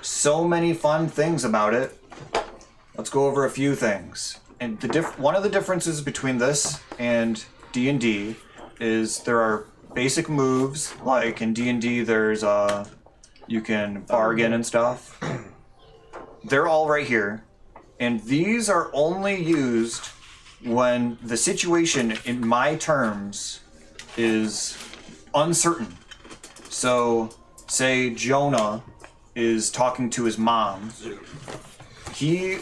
So many fun things about it. Let's go over a few things. And one of the differences between this and D&D is there are basic moves, like in D&D there's you can bargain and stuff. They're all right here. And these are only used when the situation in my terms is uncertain. So, say Jonah is talking to his mom. He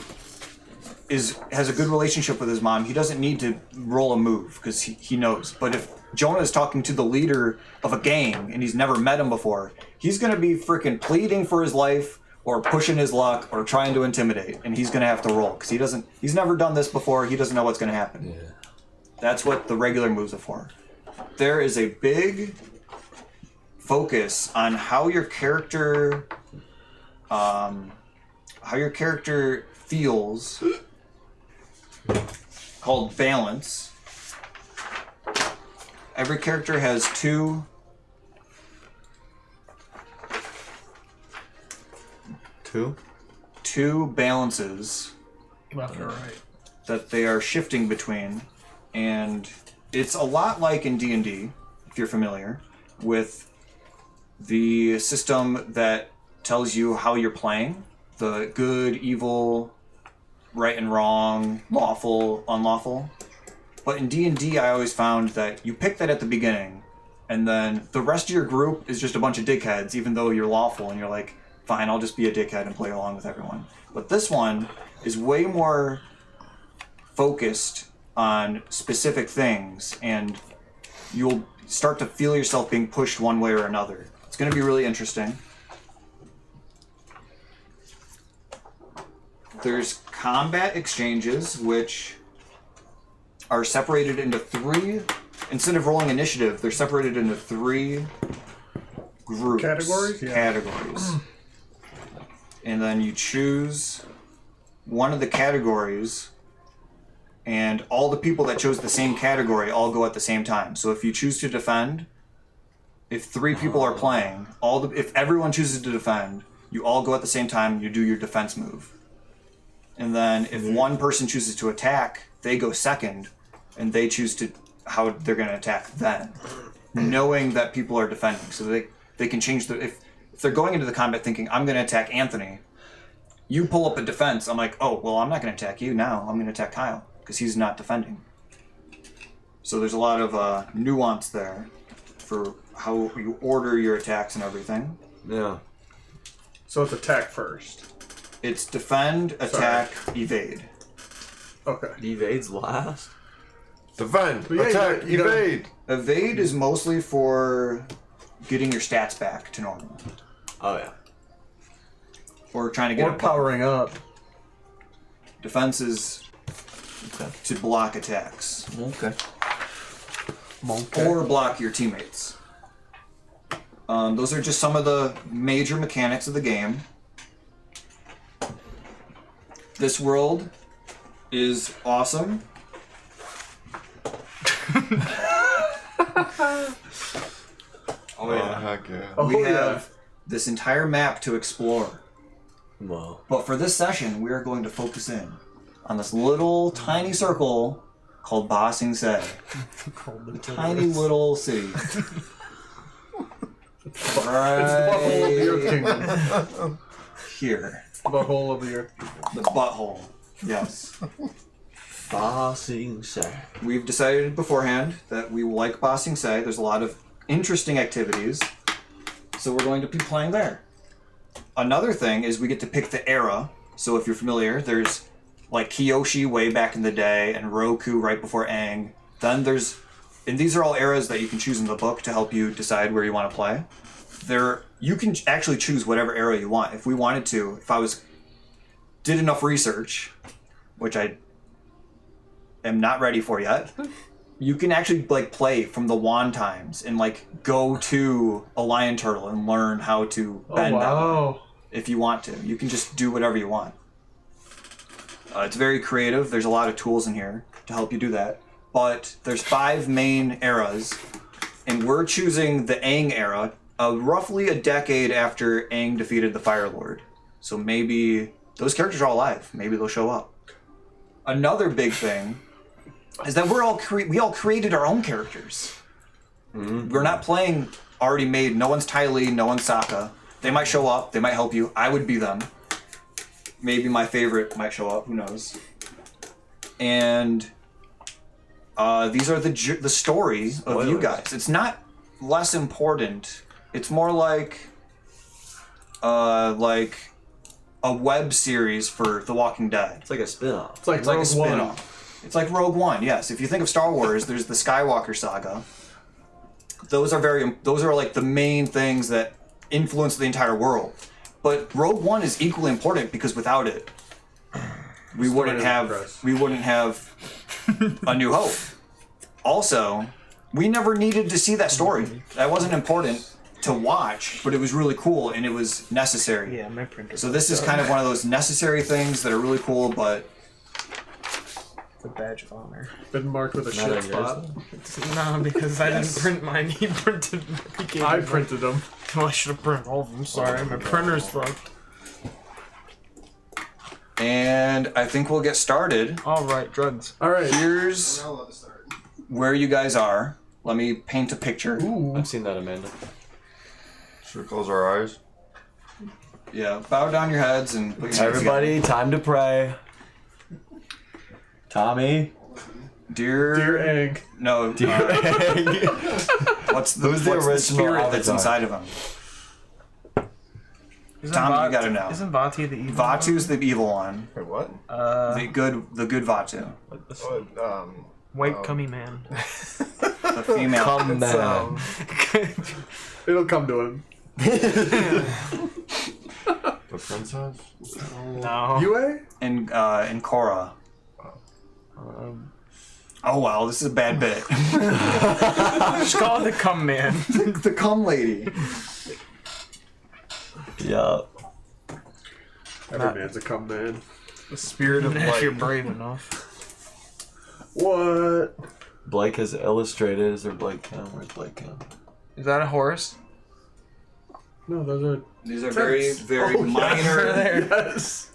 has a good relationship with his mom. He doesn't need to roll a move because he knows. But if Jonah is talking to the leader of a gang and he's never met him before, he's going to be freaking pleading for his life or pushing his luck or trying to intimidate, and he's going to have to roll because he's never done this before. He doesn't know what's going to happen. Yeah. That's what the regular moves are for. There is a big focus on how your character feels, called balance. Every character has two balances left or right that they are shifting between, and it's a lot like in D&D, if you're familiar, with the system that tells you how you're playing, the good, evil, right and wrong, lawful, unlawful. But in D&D, I always found that you pick that at the beginning, and then the rest of your group is just a bunch of dickheads, even though you're lawful, and you're like, fine, I'll just be a dickhead and play along with everyone. But this one is way more focused on specific things, and you'll start to feel yourself being pushed one way or another. It's going to be really interesting. There's combat exchanges, which are separated into three. Instead of rolling initiative, they're separated into three groups. Categories? Yeah. Categories. And then you choose one of the categories, and all the people that chose the same category all go at the same time. So if you choose to defend, if three people are playing, if everyone chooses to defend, you all go at the same time, you do your defense move. And then if one person chooses to attack, they go second, and they choose how they're going to attack then, knowing that people are defending. So they can change if they're going into the combat thinking, I'm going to attack Anthony, you pull up a defense, I'm like, oh, well, I'm not going to attack you now, I'm going to attack Kyle, because he's not defending. So there's a lot of nuance there for how you order your attacks and everything. Yeah. So it's attack first. It's defend, attack, evade. Okay. Evade's last? Defend, yeah, attack, evade. Evade is mostly for getting your stats back to normal. Oh, yeah. Or trying to get Or powering up. Defense is to block attacks. Okay. Or block your teammates. Those are just some of the major mechanics of the game. This world is awesome. Oh yeah, heck yeah. We have this entire map to explore. Whoa. But for this session, we are going to focus in on this little tiny circle called Ba Sing Se. The tiny little city. It's the butthole of the Earth Kingdom. Here. The butthole of the Earth. The butthole. Yes. Ba Sing Se. We've decided beforehand that we like Ba Sing Se. There's a lot of interesting activities, so we're going to be playing there. Another thing is we get to pick the era. So if you're familiar, there's like Kyoshi way back in the day and Roku right before Aang. Then and these are all eras that you can choose in the book to help you decide where you want to play. You can actually choose whatever era you want. If we wanted to, if I did enough research, which I am not ready for yet, you can actually play from the Wan times and go to a lion turtle and learn how to bend that if you want to. You can just do whatever you want. It's very creative. There's a lot of tools in here to help you do that. But there's 5 main eras, and we're choosing the Aang era, roughly a decade after Aang defeated the Fire Lord. So maybe those characters are all alive. Maybe they'll show up. Another big thing is that we all created our own characters. We're not playing already made. No one's Ty Lee, no one's Sokka. They might show up. They might help you. I would be them. Maybe my favorite might show up. Who knows? And these are the story of you guys. It's not less important. It's more like a web series for The Walking Dead. It's like a spin-off. It's like It's like a Rogue One. spin-off. It's like Rogue One, yes. If you think of Star Wars, there's the Skywalker saga. Those are like the main things that influence the entire world. But Rogue One is equally important because without it, we wouldn't have A New Hope. Also, we never needed to see that story. That wasn't important to watch, but it was really cool and it was necessary. Yeah, my printer. So this is kind of one of those necessary things that are really cool, but It's a badge of honor. Been marked with a shit spot. No, because I didn't print mine. He printed. I printed them. Well, I should have printed all of them. Sorry, my printer's fucked. and I think we'll get started. All right, drugs. All right. Here's where you guys are. Let me paint a picture. I've seen that, Amanda. Should we close our eyes? Yeah, bow down your heads and put your hands Everybody, time to pray. Tommy. together. Dear Egg. No. What's the Who's the what's original spirit that's Avatar? inside of him? Tom, you gotta know. Isn't Vati the evil? Vatu's the evil one. Wait, what? The good Vatu. Oh, White cummy man. The female. Come man. It'll come to him. The princess? No. Yue? And Korra. Oh wow, this is a bad bit. Just call it the cum man. The cum lady. Yeah. Every man's a cum man. The spirit of if you're brave enough. What? Blake has illustrated. Is there Blake Cam? Where's Blake Cam? Is that a horse? No, those are. These are very, very Over minor. there. Yes.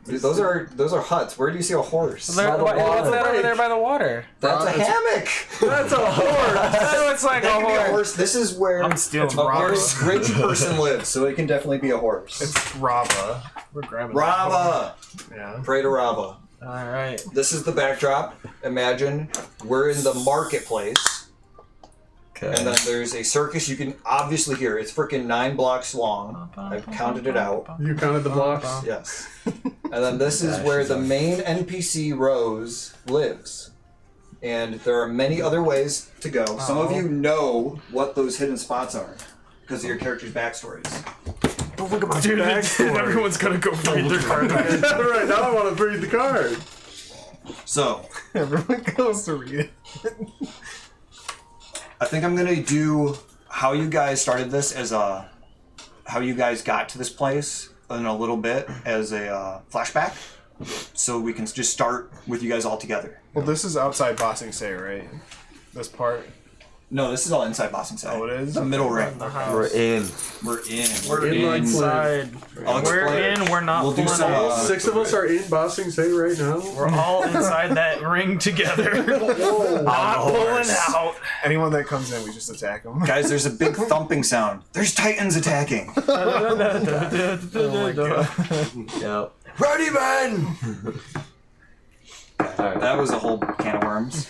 Those are huts. Where do you see a horse? What's that over there by the water? That's a hammock. That's a horse. That looks like a That could be a horse. horse. This is where I'm stealing a very Rava's. rich person lives, so it can definitely be a horse. It's Rava. We're grabbing Rava. Yeah. Pray to Rava. Alright. This is the backdrop. Imagine we're in the marketplace, Okay. and then there's a circus. You can obviously hear. It's freaking 9 blocks long. I've counted it out. You counted the blocks? Yes. And then this is where the main NPC Rose lives. And there are many other ways to go. Some of you know what those hidden spots are because of your character's backstories. Don't look at my Dude, backstory. everyone's gonna go read their card. Right, now I want to read the card. So, Everyone goes to read it. I think I'm gonna do how you guys started this as how you guys got to this place in a little bit as a flashback, so we can just start with you guys all together. Well, this is outside Bossing Say, right? This part. No, this is all inside Boston Side. Oh, it is? The middle ring. We're in. We're in. We're in like Inside. I'll We're explain. in, we're not We'll do pulling some, out. 6 of us are in Bossing Say right now. We're all inside that ring together. Not pulling out. Anyone that comes in, we just attack them. Guys, there's a big thumping sound. There's Titans attacking. Yep. Ready, men! Alright. That was a whole can of worms.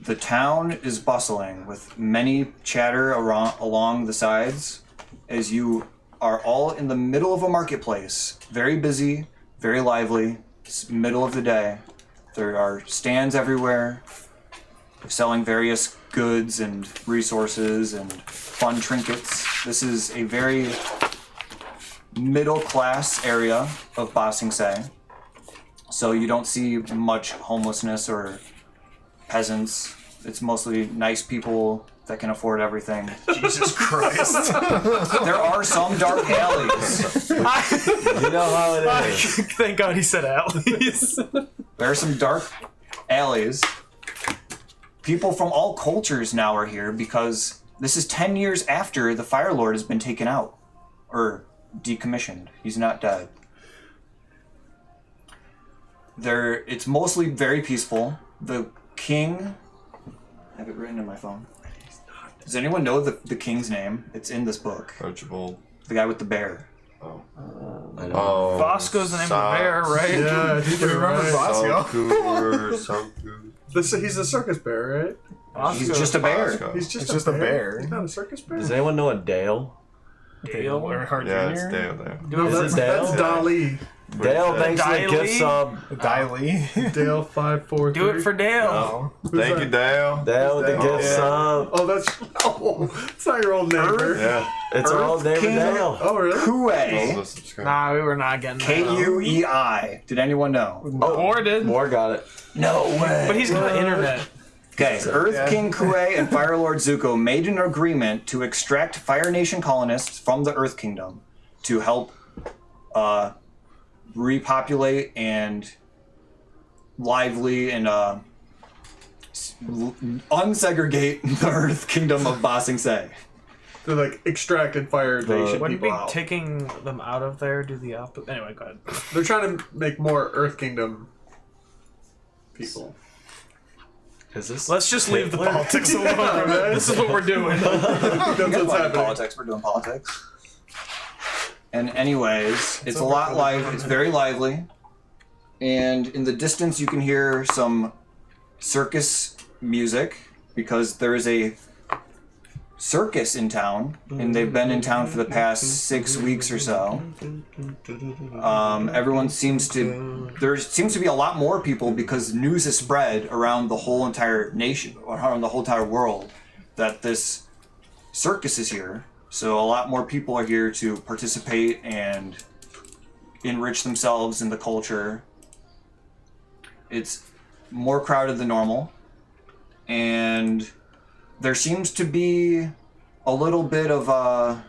The town is bustling with many chatter along the sides as you are all in the middle of a marketplace. Very busy, very lively. It's middle of the day. There are stands everywhere selling various goods and resources and fun trinkets. This is a very middle class area of Ba Sing Se. So you don't see much homelessness or peasants. It's mostly nice people that can afford everything. Jesus Christ. There are some dark alleys. You know how it is. Thank God he said alleys. There are some dark alleys. People from all cultures now are here because this is 10 years after the Fire Lord has been taken out. or decommissioned. He's not dead. It's mostly very peaceful. The king, I have it written in my phone. Does anyone know the king's name? It's in this book. Archibald. The guy with the bear. Oh. Bosco's the name of the bear, right? Yeah, dude, You remember Bosco? He's a circus bear, right? He's just a bear. Bosco. He's just, It's just a bear. He's not a circus bear. Does anyone know a Dale? Dale. Earnart Yeah, Jr.? it's Dale there. No, Is it that's Dale? Dali. Dale, thanks for the Diley? gift sub. Diley. Dale 543. Do it for Dale. Oh. Thank you, Dale. Dale with the Dale? gift Yeah. sub. Oh, it's not your old neighbor. Yeah. It's our old neighbor King. Dale. Oh, really? Kuei. Subscribe. Nah, we were not getting that. Kuei. Did anyone know? Or did. Moore got it. No way. But he's got internet. Okay, Earth King Kuei and Fire Lord Zuko made an agreement to extract Fire Nation colonists from the Earth Kingdom to help repopulate and lively and unsegregate the Earth Kingdom of Ba Sing Se. They're like extracted Fire Nation Wouldn't people be out. taking them out of there do the opposite? Anyway, go ahead. They're trying to make more Earth Kingdom people. Is this? Let's just leave the Hitler? politics alone. This is what we're doing. That's what's happening. Politics. We're doing politics. And anyways, it's a lot it's very lively. And in the distance you can hear some circus music because there is a circus in town, and they've been in town for the past 6 weeks or so. There seems to be a lot more people because news has spread around the whole entire nation, or around the whole entire world, that this circus is here. So a lot more people are here to participate and enrich themselves in the culture. It's more crowded than normal, and there seems to be a little bit of a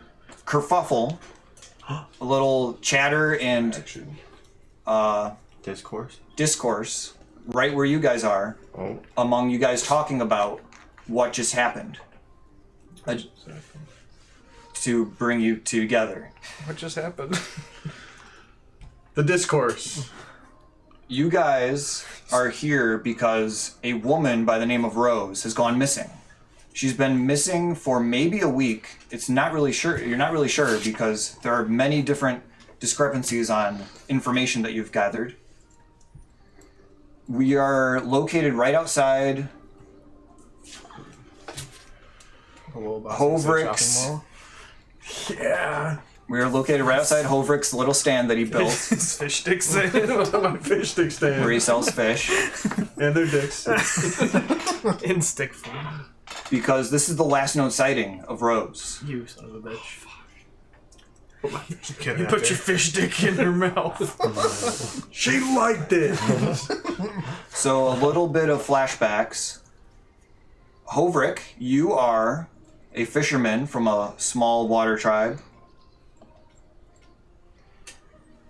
kerfuffle, a little chatter and discourse right where you guys are, among you guys talking about what just happened to bring you together. What just happened? The discourse. You guys are here because a woman by the name of Rose has gone missing. She's been missing for maybe a week. It's not really sure. You're not really sure because there are many different discrepancies on information that you've gathered. We are located right outside Hovrick's. Yeah. We are located right outside Hovrick's little stand that he built, His fish sticks in. My fish stick stand. where he sells fish. And their dicks. In stick form. Because this is the last known sighting of Rose. You son of a bitch. You You put your fish stick in her mouth. She liked it. So a little bit of flashbacks. Hovrick, you are a fisherman from a small water tribe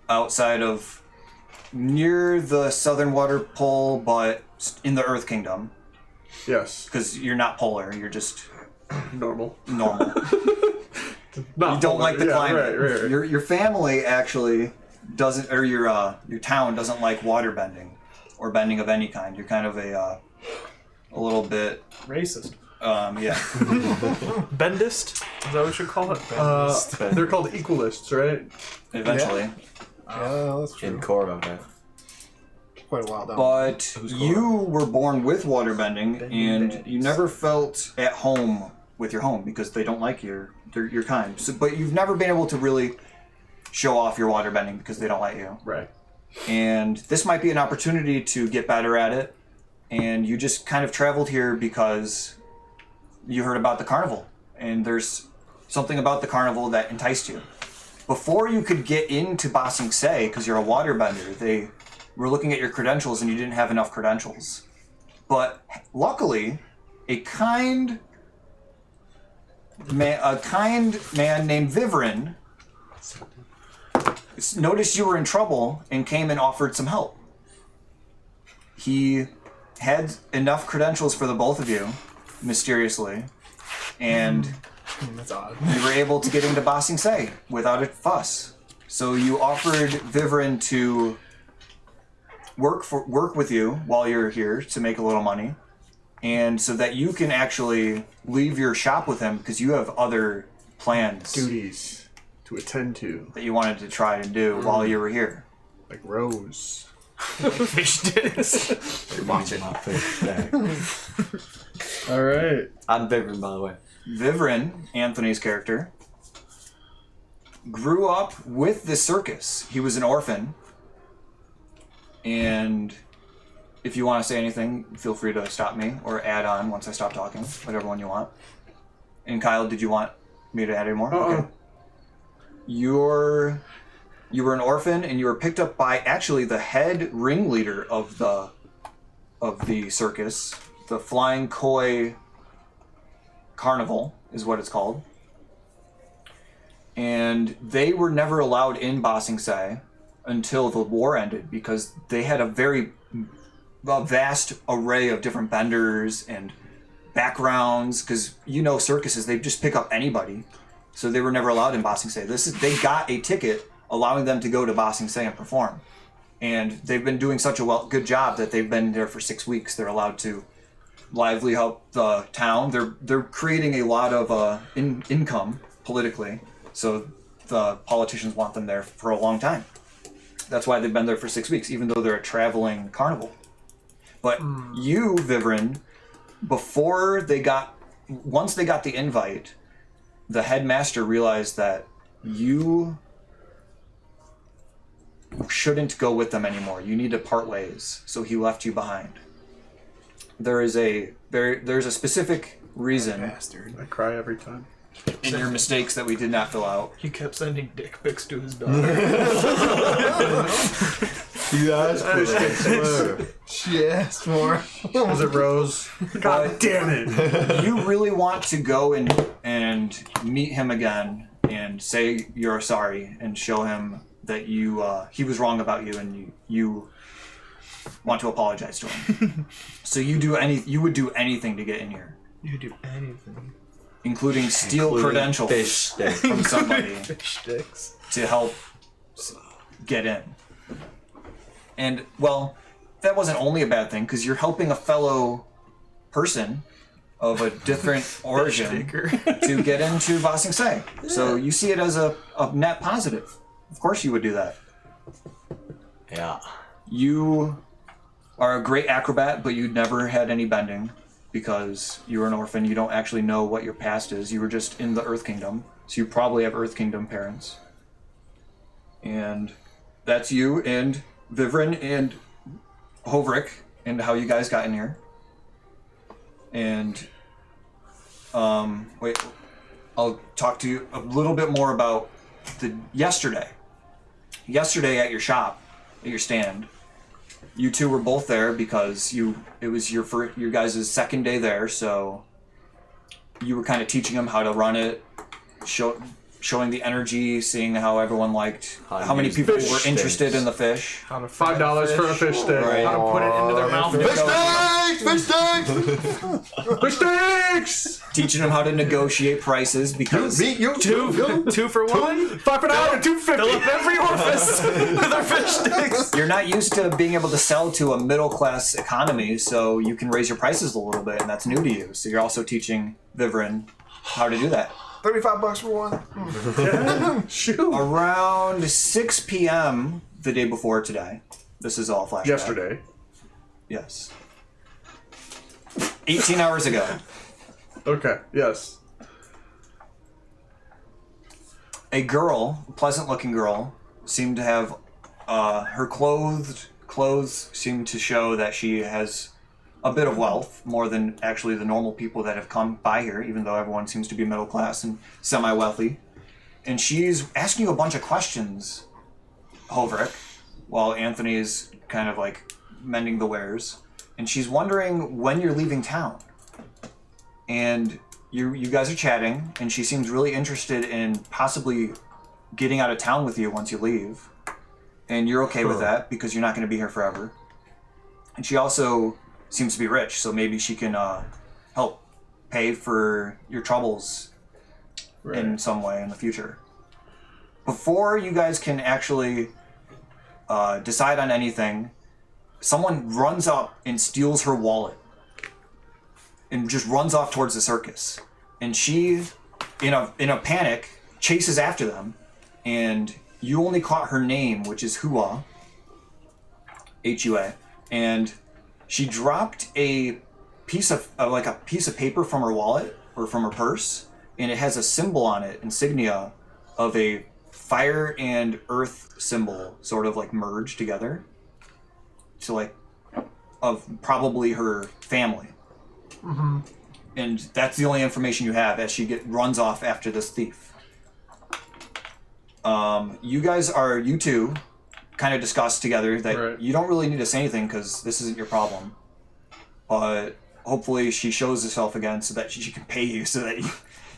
outside of near the southern water pole, but in the Earth Kingdom. Yes. Because you're not polar, you're just Normal. normal. Not You don't like the climate. Right. Your family actually doesn't, or your town doesn't like water bending or bending of any kind. You're kind of a little bit, Racist. yeah. Bendist? Is that what we should call it? They're called equalists, right? Eventually. Yeah, that's true. In Coro, okay. Quite a while down. But you were born with waterbending, and you never felt at home with your home because they don't like your kind. So, but you've never been able to really show off your waterbending because they don't like you. Right. And this might be an opportunity to get better at it. And you just kind of traveled here because you heard about the carnival, and there's something about the carnival that enticed you. Before you could get into Ba Sing Se, because you're a waterbender, they were looking at your credentials and you didn't have enough credentials. But luckily, a kind man named Viverin noticed you were in trouble and came and offered some help. He had enough credentials for the both of you, mysteriously, and That's odd. you were able to get into Ba Sing Se without a fuss. So you offered Vivrin to work with you while you're here to make a little money, and so that you can actually leave your shop with him because you have other plans Duties to attend to, that you wanted to try to do while you were here. like Rose. Fish sticks. Watching my fish stack. All right. I'm Vivrin, by the way. Vivrin, Anthony's character, grew up with the circus. He was an orphan. And if you want to say anything, feel free to stop me or add on once I stop talking, whatever one you want. And Kyle, did you want me to add any more? Okay. You were an orphan, and you were picked up by actually the head ringleader of the circus, the Flying Koi Carnival is what it's called. And they were never allowed in Ba Sing Se until the war ended because they had a vast array of different vendors and backgrounds. Because circuses, they just pick up anybody, so they were never allowed in Ba Sing Se. They got a ticket allowing them to go to Ba Sing Se and perform, and they've been doing such a good job that they've been there for 6 weeks. They're allowed to lively help the town. They're creating a lot of income politically, so the politicians want them there for a long time. That's why they've been there for 6 weeks, even though they're a traveling carnival. But you, Vivrin, once they got the invite, the headmaster realized that you shouldn't go with them anymore. You need to part ways, so he left you behind. There's a specific reason Bastard. I cry every time. in your mistakes that we did not fill out. He kept sending dick pics to his daughter. You asked for it. She asked more. Was it Rose? God damn it! You really want to go and meet him again and say you're sorry and show him that he was wrong about you, and you want to apologize to him. So you would do anything to get in here, You do anything. including steal credentials Fish stick. from somebody Fish sticks. to help get in. And well, that wasn't only a bad thing because you're helping a fellow person of a different origin to get into Ba Sing Se. So you see it as a net positive. Of course you would do that. Yeah. You are a great acrobat, but you never had any bending because you were an orphan. You don't actually know what your past is. You were just in the Earth Kingdom, so you probably have Earth Kingdom parents. And that's you and Vivrin and Hovrik and how you guys got in here. And wait, I'll talk to you a little bit more about yesterday. Yesterday at your shop, at your stand, you two were both there because it was your guys' second day there, so you were kind of teaching them how to run it, showing the energy, seeing how everyone liked, how many people were fish interested sticks. in the fish. How to fry $5 for a fish stick. Right. How to put it into their mouth. Fish sticks! Fish sticks! Teaching them how to negotiate prices because Two for one. $5 for $2.50. Fill up every orifice with our fish sticks. you're not used to being able to sell to a middle class economy, so you can raise your prices a little bit, and that's new to you. So you're also teaching Vivrin how to do that. $35 for one. Shoot. Around 6 p.m. the day before today. This is all flashback. Yesterday. Yes. 18 hours ago. Okay. Yes. A girl, a pleasant-looking girl, seemed to have her clothes seem to show that she has a bit of wealth, more than actually the normal people that have come by here, even though everyone seems to be middle class and semi-wealthy. And she's asking you a bunch of questions, Hovrik, while Anthony's kind of like mending the wares. And she's wondering when you're leaving town. And you guys are chatting, and she seems really interested in possibly getting out of town with you once you leave. And you're okay with that because you're not going to be here forever. And she also seems to be rich, so maybe she can help pay for your troubles in some way in the future. Before you guys can actually decide on anything, someone runs up and steals her wallet and just runs off towards the circus. And she, in a panic, chases after them. And you only caught her name, which is Hua, H-U-A. And she dropped a piece of paper from her wallet or from her purse, and it has a symbol on it, insignia of a fire and earth symbol, sort of like merged together. So like of probably her family. Mm-hmm. And that's the only information you have as she runs off after this thief. You two kind of discussed together that you don't really need to say anything because this isn't your problem. But hopefully she shows herself again so that she can pay you so that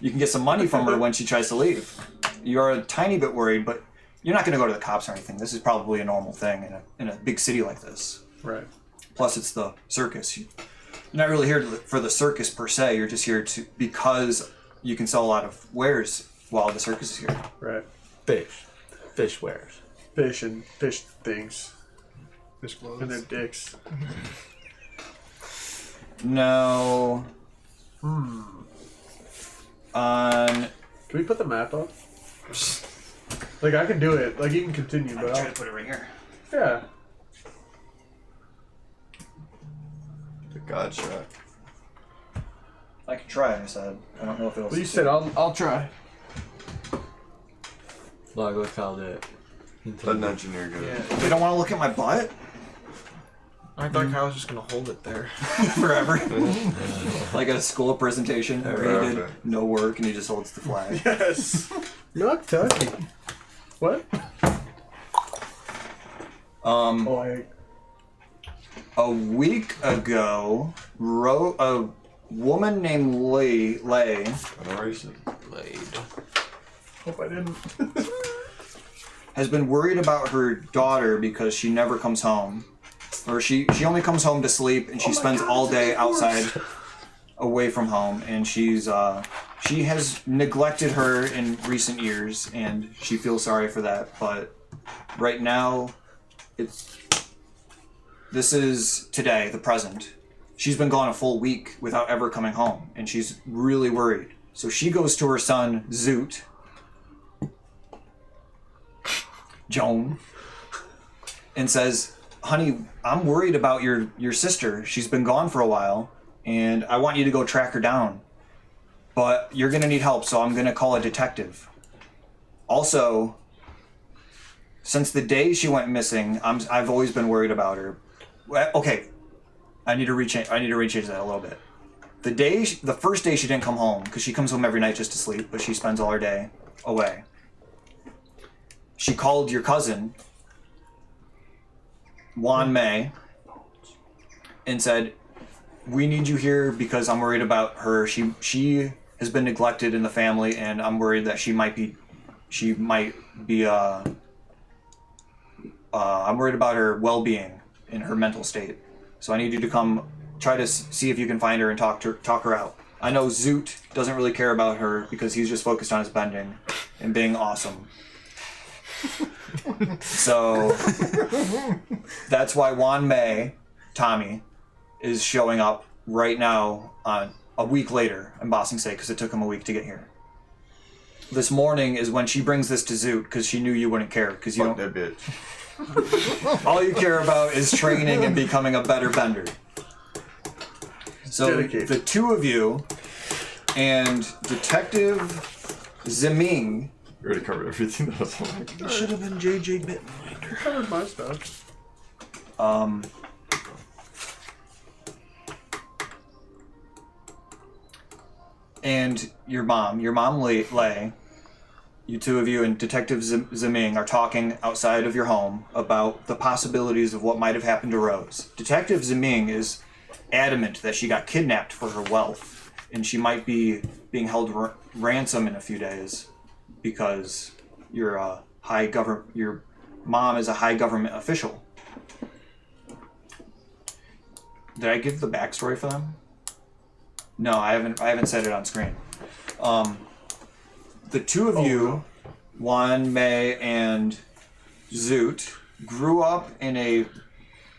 you can get some money from her when she tries to leave. You're a tiny bit worried, but you're not going to go to the cops or anything. This is probably a normal thing in a big city like this. Right. Plus, it's the circus. You're not really here for the circus per se. You're just here because you can sell a lot of wares while the circus is here. Right. Fish wares. Fish and fish things. Fish clothes. And their dicks. No. Can we put the map up? Like, I can do it. Like, you can continue, but I'll try to put it right here. Yeah. The God shot. I can try, I said. I don't know if it'll... Well, you said I'll try. Lago called it. Let an engineer get it. You don't want to look at my butt? I thought I was just gonna hold it there. Forever. Like a school presentation where he did Okay. no work and he just holds the flag. Yes. Not touching. What? A week ago, a woman named Lei Hope I didn't. has been worried about her daughter because she never comes home. Or she only comes home to sleep and she spends all day outside away from home, and she has neglected her in recent years and she feels sorry for that, but right now this is today, the present. She's been gone a full week without ever coming home and she's really worried. So she goes to her son Zoot, Joan, and says, honey, I'm worried about your sister. She's been gone for a while, and I want you to go track her down. But you're going to need help, so I'm going to call a detective. Also, since the day she went missing, I've always been worried about her. Okay, I need to rechange that a little bit. The first day she didn't come home, because she comes home every night just to sleep, but she spends all her day away. She called your cousin, Wan Mei, and said, we need you here because I'm worried about her. She has been neglected in the family, and I'm worried that she might be I'm worried about her well-being and her mental state. So I need you to come try to see if you can find her and talk her out. I know Zoot doesn't really care about her because he's just focused on his bending and being awesome. So that's why Wan Mei, Tommy, is showing up right now on a week later in Bossing State because it took him a week to get here. This morning is when she brings this to Zoot because she knew you wouldn't care because you Fuck don't. that bitch. All you care about is training and becoming a better bender. So Dedicated. the two of you and Detective Ziming. We already covered everything that was on. It should have been JJ Bitminder. Covered my stuff. And your mom Lei, you two of you and Detective Ziming are talking outside of your home about the possibilities of what might have happened to Rose. Detective Ziming is adamant that she got kidnapped for her wealth, and she might be being held ransom in a few days because your mom is a high government official. Did I give the backstory for them? No, I haven't said it on screen. the two of you, Juan, May, and Zoot, grew up in a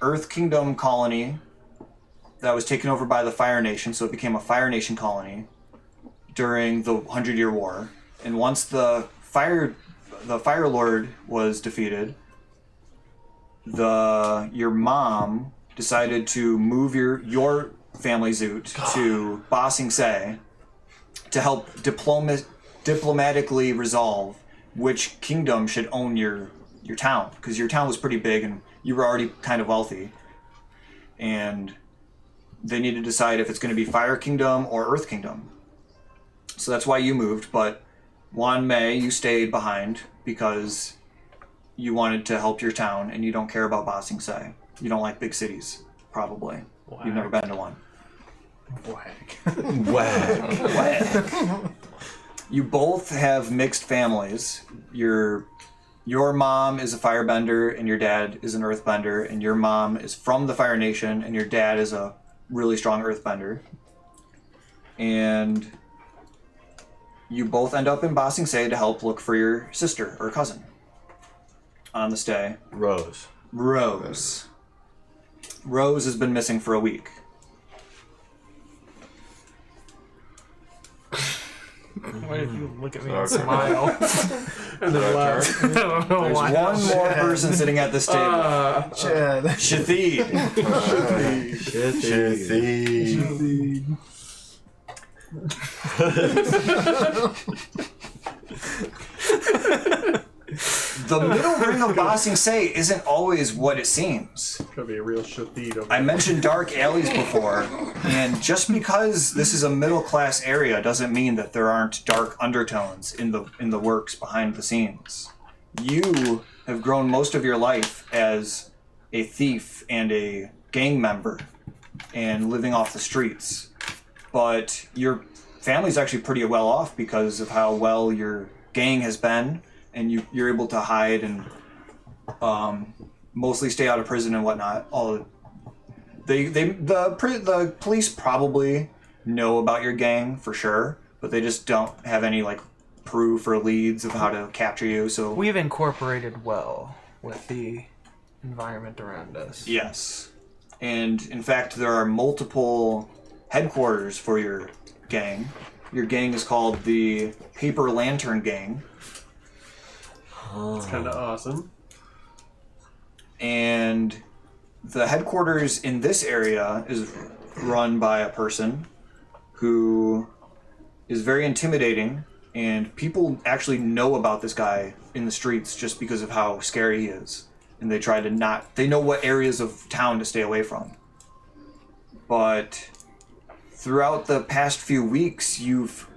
Earth Kingdom colony that was taken over by the Fire Nation, so it became a Fire Nation colony during the 100-Year War. And once the Fire Lord was defeated, your mom decided to move your family, Zoot, to Ba Sing Se to help diplomatically resolve which kingdom should own your town, because your town was pretty big and you were already kind of wealthy, and they need to decide if it's going to be Fire Kingdom or Earth Kingdom. So that's why you moved, but Juan Mei, you stayed behind because you wanted to help your town and you don't care about Ba Sing Se. You don't like big cities, probably. Whack. You've never been to one. Whack. Whack. You both have mixed families. Your mom is a firebender and your dad is an earthbender, and your mom is from the Fire Nation and your dad is a really strong earthbender. And you both end up in Ba Sing Se to help look for your sister or cousin on this day. Rose. Rose has been missing for a week. Why did you look at me and smile? And then laugh. I don't know There's why. one more person sitting at this table. Chad. Shathid. The middle ring of Ba Sing Se isn't always what it seems. Could be a real shadid over I mentioned dark alleys before, and just because this is a middle class area doesn't mean that there aren't dark undertones in the works behind the scenes. You have grown most of your life as a thief and a gang member and living off the streets, but your family's actually pretty well off because of how well your gang has been, and you're able to hide and mostly stay out of prison and whatnot. The police probably know about your gang for sure, but they just don't have any like proof or leads of how to capture you. So We've incorporated well with the environment around us. yes, and in fact there are multiple headquarters for your gang. Your gang is called the Paper Lantern Gang. It's kind of awesome. And the headquarters in this area is run by a person who is very intimidating, and people actually know about this guy in the streets just because of how scary he is. And they try to they know what areas of town to stay away from. But throughout the past few weeks, you've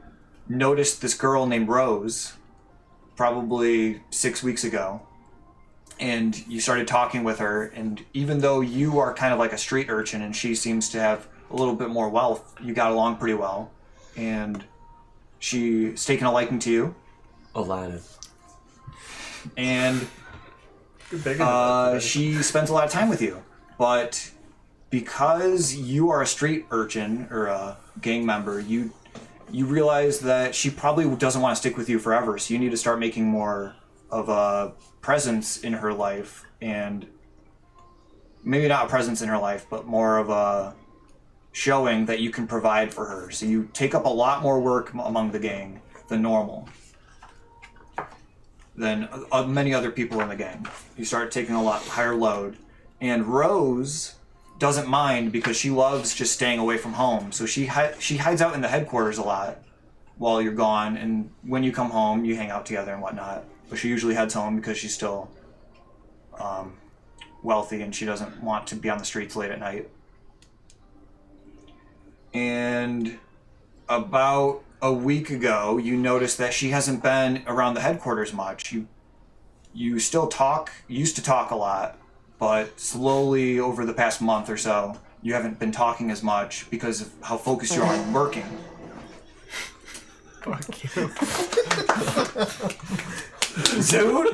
noticed this girl named Rose, probably 6 weeks ago, and you started talking with her, and even though you are kind of like a street urchin and she seems to have a little bit more wealth, you got along pretty well, and she's taken a liking to you, Aladdin. and You're big into that today. she spends a lot of time with you. But because you are a street urchin or a gang member, you realize that she probably doesn't want to stick with you forever, so you need to start making more of a presence in her life, and maybe not a presence in her life, but more of a showing that you can provide for her. So you take up a lot more work among the gang than normal, than many other people in the gang. You start taking a lot higher load, and Rose doesn't mind because she loves just staying away from home. So she hides out in the headquarters a lot while you're gone, and when you come home, you hang out together and whatnot. But she usually heads home because she's still wealthy and she doesn't want to be on the streets late at night. And about a week ago, you noticed that she hasn't been around the headquarters much. You used to talk a lot, but slowly over the past month or so, you haven't been talking as much because of how focused you're on working. Fuck you. Zoot?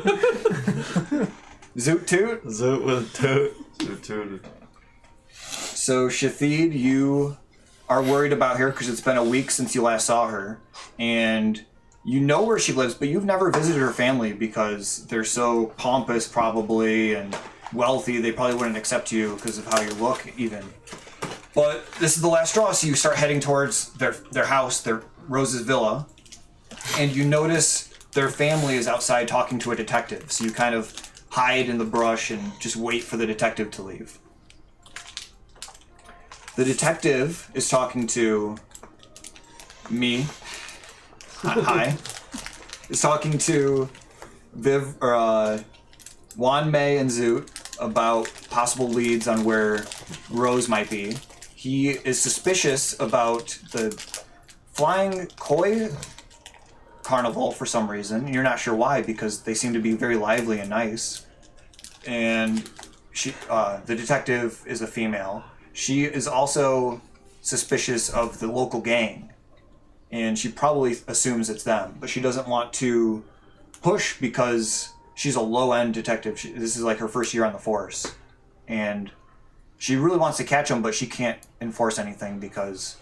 Zoot toot? Zoot with toot. So Shathid, you are worried about her because it's been a week since you last saw her, and You know where she lives, but you've never visited her family because they're so pompous, probably, and wealthy. They probably wouldn't accept you because of how you look, even. But this is the last straw, so you start heading towards their house, their Rose's villa, and you notice their family is outside talking to a detective. So you kind of hide in the brush and just wait for the detective to leave. The detective is talking to me. Hi. Is talking to Juan, May, and Zoot about possible leads on where Rose might be. He is suspicious about the flying koi carnival for some reason. You're not sure why, because they seem to be very lively and nice. And the detective is a female. She is also suspicious of the local gang. And she probably assumes it's them, but she doesn't want to push because she's a low-end detective. This is like her first year on the force, and she really wants to catch him, but she can't enforce anything because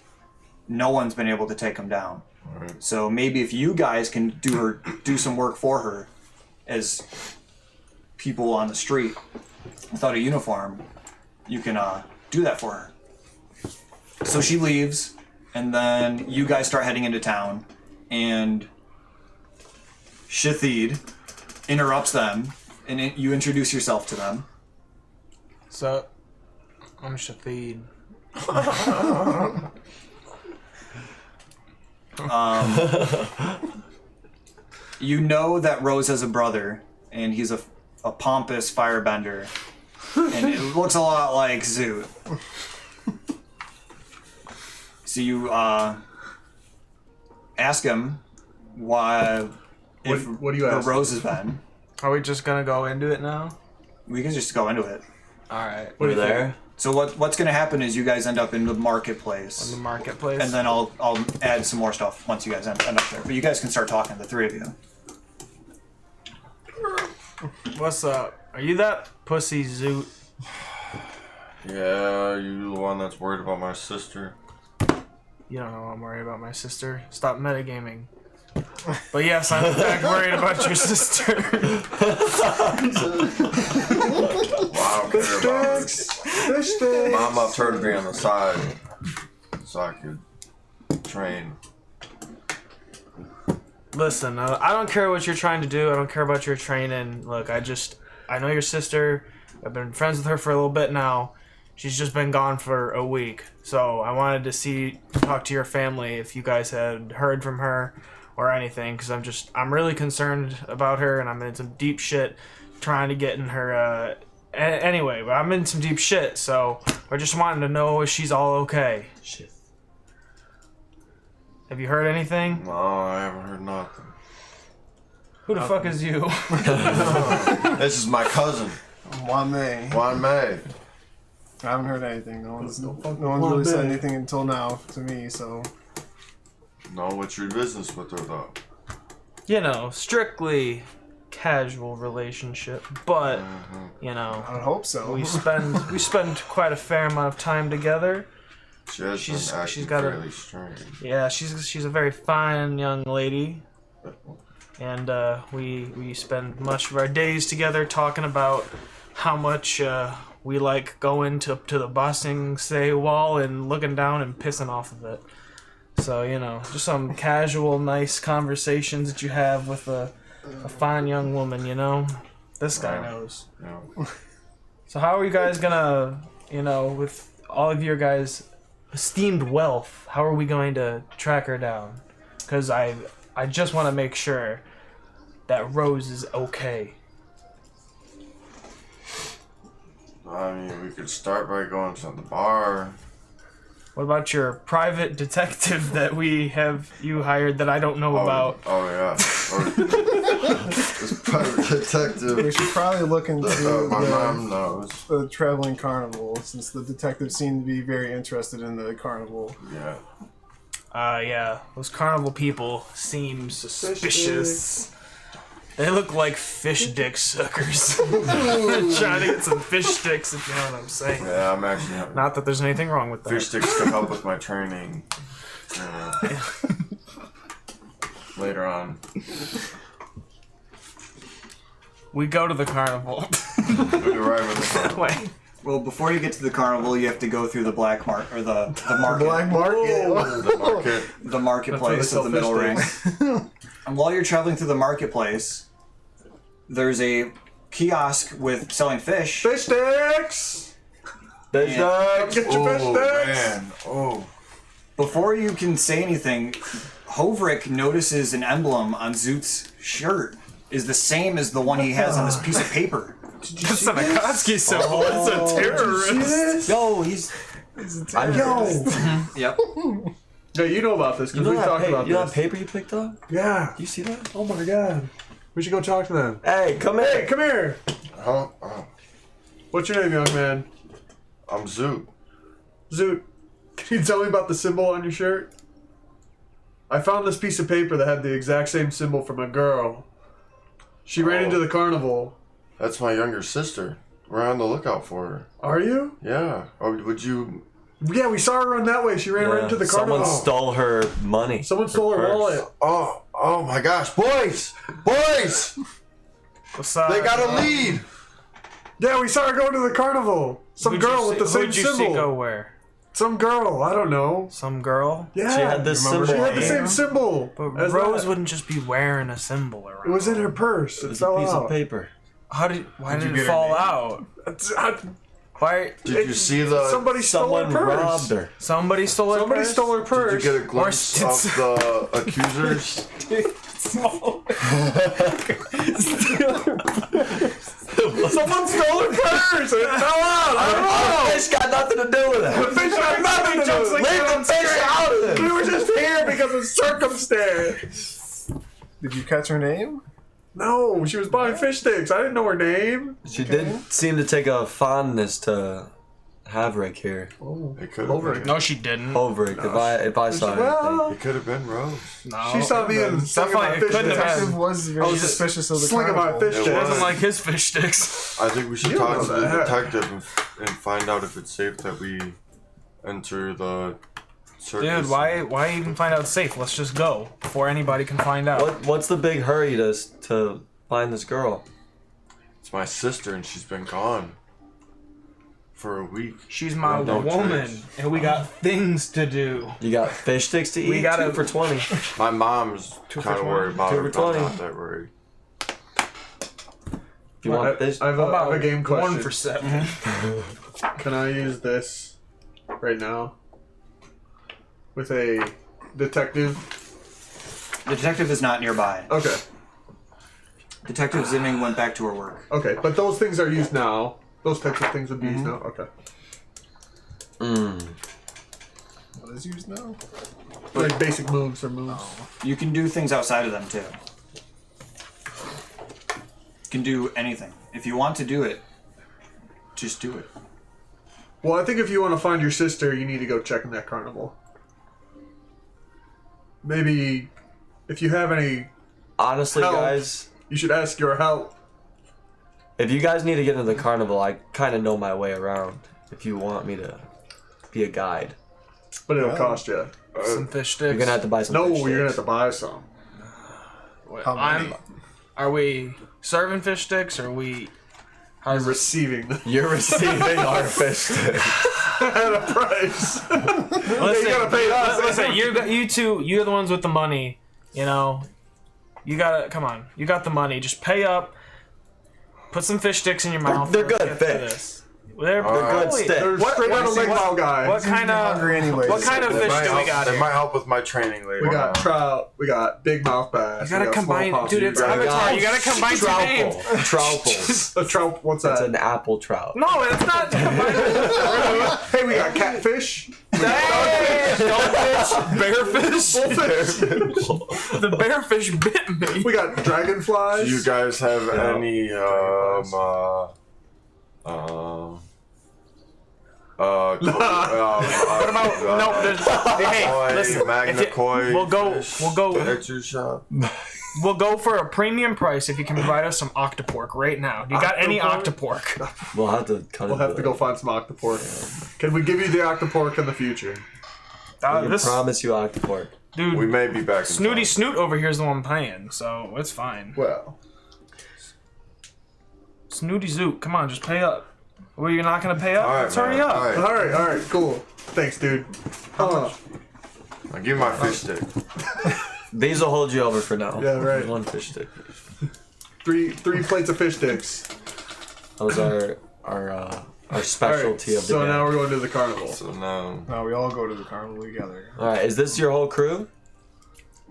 no one's been able to take him down. Right. So maybe if you guys can do some work for her as people on the street without a uniform, you can do that for her. So she leaves. And then you guys start heading into town, and Shathid interrupts them, and you introduce yourself to them. So, I'm Shathid. You know that Rose has a brother, and he's a pompous firebender, and it looks a lot like Zoot. So you ask him why, What do you ask? Rose has been. Are we just gonna go into it now? We can just go into it. Alright. We're there. So what's going to happen is you guys end up in the In marketplace, the marketplace? and then I'll add some more stuff once you guys end up there. But you guys can start talking, the three of you. What's up? Are you that pussy Zoot? Yeah, you the one that's worried about my sister. You don't know I'm worried about my sister. Stop metagaming. But yes, I'm in fact worried about your sister. Well, I don't care about it. Mama told me to be on the side so I could train. Listen, I don't care what you're trying to do. I don't care about your training. Look, I know your sister. I've been friends with her for a little bit now. She's just been gone for a week. So I wanted to talk to your family if you guys had heard from her or anything, because I'm really concerned about her, and I'm in some deep shit trying to get in her, anyway, but I'm in some deep shit, so I just wanted to know if she's all okay. Shit. Have you heard anything? No, I haven't heard nothing. Who the fuck is you? This is my cousin, Juan May. Juan May. I haven't heard anything. No one's really said anything until now to me, so. No, what's your business with her though? You know, strictly casual relationship, but you know, I would hope so. we spend quite a fair amount of time together. She has She's been acting got fairly strange. Yeah, she's a very fine young lady, and we spend much of our days together talking about how much we like going to the Bossing Say wall and looking down and pissing off of it. So, you know, just some casual, nice conversations that you have with a fine young woman, you know? This guy knows. Yeah. So how are you guys gonna, you know, with all of your guys' esteemed wealth, how are we going to track her down? Because I just want to make sure that Rose is okay. I mean, we could start by going to the bar. What about your private detective that we have you hired that I don't know about? Oh yeah. This private detective. We should probably look into My mom knows. the traveling carnival, since the detective seemed to be very interested in the carnival. Yeah. Yeah, those carnival people seem suspicious. They look like fish dick suckers. Trying to get some fish sticks, if you know what I'm saying. Yeah, I'm actually having Not that there's anything wrong with that. fish sticks to help with my training. later on. We go to the carnival. We arrive at the carnival. Wait. Well, before you get to the carnival, you have to go through the black market or the market. Black market. The market. The marketplace of the middle ring. And while you're traveling through the marketplace, there's a kiosk with selling fish. Fish sticks! Fish And- sticks! Get your fish Oh, sticks! man. Oh. Before you can say anything, Hovrik notices an emblem on Zoot's shirt is the same as the one he has on this piece of paper. That's not a Kotsky symbol. It's a terrorist. Yo, he's. Yep. Yeah, you know about this You because know we talked about you know that this. paper you picked up? Yeah. You see that? Oh my god. We should go talk to them. Hey, come Hey, here. come here. Huh? Oh. What's your name, young man? I'm Zoot. Zoot, can you tell me about the symbol on your shirt? I found this piece of paper that had the exact same symbol from a girl. She ran into the carnival. That's my younger sister. We're on the lookout for her. Are you? Yeah. Or would you... Yeah, we saw her run that way. She ran right into the carnival. Someone stole her money. Someone stole her purse. wallet. Oh my gosh. Boys! Boys! What's up? They got a lead! Yeah, we saw her go to the carnival. Some girl with the same Who'd you see go symbol. where? Some girl. I don't know. Some girl? Yeah. She had this symbol. She had the on same it. symbol. But as Rose that. wouldn't just be wearing a symbol around. It was in her purse. It It's a fell piece out. of paper. Why did it fall out? Why? Did you see the... Somebody stole Someone her purse. robbed her. Somebody stole her Somebody purse? stole her purse. Did you get a glimpse Or- of the accusers? Someone stole her purse. It fell out. I don't know. Fish got nothing to do with it. The fish had nothing to do with it. Leave the fish out of it. We were just here because of circumstance. Did you catch her name? No, she was buying fish sticks. I didn't know her name. She did seem to take a fondness to Havrick here. It could have been. No, she didn't. Hovrik, if I saw anything. Well, It could have been Rose. No. she saw me and slinging my Definitely, it fish couldn't have sticks. been. Detective was very was suspicious of the slinging my carnival. fish She sticks. doesn't like his fish sticks. I think we should You talk know to the that. detective and find out if it's safe that we enter the circus. Dude, why even find out it's safe? Let's just go before anybody can find out. What's the big hurry to find this girl? It's my sister and she's been gone for a week. She's my No woman, trace. and we got things to do. You got fish sticks to eat? We gotta- 2 for 20. My mom's kind of worried about 2 her, for but I'm 20. not that worried. If you want fish, I have a game question. 1 for 7. Can I use this right now with a detective? The detective is not nearby. Okay, Detective Zimming went back to her work. okay, but those things are used now. Those types of things would be used now. Okay, What is yours now? like basic moves or moves. You can do things outside of them too. You can do anything. If you want to do it, just do it. Well, I think if you want to find your sister, you need to go check in that carnival. Maybe if you have any, honestly, Help. guys, you should ask your help. if you guys need to get into the carnival, I kind of know my way around. If you want me to be a guide, But it'll cost you. Some fish sticks. you're gonna have to buy some. No, fish you're gonna have sticks. to buy some. How many? Are we serving fish sticks, or are we... How's this? Receiving them You're receiving our fish sticks. at a price. Listen, gotta pay us. Listen, you two, you're the ones with the money. You know, you gotta come on. You got the money. Just pay up. Put some fish sticks in your mouth. they're good Let's get to fish. this. They're good holy- sticks. They're straight out of Lake Wow guys. What kind of hungry anyways. What kind of They fish might do we help- got They here? might help with my training later. We got on. trout. We got big mouth bass. You gotta we got combine, small dude. It's possum. Avatar. You gotta combine two names. Trouples. A trout. What's It's that? an apple trout. No, it's not. Hey, we got catfish. Dogfish, bearfish. The bearfish bit me. We got dragonflies. Do you guys have any What about no? There's, hey, listen. If you, we'll go. Extra shop. We'll go for a premium price if you can provide us some octopork right now. Do you got any octopork? We'll have to cut We'll it. have to go find some octopork. Can we give you the octopork in the future? I can This promise you Octoport. dude, We may be back. In Snooty time. Snoot over here is the one paying, so it's fine. Well, Snooty Zoot, come on, just pay up. Well, you're not gonna pay up? All right, Let's hurry man. up. All right. all right, cool. Thanks, dude. I'll give you my fish stick. These will hold you over for now. Yeah, right. One fish stick. Three plates of fish sticks. Those are our specialty of the So day. now we're going to the carnival. So now, Now we all go to the carnival together. All right, is this your whole crew?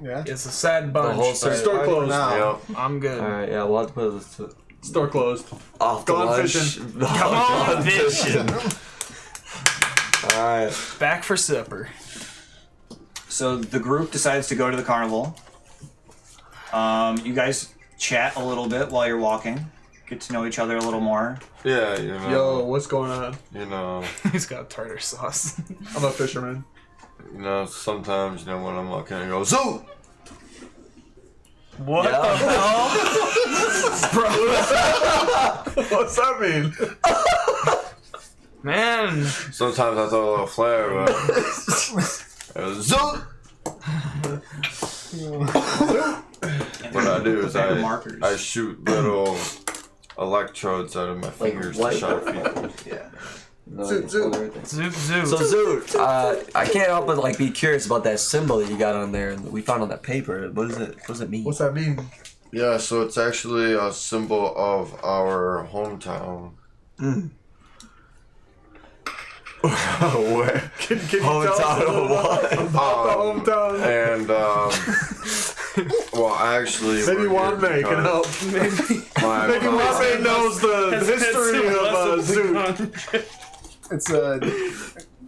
Yeah. It's a sad bunch. whole but search Store party? closed. Now. yep. I'm good. All right, yeah, we'll have to put this to Store closed. off the Gone lunch. fishing. Come on, fishing. All right. Back for supper. So the group decides to go to the carnival. You guys chat a little bit while you're walking. Get to know each other a little more. Yeah, you know. Yo, what's going on? You know. He's got tartar sauce. I'm a fisherman. You know. Sometimes, you know, when I'm walking, I go zoo. What Yeah. the hell? What's that mean? Man. Sometimes I throw a little flare, but it was zoo. What I do is They have markers. I shoot little electrodes out of my fingers light- to shock people. Yeah. Zoot, zoot. Zoot zoot. So Zoot, I can't help but like be curious about that symbol that you got on there and we found on that paper. What is it? What does it mean? What's that mean? Yeah, so it's actually a symbol of our hometown. Where? Can you tell us a little about the hometown? And well, actually, Maybe we're Juan here May can because help. my Maybe mom- Juan May knows the history of Zoot. It's a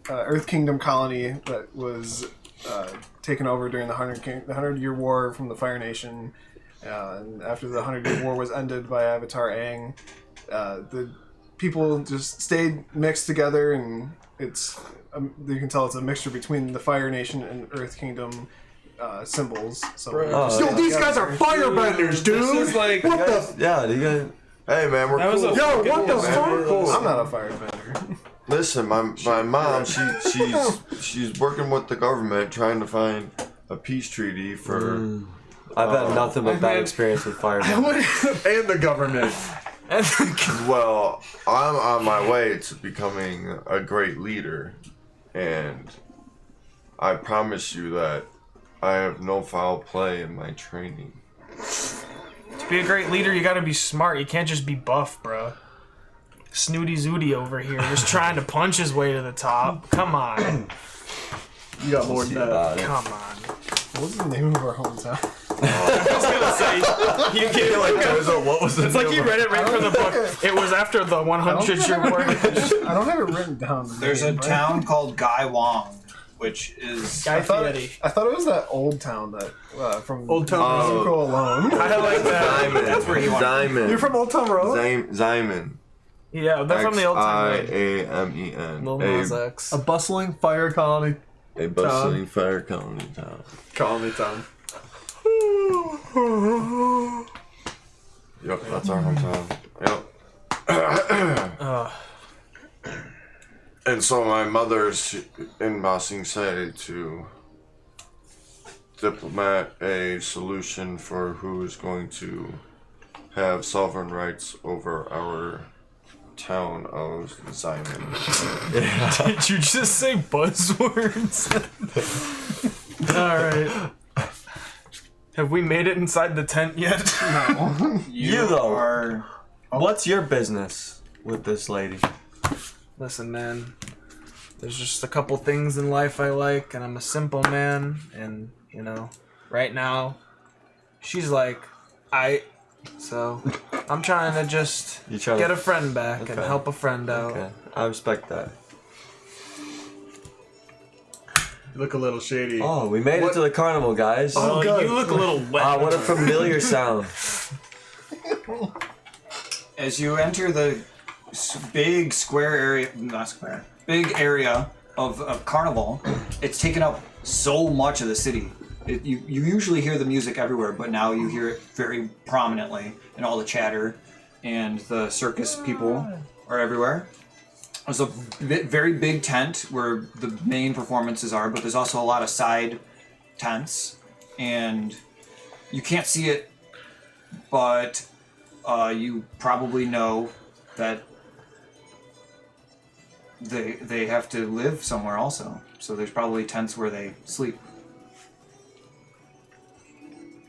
Earth Kingdom colony that was taken over during the 100-year War from the Fire Nation. And after the 100-year War was ended by Avatar Aang, the people just stayed mixed together, and it's you can tell it's a mixture between the Fire Nation and Earth Kingdom symbols. So Oh, Yo, these guys are firebenders, dude. This is like What the? yeah, do you guys? Hey man, we're That was cool. a- Yo, what the Man, fuck? I'm not a firebender. Listen, my mom, she's working with the government trying to find a peace treaty for. I've had nothing but bad had- experience with fire. And the government. Well, I'm on my way to becoming a great leader, and I promise you that I have no foul play in my training. To be a great leader, you gotta be smart. You can't just be buff, bro. Snooty Zooty over here, just trying to punch his way to the top. Come on. You got more than that. Come on. What's the name of our hometown? I was gonna say, you get like What was it's like you read it right from the book. It was after the 100-year war. I don't have it written down. There's a town called Gai Wong, which is Guy I thought Fieri. it was that old town that from Old Town Road. Zuko alone. I like that. Diamond. That's where you are. Diamond. You're from Old Town Road? Zyman. Yeah, they're from the old time. Xiamen. Lil Nas X. A bustling fire colony. A bustling fire colony town. Colony town. Yep, that's our hometown. Yep. And so my mother's in Ba Sing Se to diplomat a solution for who is going to have sovereign rights over our town of Zyman. Did you just say buzzwords? Alright. Have we made it inside the tent yet? You though. are. What's your business with this lady? Listen, man. There's just a couple things in life I like, and I'm a simple man, and, you know, right now, she's like, so I'm trying to just You trying get to a friend back and Okay. help a friend out. Okay, I respect that. You look a little shady. Oh, we made it What? to the carnival, guys. Oh, good. you look a little wet. What a familiar sound. As you enter the big square area, not square, big area of Carnival, it's taken up so much of the city. You usually hear the music everywhere, but now you hear it very prominently, and all the chatter, and the circus people are everywhere. There's a very big tent where the main performances are, but there's also a lot of side tents, and you can't see it, but you probably know that they have to live somewhere also. So there's probably tents where they sleep.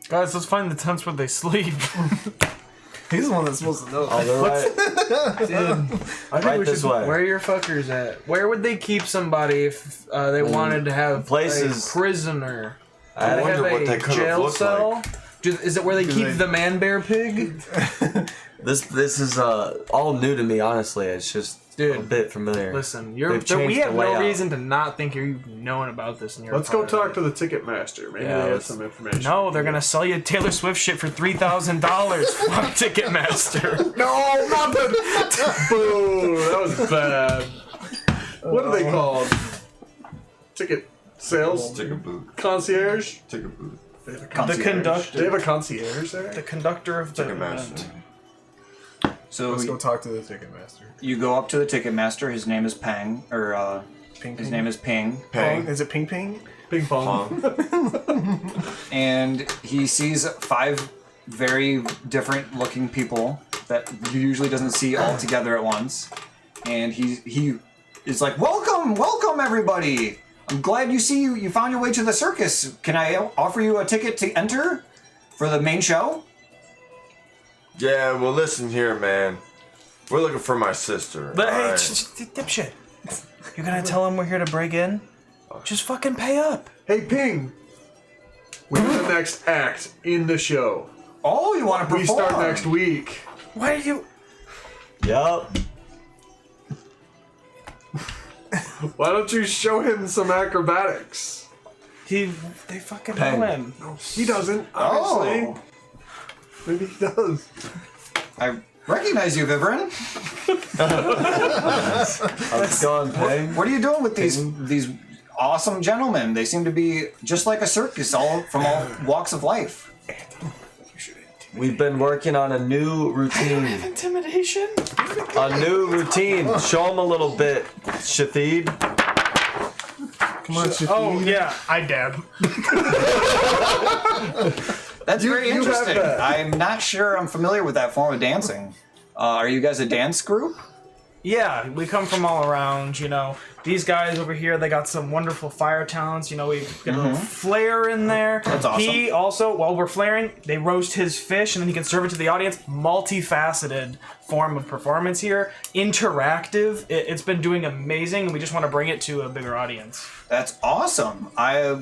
Guys, let's find the tents where they sleep. He's the one that's supposed to know. Oh, they're right. Dude, I think Right we this should. way. Where are your fuckers at? Where would they keep somebody if they wanted to have places- a prisoner? I Do they wonder have what a they could've jail looked cell? like. Is it where they keep the man bear pig? This is all new to me, honestly. It's just a bit familiar. Listen, They've we changed have the no layout. reason to not think you've known about this. And you're Let's a go part of talk it. to the Ticketmaster. Maybe Yeah, they have let's- some information. No, they're gonna sell you Taylor Swift shit for $3,000. Fuck Ticketmaster. No, not the. Boo! That was bad. What are they called? Ticket sales Ticket booth. concierge. Ticket booth. They have a The concierge. conductor. They have a concierge there. The conductor of the Ticketmaster. event. So Let's go talk to the Ticketmaster. you go up to the Ticketmaster. His name is Peng, or Ping his Ping? name is Ping, Pang. Is it Ping Ping? Ping pong. and he sees 5 very different looking people that you usually doesn't see all together at once, and he is like, welcome everybody. I'm glad you found your way to the circus. Can I offer you a ticket to enter for the main show? Yeah, well, listen here, man. We're looking for my sister. But hey, alright? dipshit. You're gonna tell him we're here to break in? Just fucking pay up. Hey, Ping. We do the next act in the show. Oh, you want to perform? We start next week. Why are you... Yup. Why don't you show him some acrobatics? They fucking Pang. know him. He doesn't, obviously. Oh, Maybe he does. I recognize you, Viverin. How's it going, Pang? What are you doing with these awesome gentlemen? They seem to be just like a circus, all from all walks of life. We've been working on a new routine. Intimidation? A new routine. Show them a little bit, Shafid. Come on, Shafi. Oh, yeah, I dab. That's very you have interesting. that. I'm not sure I'm familiar with that form of dancing. Are you guys a dance group? Yeah, we come from all around, you know. These guys over here, they got some wonderful fire talents. You know, we get a little flair in there. That's awesome. He also, while we're flaring, they roast his fish and then he can serve it to the audience. Multifaceted form of performance here. Interactive. It's been doing amazing, and we just want to bring it to a bigger audience. That's awesome.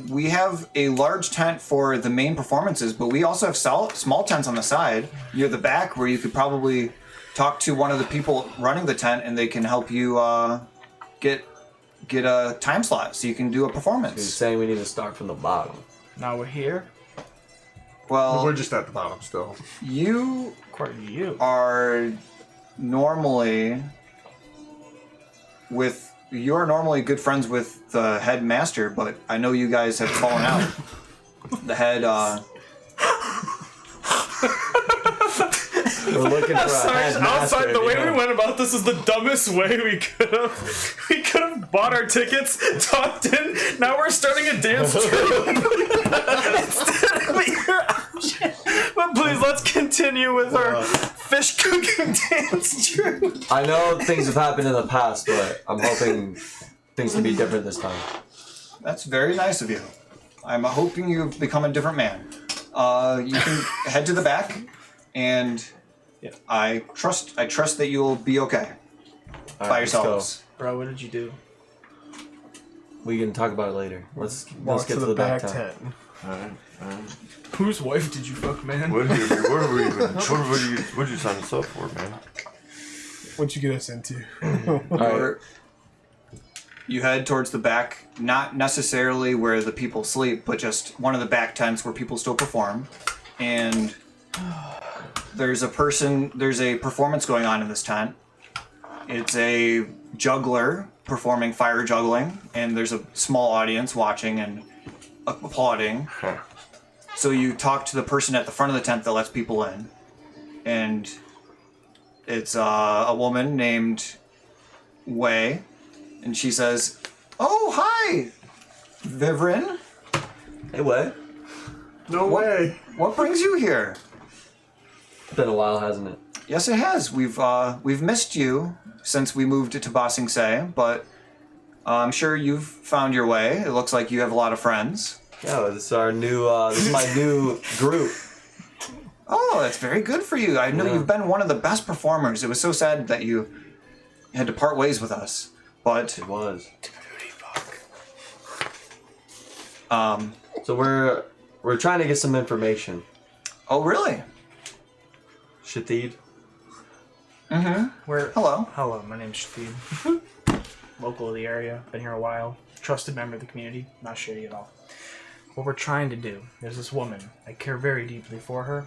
We have a large tent for the main performances, but we also have small tents on the side near the back where you could probably talk to one of the people running the tent, and they can help you get a time slot so you can do a He's performance. saying we need to start from the bottom. Now we're here. Well, We're just at the bottom still. you According to you. are normally good friends with the headmaster, but I know you guys have fallen out. The head, We're looking for a headmaster. the way we went about this is the dumbest way we could have. We could have bought our tickets, talked in. Now we're starting a dance troupe instead of your option. But please, let's continue with our fish cooking dance troupe. I know things have happened in the past, but I'm hoping things can be different this time. that's very nice of you. I'm hoping you've become a different man. You can head to the back, and I trust that you'll be okay All by right, let's go. yourselves. Bro, what did you do? We can talk about it later. Let's Walk get to the back tent. tent. Alright. Whose wife did you fuck, man? What did you sign us up for, man? What'd you get us into? Or you head towards the back, not necessarily where the people sleep, but just one of the back tents where people still perform. And there's a performance going on in this tent. It's a juggler performing fire juggling, and there's a small audience watching and applauding. So you talk to the person at the front of the tent that lets people in, and it's a woman named Way, and she says, "Oh, hi, Vivrin. Hey, what? No way. What brings you here?" It's been a while, hasn't it? Yes, it has. We've missed you since we moved to Basing Se, but I'm sure you've found your way. It looks like you have a lot of friends. Yeah, this is our new. This is my new group. Oh, that's very good for you. I know Yeah. you've been one of the best performers. It was so sad that you had to part ways with us, but It was. um. So we're trying to get some information. Oh, really? Shatid. Where? Hello. Hello, my name's Shafid. Local of the area, been here a while. Trusted member of the community, not shady at all. What we're trying to do, there's this woman. I care very deeply for her.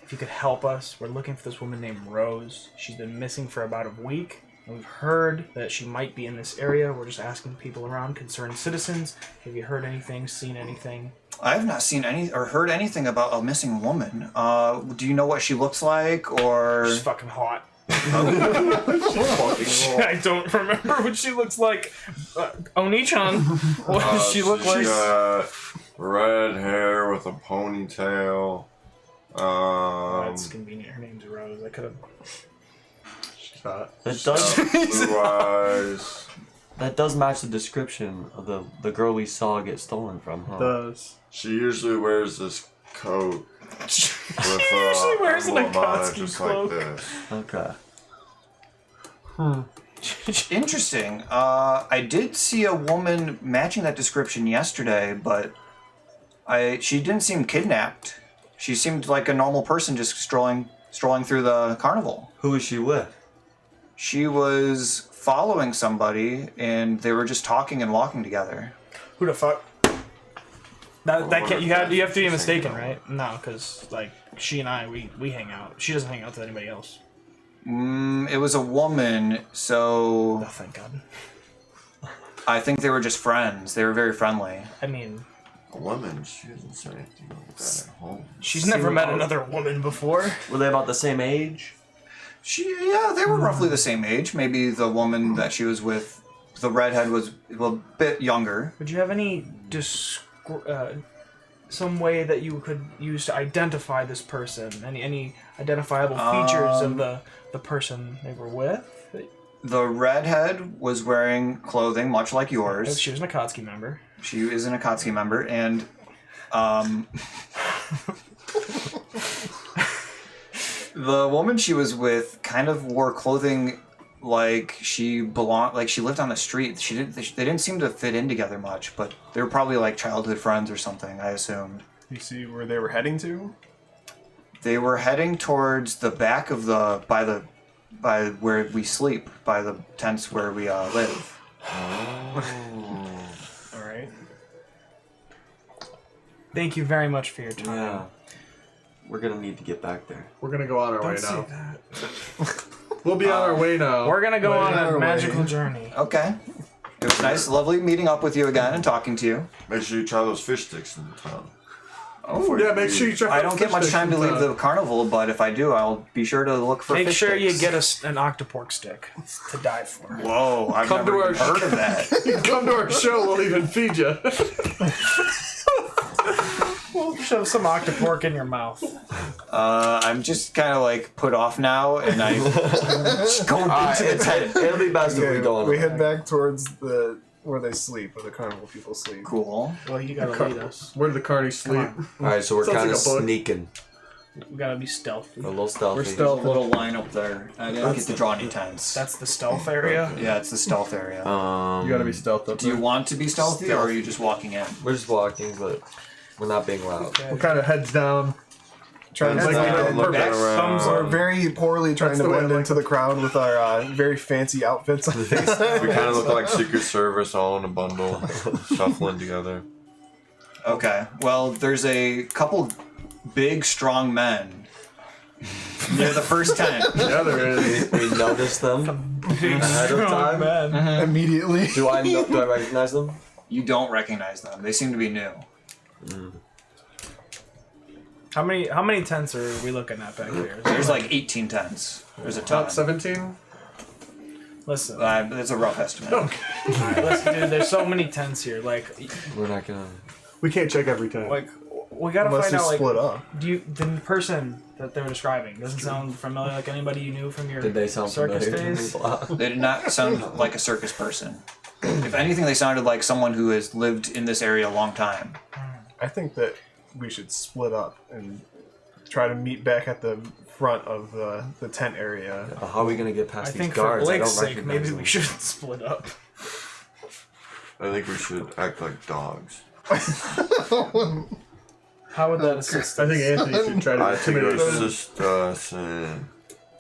If you could help us, we're looking for this woman named Rose. She's been missing for about a week. And we've heard that she might be in this area. We're just asking people around, concerned citizens. Have you heard anything, seen anything? I have not seen any or heard anything about a missing woman. Do you know what she looks like, or? She's fucking hot. I don't remember what she looks like. Oni-chan, what does she look like? She got red hair with a ponytail. That's convenient. Her name's Rose. I could have. That does Blue eyes. that does match the description of the girl we saw get stolen from, huh? Does. She usually wears this coat with usually wears an emblem on it, Akatsuki just cloak. like this. Okay. Interesting. I did see a woman matching that description yesterday, but she didn't seem kidnapped. She seemed like a normal person just strolling through the carnival. Who is she with? She was following somebody, and they were just talking and walking together. Who the fuck? That can't. You have to be mistaken, Hanging out. right? No, because like she and I, we hang out. She doesn't hang out with anybody else. It was a woman, so Oh, thank God. I think they were just friends. They were very friendly. I mean, A woman, she doesn't say anything like that at home. she's never met another woman before. Were they about the same age? Yeah, they were roughly the same age. Maybe the woman that she was with, the redhead, was a bit younger. Would you have any some way that you could use to identify this person? Any identifiable features of the person they were with? The redhead was wearing clothing much like yours. She was an Akatsuki member. She is an Akatsuki member, and the woman she was with kind of wore clothing like she belonged, like she lived on the street. They didn't seem to fit in together much, but they were probably like childhood friends or something, I assumed. You see where they were heading to? They were heading towards the back of by where we sleep, by the tents where we live. All right. Thank you very much for your time. Yeah. We're gonna need to get back there. We're gonna go on our way Don't say now. that. We'll be on our way now. We're gonna go on on a our magical way. journey. Okay. It was nice, lovely meeting up with you again and talking to you. Make sure you try those fish sticks in the town. Oh yeah, make sure you try. I don't get much time to leave the carnival, but if I do, I'll be sure to look for Make fish sure you sticks. get an octopork stick to die for. Whoa, I've Come never to even our- heard of that. You come to our show, we'll even feed you. We'll shove some octopork in your mouth. I'm just kind of like put off now, and I just go into the tent. It'll be best if we go on. we head back towards where they sleep, where the carnival people sleep. Cool. Well, you gotta lead us. Where do the carnies sleep? on. Alright, so we're Sounds kind like of a book. sneaking. We gotta be stealthy. A little stealthy. We're stealth. A little line up there. I didn't get to draw any tents. That's the stealth area. Yeah, it's the stealth area. You gotta be stealth up Do you there. want to be stealthy, or are you just walking in? We're just walking, but we're not being loud. We're kind of heads down. Trying to Like blend we in. did looking perfect. around. We're very poorly trying That's to the way blend I like into the crowd with our very fancy outfits. We kind of look like Secret Service all in a bundle, shuffling together. Okay. Well, there's a couple big, strong men near the first tent. Yeah, there is. We noticed them ahead of time. Immediately. Do I recognize them? You don't recognize them. They seem to be new. How many tents are we looking at back there? There's like 18 tents. There's a ton. Top 17. Listen. It's a rough estimate. Alright, listen, dude. There's so many tents here. Like, We're not gonna. We can't check every tent. we gotta Unless find we out. Like, split up. the person that they were describing doesn't sound familiar? Like anybody you knew from your Did they sound circus familiar? days? They did not sound like a circus person. If anything, they sounded like someone who has lived in this area a long time. I think that we should split up and try to meet back at the front of the tent area. How are we gonna get past I these think for guards? I Blake's don't sake, recognize maybe them. we should split up. I think we should act like dogs. How would that assist I us? think Anthony should try to I think intimidate them. assist us in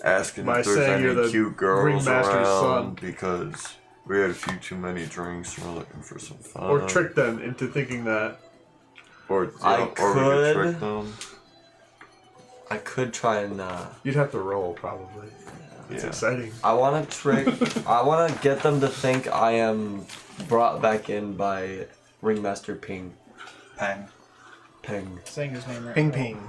asking By if there's saying you're any the cute girls ringmaster's around son. because we had a few too many drinks and we're looking for some fun. Or trick them into thinking that. Or, I or we could could- trick them. I could try and. You'd have to roll, probably. It's Yeah. exciting. I want to trick. I want to get them to think I am brought back in by Ringmaster Ping. Pang. Ping. Saying his name right. Ping ping.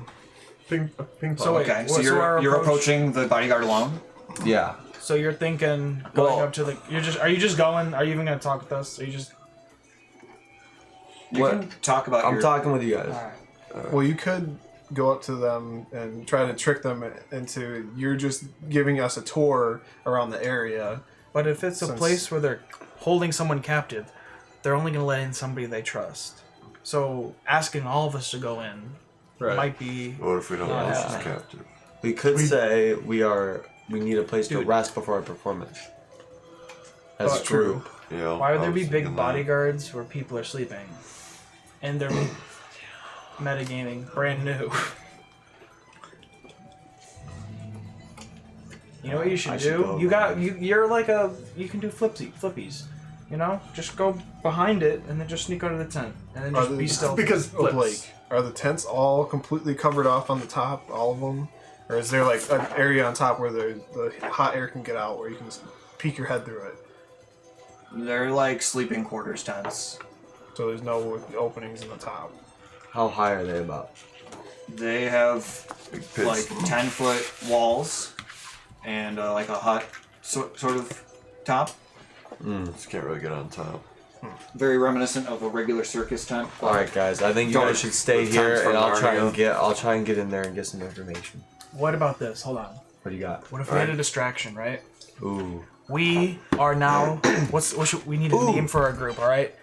Ping pong. So wait, Okay, so so our you're approach- approaching the bodyguard alone? Yeah. So you're thinking going Well- up to the? Are you just going? Are you even gonna talk with us? Are you just? You What? can talk about I'm your... talking with you guys. Alright. Well, you could go up to them and try to trick them into you're just giving us a tour around the area. But if it's a Since- place where they're holding someone captive, they're only gonna let in somebody they trust. So asking all of us to go in might be. What if we don't know Yeah. she's captive? We could say we need a place to Dude. rest before our performance. As a True. group. Yeah. Why would I there was be big thinking that. bodyguards where people are sleeping? And they're metagaming, brand new. You know what you should I should do? go You're like you can do flippies. You know, just go behind it and then just sneak out of the tent and then just be stealthy. Because Oh, Blake, are the tents all completely covered off on the top, all of them? Or is there like an area on top where the hot air can get out where you can peek your head through it? They're like sleeping quarters tents. So there's no openings in the top. How high are they about? They have Big pits. like 10-foot walls and like a hut sort of top. Just can't really get on top. Very reminiscent of a regular circus tent. All right, guys. I think you Don't- guys should stay the here, time's and from I'll try Mario. and get in there and get some information. What about this? Hold on. What do you got? What if we had a distraction, right? Ooh. We are now. What should we need a name for our group? All right.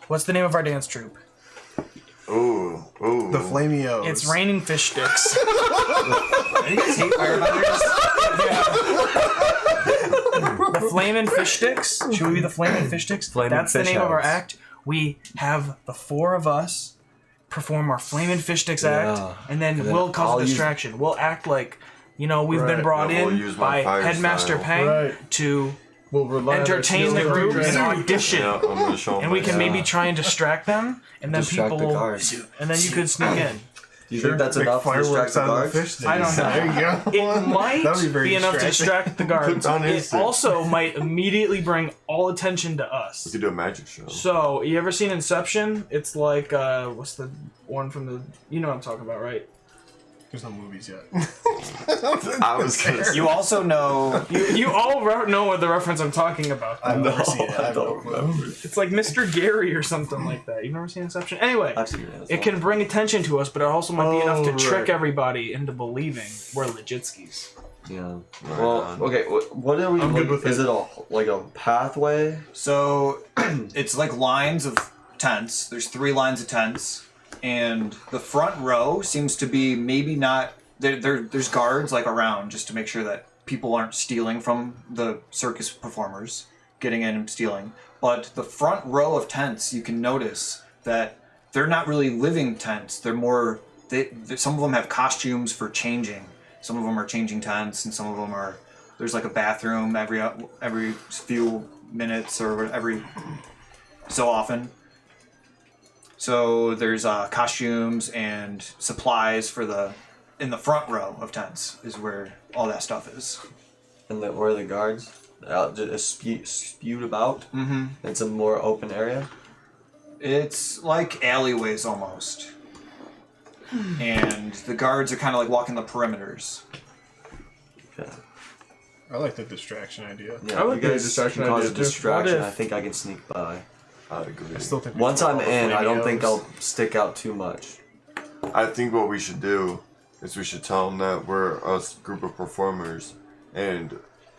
What's the name of our dance troupe? Ooh. Ooh. The Flamios. It's Raining Fish Sticks. You guys hate firefighters? The Flamin' Fish Sticks. Should we be the Flamin' Fish Sticks? Flamin' That's the Fish name of our House. act. We have the four of us perform our Flamin' Fish Sticks act, Yeah. and then And then we'll cause I'll a use- distraction. We'll act like, we've Right. been brought Yeah, we'll in use my by fire Headmaster style. Pang Right. to We'll rely on our entertain the skills group and and training. audition. Yeah, I'm gonna show 'em And we my can maybe Yeah. try and distract them, and then Distract the people, guards. and then you could sneak in. Do you think that's Make enough to distract fireworks the out of guards? the fish sticks. I don't know. There you go. It might That'd be very enough to distracting. distract the guards. down It instant. also might immediately bring all attention to We us. could do a magic show. So, you ever seen Inception? It's like, what's the one from the... You know what I'm talking about, right? There's no movies yet. I was gonna say. You also know You all know what the reference I'm talking about. I've never seen it. I have no don't clue. remember. It's like Mr. Gary or something like that. You've never seen Inception? Anyway, I've seen it. it can bring attention to us, but it also might be enough to Oh, trick right. everybody into believing we're legitskis. Yeah. Right Well, on. okay. What are we? I'm good with is it. it like a pathway? So it's like lines of tents. There's 3 lines of tents, and the front row seems to be maybe not. There's guards like around just to make sure that people aren't stealing from the circus performers, getting in and stealing. But the front row of tents, you can notice that they're not really living tents. They're more. Some of them have costumes for changing. Some of them are changing tents, and some of them are. There's like a bathroom every few minutes or every so often. So there's costumes and supplies for in the front row of tents is where all that stuff is. And where are the guards? Out just spewed about. Mm-hmm. It's a more open area. It's like alleyways almost. And the guards are kind of like walking the perimeters. Okay. I like the distraction idea. Yeah, I like you the guys distraction can cause idea a too. distraction. What if- I think I can sneak by. I'd agree. I still think we Once should I'm call in, the I don't think Flameos. I'll stick out too much. I think what we should do is we should tell them that we're us group of performers, and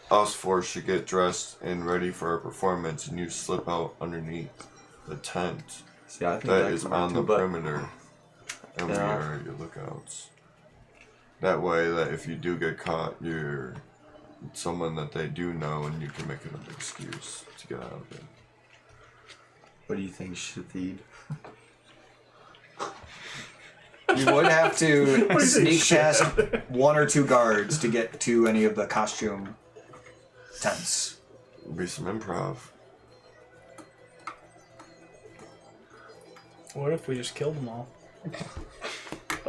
us four should get dressed and ready for our performance, and you slip out underneath the tent See, I think that is could on work the too, but perimeter, and we Yeah. are your lookouts. That way, that if you do get caught, you're someone that they do know, and you can make it an excuse to get out of it. what do you think, Shathid? You would have to do you think, sneak past one or two guards to get to any of the costume tents. Be some improv. What if we just killed them all?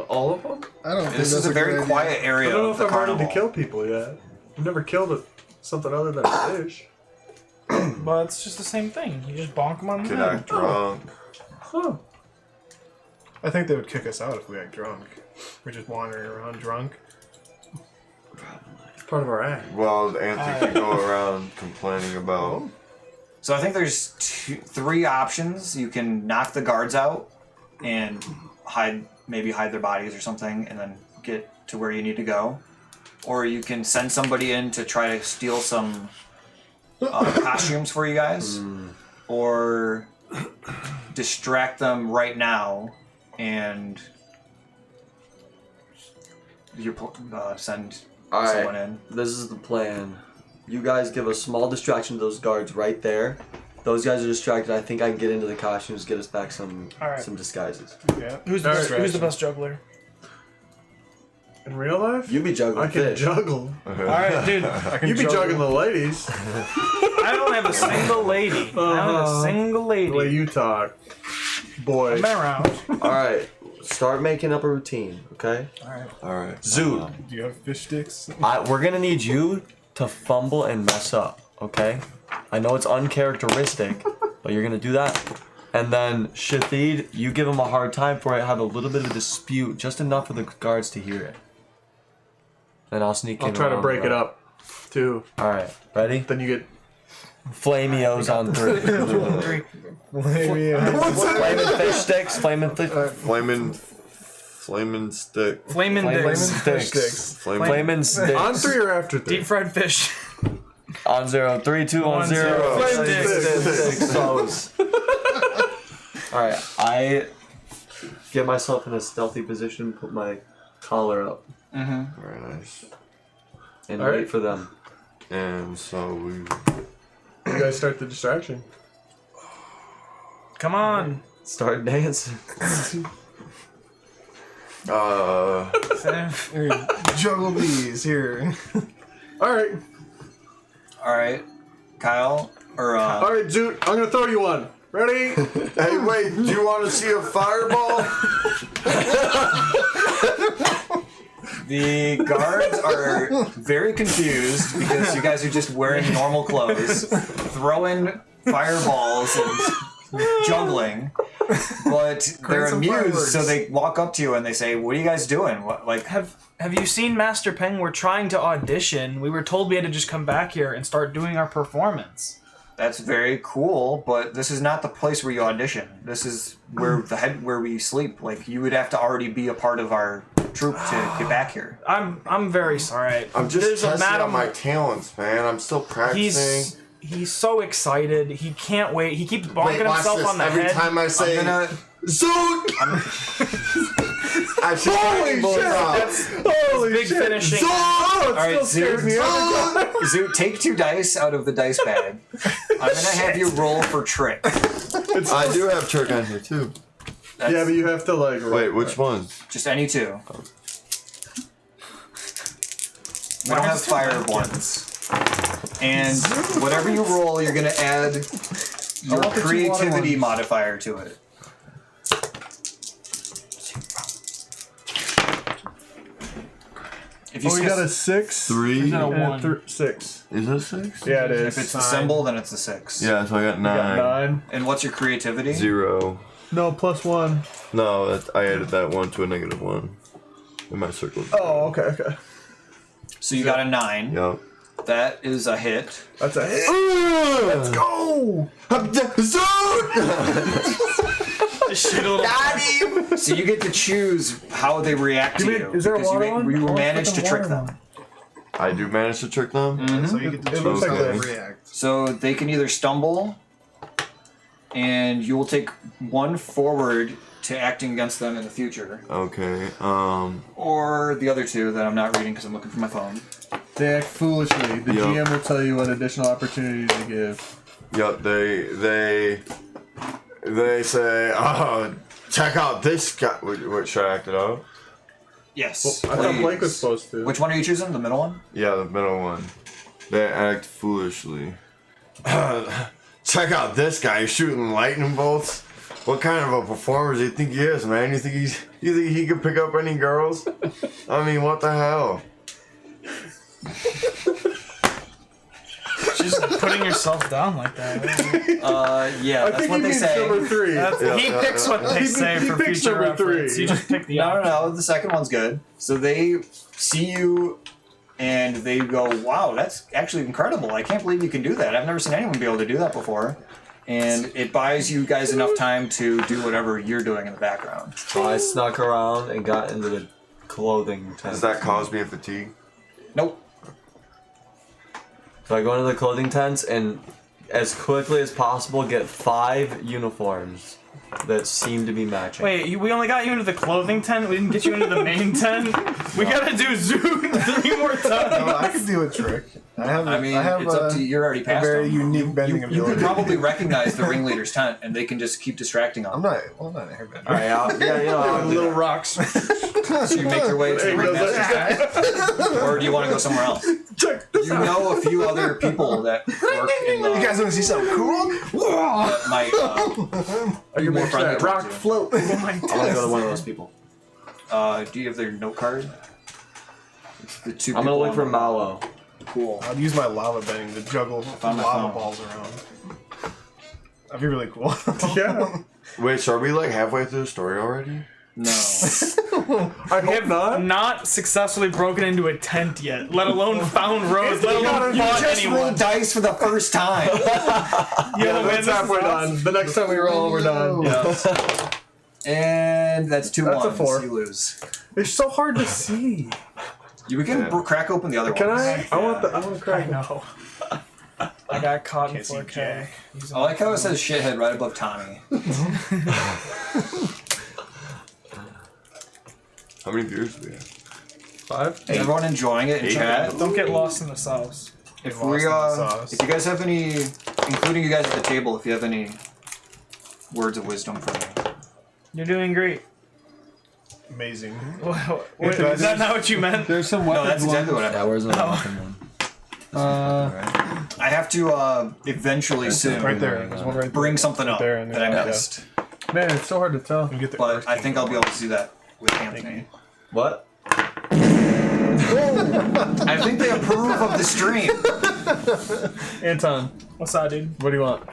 All of them? I don't think This that's is a very good idea. quiet I area don't know of if the I'm ready carnival. to kill people yet. I've never killed something other than a fish. But it's just the same thing. You just bonk them on the Get head. act drunk. Huh. I think they would kick us out if we act drunk. We're just wandering around drunk. It's part of our act. Well, Anthony could go around complaining about. So I think there's three options. You can knock the guards out and maybe hide their bodies or something, and then get to where you need to go. Or you can send somebody in to try to steal some costumes for you guys, or distract them right now and you send someone in. This is the plan. You guys give a small distraction to those guards right there. Those guys are distracted. I think I can get into the costumes, get us back some Alright. some disguises. Yeah. Who's the Alright. who's the best juggler? In real life? You be juggling I can fish. juggle. Alright, dude. You be juggling the ladies. I don't have a single lady. I don't have a single The way lady. you talk. Boy. I've been around. All right, start making up a routine, okay? Alright. Zoot, Do you have fish sticks? we're gonna need you to fumble and mess up, okay? I know it's uncharacteristic, but you're gonna do that. And then Shathid, you give him a hard time for it, have a little bit of a dispute, just enough for the guards to hear it. And I'll sneak in. I'll try to around break it the- up, too. All right, ready? Then you get... Flameos on 3. Flaming fish sticks, flaming fish. Flamin' stick. Flamin' Flamin' dicks. sticks. Flamin'. Flaming sticks. On 3 or after 3? Deep fried fish. On 0. 3, 2, 1, 0. Flaming Sticks. Close. Alright, I get myself in a stealthy position, put my collar up, Very nice. and Alright. wait for them. And so we. You guys start the distraction. Come on. Start dancing. Juggle these here. Alright. Alright, Kyle, or Alright, Zoot, I'm gonna throw you one. Ready? Hey, wait! Do you want to see a fireball? the guards are very confused because you guys are just wearing normal clothes, throwing fireballs and juggling, but they're some amused, fireworks. so they walk up to you and they say, "What are you guys doing? What, like, Have you seen Master Peng? We're trying to audition. We were told we had to just come back here and start doing our performance. that's very cool, but this is not the place where you audition. This is where where we sleep. Like, you would have to already be a part of our troupe to get back here." I'm very sorry. I'm just There's a testing out madam. my talents, man. I'm still practicing. He's so excited. He can't wait. He keeps bonking Wait, watch himself this. on the Every head. time I say I'm gonna, Zoot, I should Holy pull it shit! out. Holy Big shit! finishing. Oh, it All right, still scares me. Zoot, take 2 dice out of the dice bag. I'm gonna have you roll for trick. I do have trick on here too. That's Yeah, but you have to like... Wait, which ones? just any 2. We don't have fire ones. And whatever you roll, you're gonna add your want the 2 water creativity ones. modifier to it. If you Oh, we skip- got a 6. 3. got a and a 1. 6. Is that 6? Yeah, it is. if it's the symbol, then it's a 6. Yeah, so I got We got 9. 9. And what's your creativity? 0. No, +1. No, I added that 1 to a -1 in my circle. Oh, okay. So you got a 9. Yup. That is a hit. That's a hit. Let's go! Just shoot a little. So you get to choose how they react to you. Is there a because water you, one? you I want manage to the trick water them. one. I do manage to trick them. So you get to choose looks like how they this. react. So they can either stumble, and you will take one forward to acting against them in the future, Okay. or the other two that I'm not reading because I'm looking for my phone. They act foolishly. The Yep. GM will tell you what additional opportunity to give. Yep. They say, "Oh, check out this guy." What should I act it out? Yes. I thought Blake was please. supposed to. Which one are you choosing? The middle one? Yeah, the middle one. They act foolishly. Check out this guy. He's shooting lightning bolts. What kind of a performer do you think he is, man? You think he could pick up any girls? I mean, what the hell? Just putting yourself down like that. Yeah, I that's think what he they means say. number 3. He picks what they say he for picks future number reference. 3. You just pick the No, the second one's good. So they see you and they go, wow, that's actually incredible. I can't believe you can do that. I've never seen anyone be able to do that before. And it buys you guys enough time to do whatever you're doing in the background. So I snuck around and got into the clothing tent. Does that cause me a fatigue? Nope. So I go into the clothing tents and as quickly as possible get 5 uniforms that seem to be matching. Wait, we only got you into the clothing tent. We didn't get you into the main tent. We gotta do Zoom 3 more times. No, I can do a trick. I have It's up to you. You're already a past very them. unique bending You ability. can probably recognize the ringleader's tent, and they can just keep distracting them. I'm not a hairbender. Alright, yeah, you know, I'll do Little that. rocks. So you make your way to the ringmaster's tent, or do you want to go somewhere else? Check this You know a few other people that work in You guys the want to see something cool? that might Are you more make friendly that rock towards you. float? Oh my I'm gonna go to one of those people. Do you have their note card? It's the two I'm gonna people look for on the- Mallow. Cool. I'd use my lava bending to juggle Found my lava phone. balls around. That'd be really cool. Yeah. Wait, so are we like halfway through the story already? No. I hope not. Not successfully broken into a tent yet, let alone found Rose, let alone You fought just anyone. rolled dice for the first time. Yeah, that's halfway done. The next time we roll, we're done. And that's 2 That's a ones. 4. You lose. It's so hard to see. We can crack open the other Can ones. I? I want to I crack. know. I got caught in Can't see 4K. jack. I like how it says shithead right above Tommy. How many beers do we have? 5. Is everyone enjoying it in 8. chat? Don't get lost in the sauce. If lost we, in the sauce. if you guys have any, including you guys at the table, if you have any words of wisdom for me. You're doing great. Amazing. Wait, is that not what you meant? There's some No, weapons. that's exactly what I meant. where's the weapon one? I have to eventually soon Right there. There's one right bring something up there, and that I there's- missed. Man, it's so hard to tell. You get the But I think I'll be able to do that with Anthony. What? I think they approve of the stream. Anton, What's that, dude? what do you want?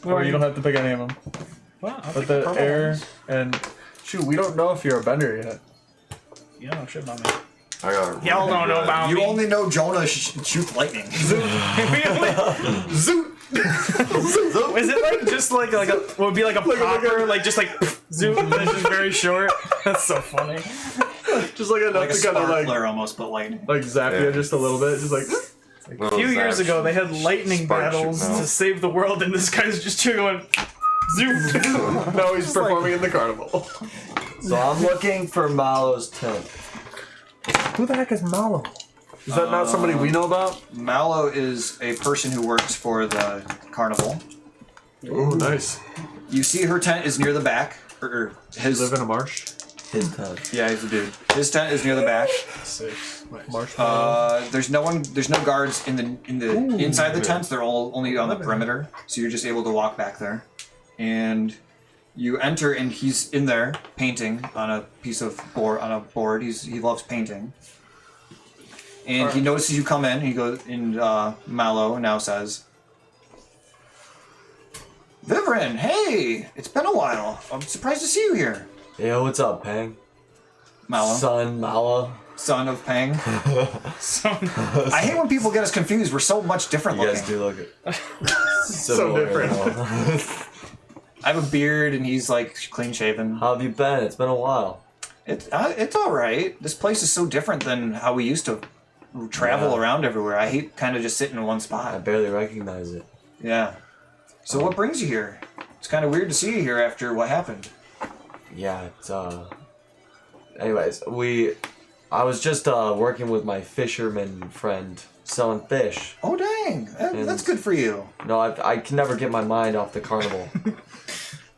Or you don't have to pick any of them. Well, I'll But pick the purple air ones. and shoot, we don't know if you're a bender yet. You don't know shit about me. I got. Y'all don't know about You me. only know Jonah shoots lightning. Is it like just like a what would be like a popper, like just like zoom, and it's just very short? That's so funny. Just like enough Like a to kind of sparkler almost, but lightning. like zap you Yeah. just a little bit, just like. A few years ago, they had lightning Spark battles shooting out. to save the world, and this guy's just here going zoom. No, he's performing in the carnival. So I'm looking for Mallow's tent. Who the heck is Mallow? Is that not somebody we know about? Mallow is a person who works for the carnival. Oh, nice. You see her tent is near the back. Or his Live in a marsh. His tent. Yeah, he's a dude. His tent is near the back. 6. Nice. Marshmallow. There's no guards in the inside the tents. They're all only on the perimeter, so you're just able to walk back there. And you enter, and he's in there painting on a piece of board board. He loves painting. And he notices you come in. And he goes, and Mallow now says, "Viverin, hey, it's been a while. I'm surprised to see you here." Yo, what's up, Pang? Mallow. Son, Mallow. Son of Peng. So, I hate when people get us confused. We're so much different You looking. guys do look it. So different. I have a beard and he's like clean shaven. How have you been? It's been a while. It's all right. This place is so different than how we used to travel Yeah. around everywhere. I hate kind of just sitting in one I spot. barely recognize it. Yeah. So what brings you here? It's kind of weird to see you here after what happened. Yeah, it's anyways, I was just working with my fisherman friend selling fish. Oh dang, that's good for you. No, I can never get my mind off the carnival.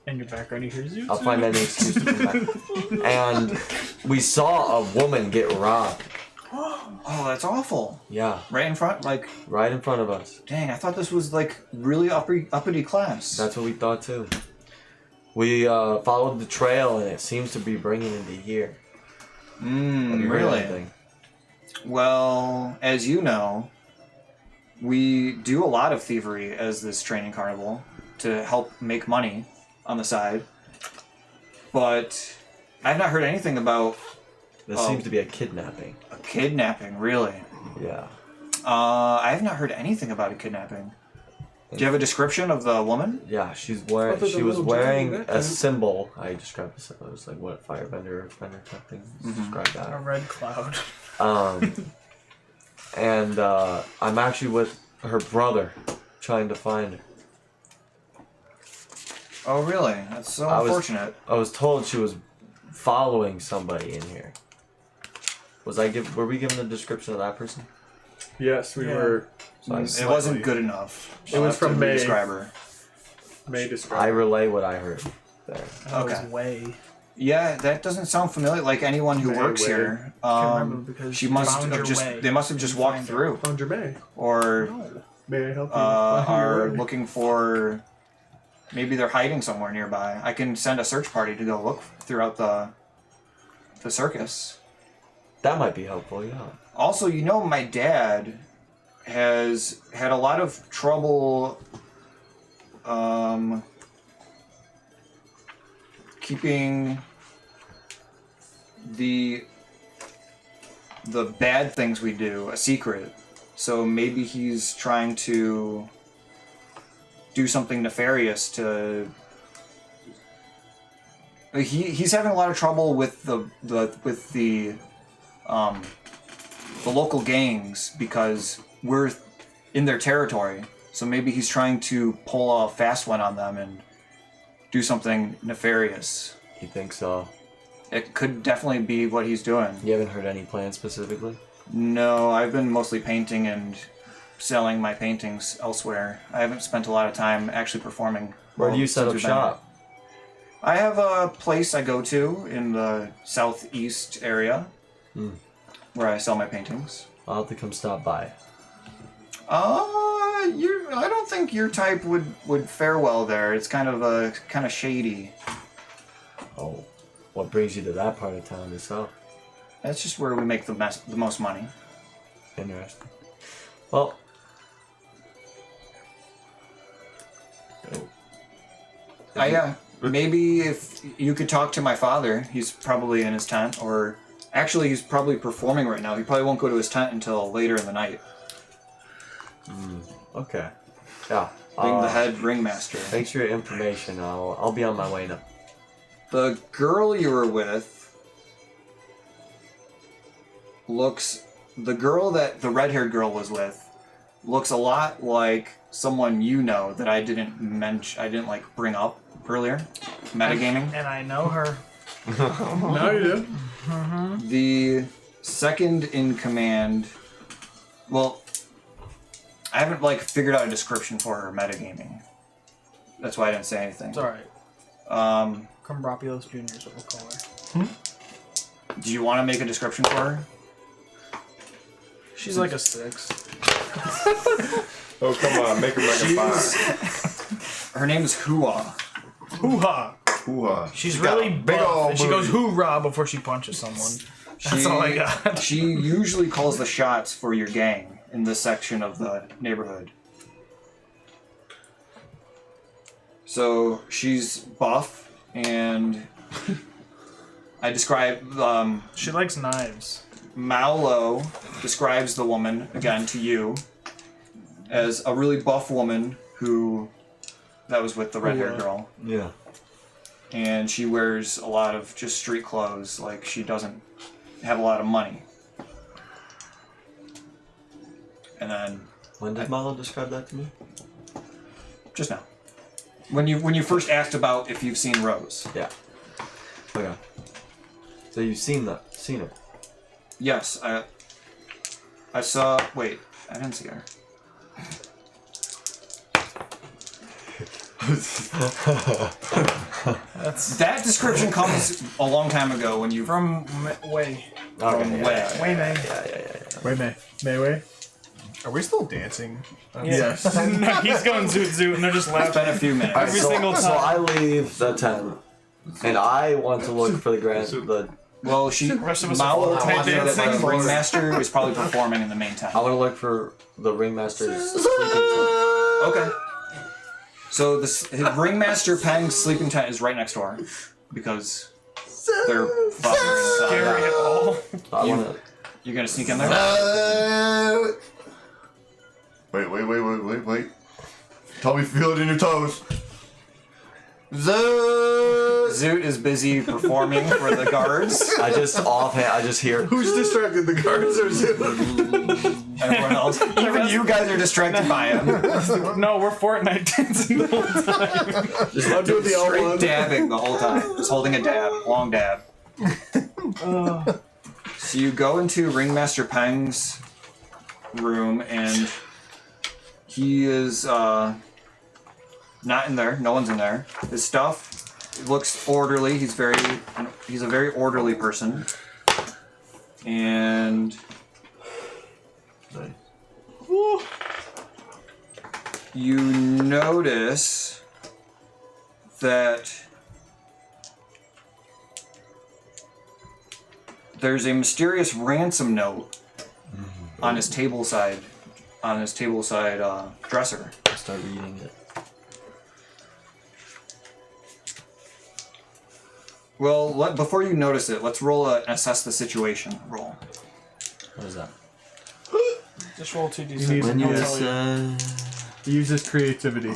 in your background, you hear Zoot. I'll find any excuse to come back. And we saw a woman get robbed. Oh, that's awful. Yeah, Right in front, like, right in front of us. dang, I thought this was like really uppity class. That's what we thought too. We followed the trail and it seems to be bringing into here. Have you heard really? anything? Well, as you know, we do a lot of thievery as this training carnival to help make money on the side. But I've not heard anything about This seems to be a kidnapping. a kidnapping, really. Yeah. I have not heard anything about a kidnapping. Do you have a description of the woman? Yeah, she's wearing. Other She than was little wearing Johnny, a that symbol. I described the symbol. It was like what firebender type thing. Describe A that. red cloud. And I'm actually with her brother, trying to find her. Oh, really? That's so I was- unfortunate. I was told she was following somebody in here. Were we given a description of that person? Yes, we Yeah. were. So I, It wasn't good enough. It was from May. Describe her. May I describe. relay what I heard there. That was Okay. way. Yeah, that doesn't sound familiar. Like anyone who May works way. here, Can't remember because she you must found have your just. way. They must have just You walked find her. through, Found your May. or May I help you? are looking for. Maybe they're hiding somewhere nearby. I can send a search party to go look throughout the circus. That might be helpful. Yeah. Also, you know, my dad has had a lot of trouble keeping the bad things we do a secret. So maybe he's trying to do something nefarious to. He's having a lot of trouble with the local gangs because we're in their territory. So maybe he's trying to pull a fast one on them and do something nefarious. You think so? It could definitely be what he's doing. You haven't heard any plans specifically? No, I've been mostly painting and selling my paintings elsewhere. I haven't spent a lot of time actually performing. Where do you set since up we've been here. shop? I have a place I go to in the southeast area where I sell my paintings. I'll have to come stop by. I don't think your type would fare well there. It's kind of shady. Oh, what brings you to that part of town to sell? That's just where we make the most money. Interesting. Well, Maybe if you could talk to my father, he's probably in his tent, or actually he's probably performing right now. He probably won't go to his tent until later in the night. okay. Yeah. Being the head ringmaster. Thanks for your information. I'll be on my way now. The girl you were with the girl that the red-haired girl was with looks a lot like someone you know that I didn't bring up earlier. Metagaming. And I know her. Now you do. The second in command. Well, I haven't figured out a description for her metagaming. That's why I didn't say anything. It's alright. Combrapios Jr. is what we'll call her. Do you want to make a description for her? She's like a 6. Oh, come on, make him like a 5. Her name is Hua. Hoo-ha! Hoo-ha. She's got really a big buff, ol' and she goes booty. hoorah before she punches someone. That's all I got. She usually calls the shots for your gang in this section of the neighborhood. So she's buff, and I describe She likes knives. Maulo describes the woman again to you as a really buff woman that was with the red-haired girl. Yeah. And she wears a lot of just street clothes, like she doesn't have a lot of money. And then When did Milo describe that to me? just now, when you first asked about if you've seen Rose. Yeah. Okay. So you've seen it. Yes, I saw. Wait, I didn't see her. That description comes a long time ago when you From way. Okay. way. Way, man. Wait, Mayway? Are we still dancing? Yes. No, he's going zoot zoot, and they're just It's laughing. been a few minutes. Every single So time. I leave the tent, and I want to look for the Well, rest of us Maulo are told you that the dancing. ringmaster is probably performing in the main tent. I want to look for the ringmaster's sleeping tent. Okay. So his ringmaster Peng's sleeping tent is right next door, because they're fucking Scary inside. at all. I want to. You're gonna sneak in there? Wait. Tell me, feel it in your toes. Zoot is busy performing for the guards. I just hear. Who's distracted? The guards or Zoom? Everyone else, even you guys are distracted by him. No, we're Fortnite dancing the whole time. I'm doing the L Straight one. dabbing the whole time, just holding a dab, long dab. So you go into Ringmaster Peng's room, and he is not in there. No one's in there. His stuff looks orderly. He's a very orderly person, and you notice that there's a mysterious ransom note on his table side dresser. I start reading it. Well, before you notice it, let's roll an assess the situation roll. What is that? Just roll 2d6. need When you I'll tell you. He uses creativity.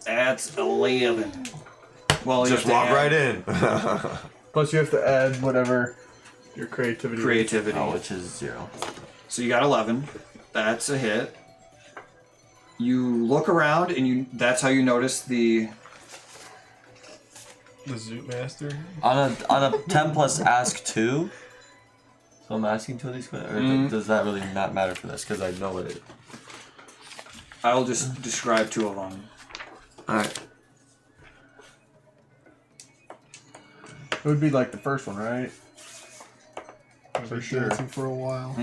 That's 11. Well, Just you have walk to right add in. Plus, you have to add whatever your creativity. creativity. Oh, which is 0. So you got 11. That's a hit. You look around, and that's how you notice the Zoot Master? On a 10 plus ask 2. So I'm asking 2 of these questions, or does that really not matter for this? Because I know what it. I'll just describe 2 of them. All right. It would be like the first one, right? For sure. Dancing for a while.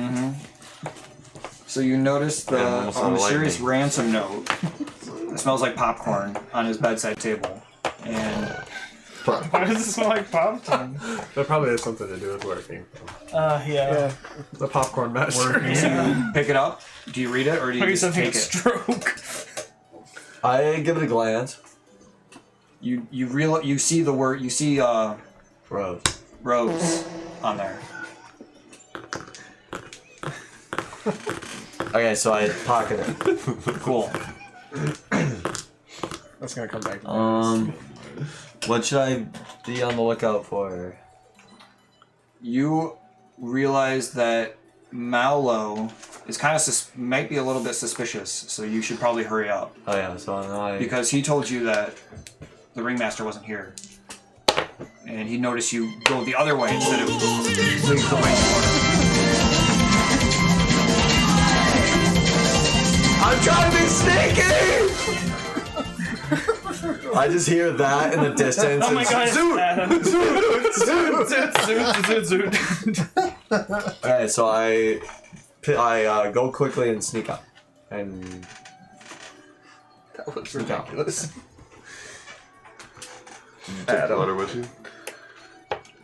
So you notice the Yeah, almost saw mysterious lightning. ransom note. It smells like popcorn on his bedside table, and Why does it smell like popcorn? That probably has something to do with where it came from. Yeah. The popcorn master. so you pick it up. Do you read it or do you Maybe just something take a it? stroke. I give it a glance. You see the word Rose. Rose on there. Okay, so I pocket it. Cool. That's gonna come back to me. What should I be on the lookout for? You realize that Maulo is kind of might be a little bit suspicious, so you should probably hurry up Oh yeah, so now I. because he told you that the ringmaster wasn't here, and he noticed you go the other way instead of leave the way you were. I'm trying to be sneaky! I just hear that in the distance. Oh my and- god, it's Adam. Zoot. Okay, so I go quickly and sneak up. And That looks Sneak out. ridiculous. Take the letter with you.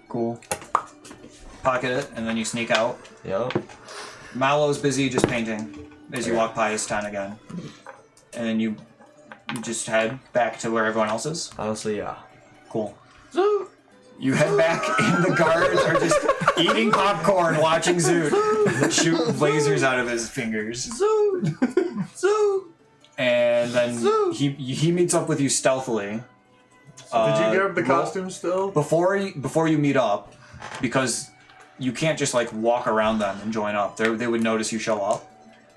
Cool. Pocket it, and then you sneak out. Yep. Maulo's busy just painting as you walk by his tent again, and then you just head back to where everyone else is. Honestly, yeah. Cool. You head back, and the guards are just eating popcorn, watching Zoot shoot lasers out of his fingers. Zoot. And then he meets up with you stealthily. Did you grab the costume still? Before you meet up, because you can't just like walk around them and join up. They would notice you show up.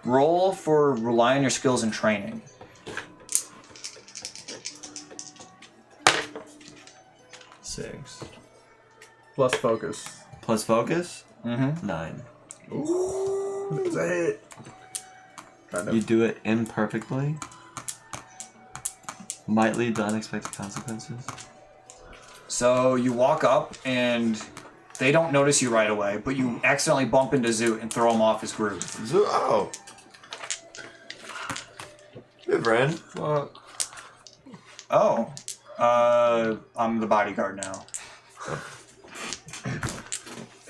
Roll for rely on your skills and training. 6 Plus focus. plus focus. Mm-hmm. 9. It's a hit. Kind You of. do it imperfectly. Might lead to unexpected consequences. So you walk up and they don't notice you right away, but you accidentally bump into Zoot and throw him off his groove. Zoot out. Hey, friend. Oh, I'm the bodyguard now.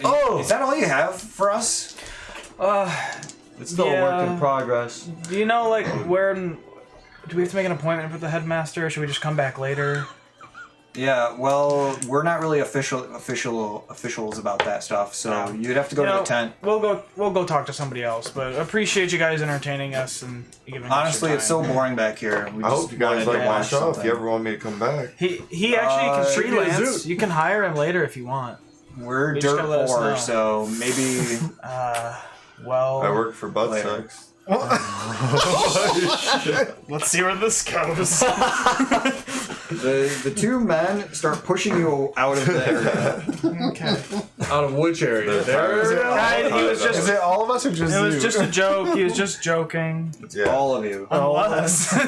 Oh! Is that all you have for us? It's still a work in progress. Do you know, like, where... Do we have to make an appointment with the headmaster, or should we just come back later? Yeah, well, we're not really officials about that stuff, so you'd have to go to the tent. We'll go talk to somebody else, but appreciate you guys entertaining us and giving us Honestly, your it's so time. boring back here. We I just hope you guys wanted like to my watch show. If something. you ever want me to come back. He actually can should be a freelance. Zoot. You can hire him later if you want. We're You just dirt gotta let us poor, know. so maybe Well, I work for butt Later. sex. let's see where this goes. the two men start pushing you out of the area. Okay. Out of which area? There. He was Is just. it all of us or just It was Zoot? just a joke. He was just joking. Yeah. All of you. Unless. He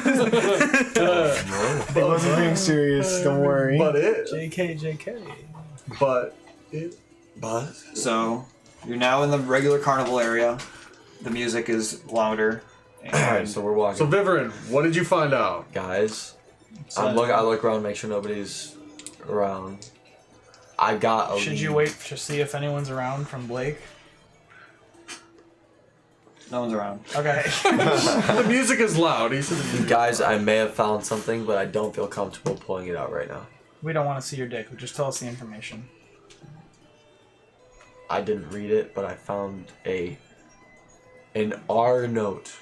wasn't being serious. Don't worry. But it. JK. But it. But So you're now in the regular carnival area. The music is louder. And alright, so we're walking. So Viverin, what did you find out? Guys, I look around, make sure nobody's around. I got a Should lead. you wait to see if anyone's around from Blake? no one's around. Okay. The music is loud. He said. Guys, I may have found something, but I don't feel comfortable pulling it out right now. We don't want to see your dick. Just tell us the information. I didn't read it, but I found an R note.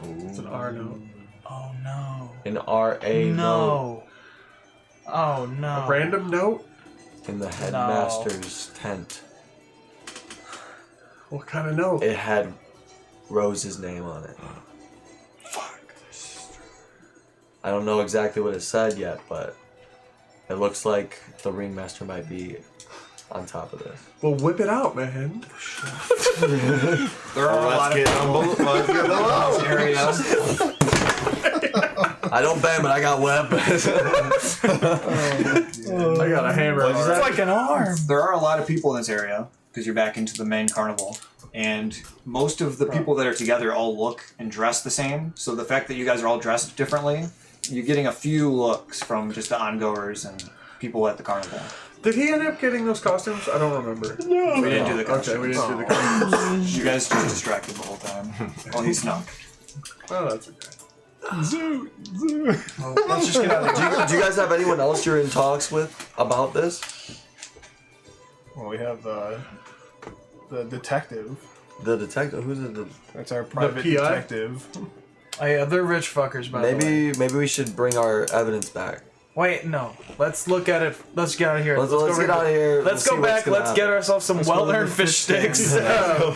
It's an R note. Oh no. An RA note No. Oh no. A random note? in the headmaster's tent. What kind of note? It had Rose's name on it. Fuck. I don't know exactly what it said yet, but it looks like the ringmaster might be on top of this. Well, whip it out, man. There are a lot of people Let's get them out. in this area. I don't bang, but I got weapons. I got a hammer. It's like an arm. There are a lot of people in this area because you're back into the main carnival, and most of the people that are together all look and dress the same. So the fact that you guys are all dressed differently, you're getting a few looks from just the ongoers and people at the carnival. Did he end up getting those costumes? I don't remember. We didn't do the costumes. Okay, we didn't do the costumes. You guys just distracted the whole time. Well, he snuck. Oh, that's okay. Let's just get out of here. Do you guys have anyone else you're in talks with about this? Well, we have the detective. The detective? Who's the? That's our private PI? detective. Oh yeah, they're rich fuckers, by the way. Maybe we should bring our evidence back. Wait, no. Let's look at it. Let's get out of here. Let's go get out of here. Let's We'll go see what's back. gonna Let's get happen. ourselves some go to well-earned the fish fish stand. sticks.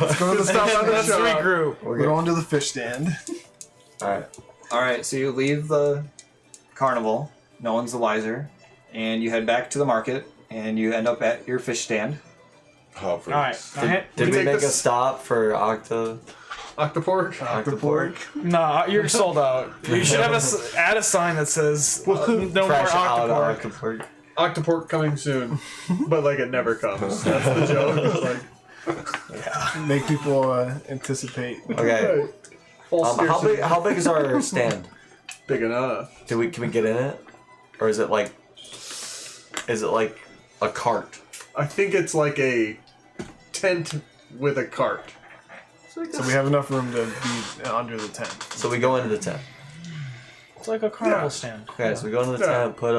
Let's go to the stop at the Let's shop. regroup. We're going to the fish stand. Alright. All right, so you leave the carnival. No one's the wiser, and you head back to the market, and you end up at your fish stand. Oh, for All right. Did we take make a this- stop for Octopork? Octopork? Nah, you're sold out. You should have add a sign that says no more Fresh out of octopork. Octopork. Octopork coming soon. But, like, it never comes. That's the joke. It's like, Make people anticipate. Okay. full scarcity. How big is our stand? Big enough. Can we get in it, or is it like a cart? I think it's like a tent with a cart. So we have enough room to be under the tent. So we go into the tent. It's like a carnival Yeah. stand. Okay, so we go into the Yeah. tent, put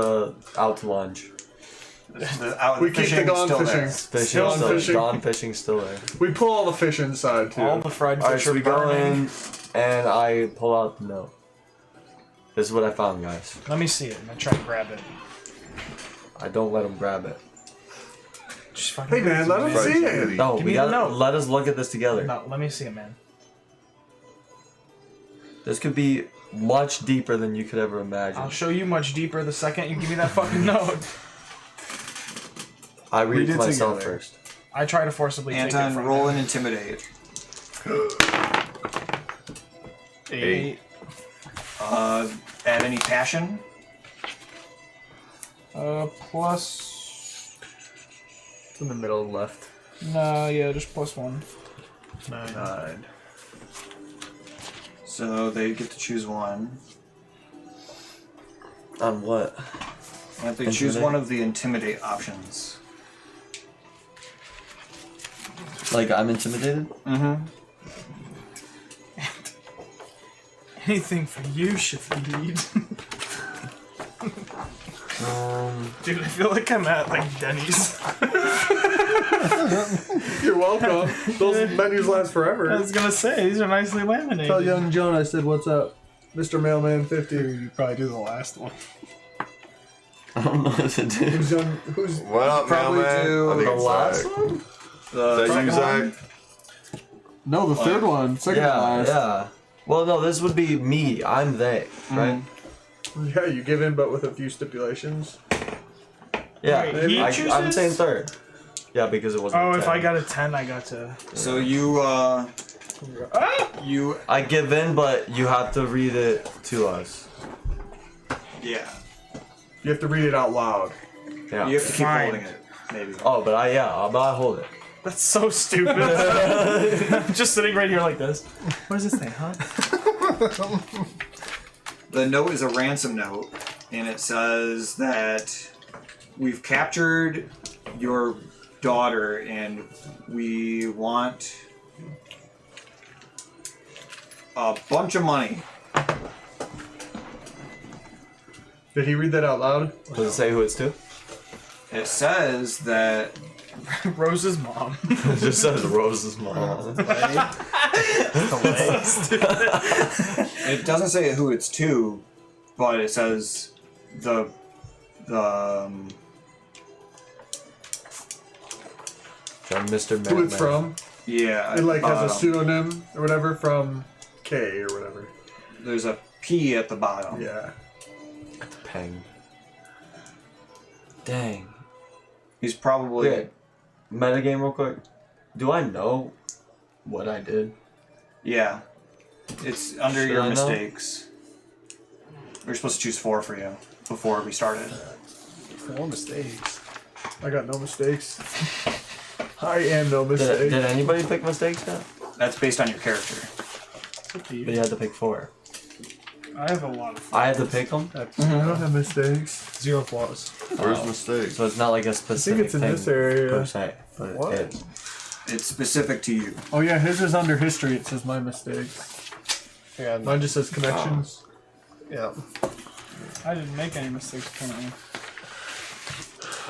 out to lunch. We keep the gone still fishing. there. Fishing Gone still, fishing. gone fishing still there. We pull all the fish inside too. All the fried Alright, fish so are we go burning. in, and I pull out the note. This is what I found, guys. Let me see it. I'm gonna try to grab it. I don't let him grab it. Just fucking Hey man, let him see it. Fragility. No, Give we me the gotta note. let us look at this together. No, let me see it, man. This could be much deeper than you could ever imagine. I'll show you much deeper the second you give me that fucking note. I read it Read to it myself together. first. I try to forcibly take it Anton, from roll him. and intimidate. 8. Add any passion. Plus. It's in the middle left. No, yeah, just +1. 9. So they get to choose one. On what? And if they choose Intimidate? one of the intimidate options. Like, I'm intimidated? Mm-hmm. Anything for you, Shafid. Dude, I feel like I'm at like Denny's. You're welcome. Those menus last I forever. was gonna say these are nicely laminated. Tell young Joan I said, "What's up, Mr. Mailman 50?" You probably do the last one. I don't know what to do. Who's young? Who's What up, Probably mailman? do I think The it's last Zach. one? Is that you, Zach? no, the third one, second to Yeah, last. yeah. Well, no, this would be me. I'm they, right? Yeah, you give in, but with a few stipulations. Yeah, Wait, he I'm chooses? saying third. Yeah, because it wasn't. Oh, a if 10. I got a 10, I got to. So you you I give in, but you have to read it to us. yeah. You have to read it out loud. Yeah. You have to keep Fine. holding it, maybe. Oh, but I hold it. That's so stupid. I'm just sitting right here like this. What does this say, huh? The note is a ransom note, and it says that we've captured your daughter, and we want a bunch of money. Did he read that out loud? Does it say who it's to? It says that Rose's mom. It just says Rose's mom. it doesn't say who it's to, but it says the From Mr. Who it's Madman. from? yeah. It like has a pseudonym or whatever from K or whatever. There's a P at the bottom. Yeah. Peng. Dang. He's probably Okay. Metagame real quick. Do I know what I did? yeah. It's under Should your I know? mistakes. We were supposed to choose 4 for you before we started. 4 mistakes. I got no mistakes. I am no mistake. Did anybody pick mistakes yet? That's based on your character. But you had to pick 4. I have a lot of I had to pick them? I don't have mistakes. 0 flaws. Where's mistakes? So it's not like a I specific think it's in thing this area. per se. But What? It's specific to you. Oh yeah, his is under history. It says my mistakes. Yeah, Mine just says connections. yeah. I didn't make any mistakes apparently.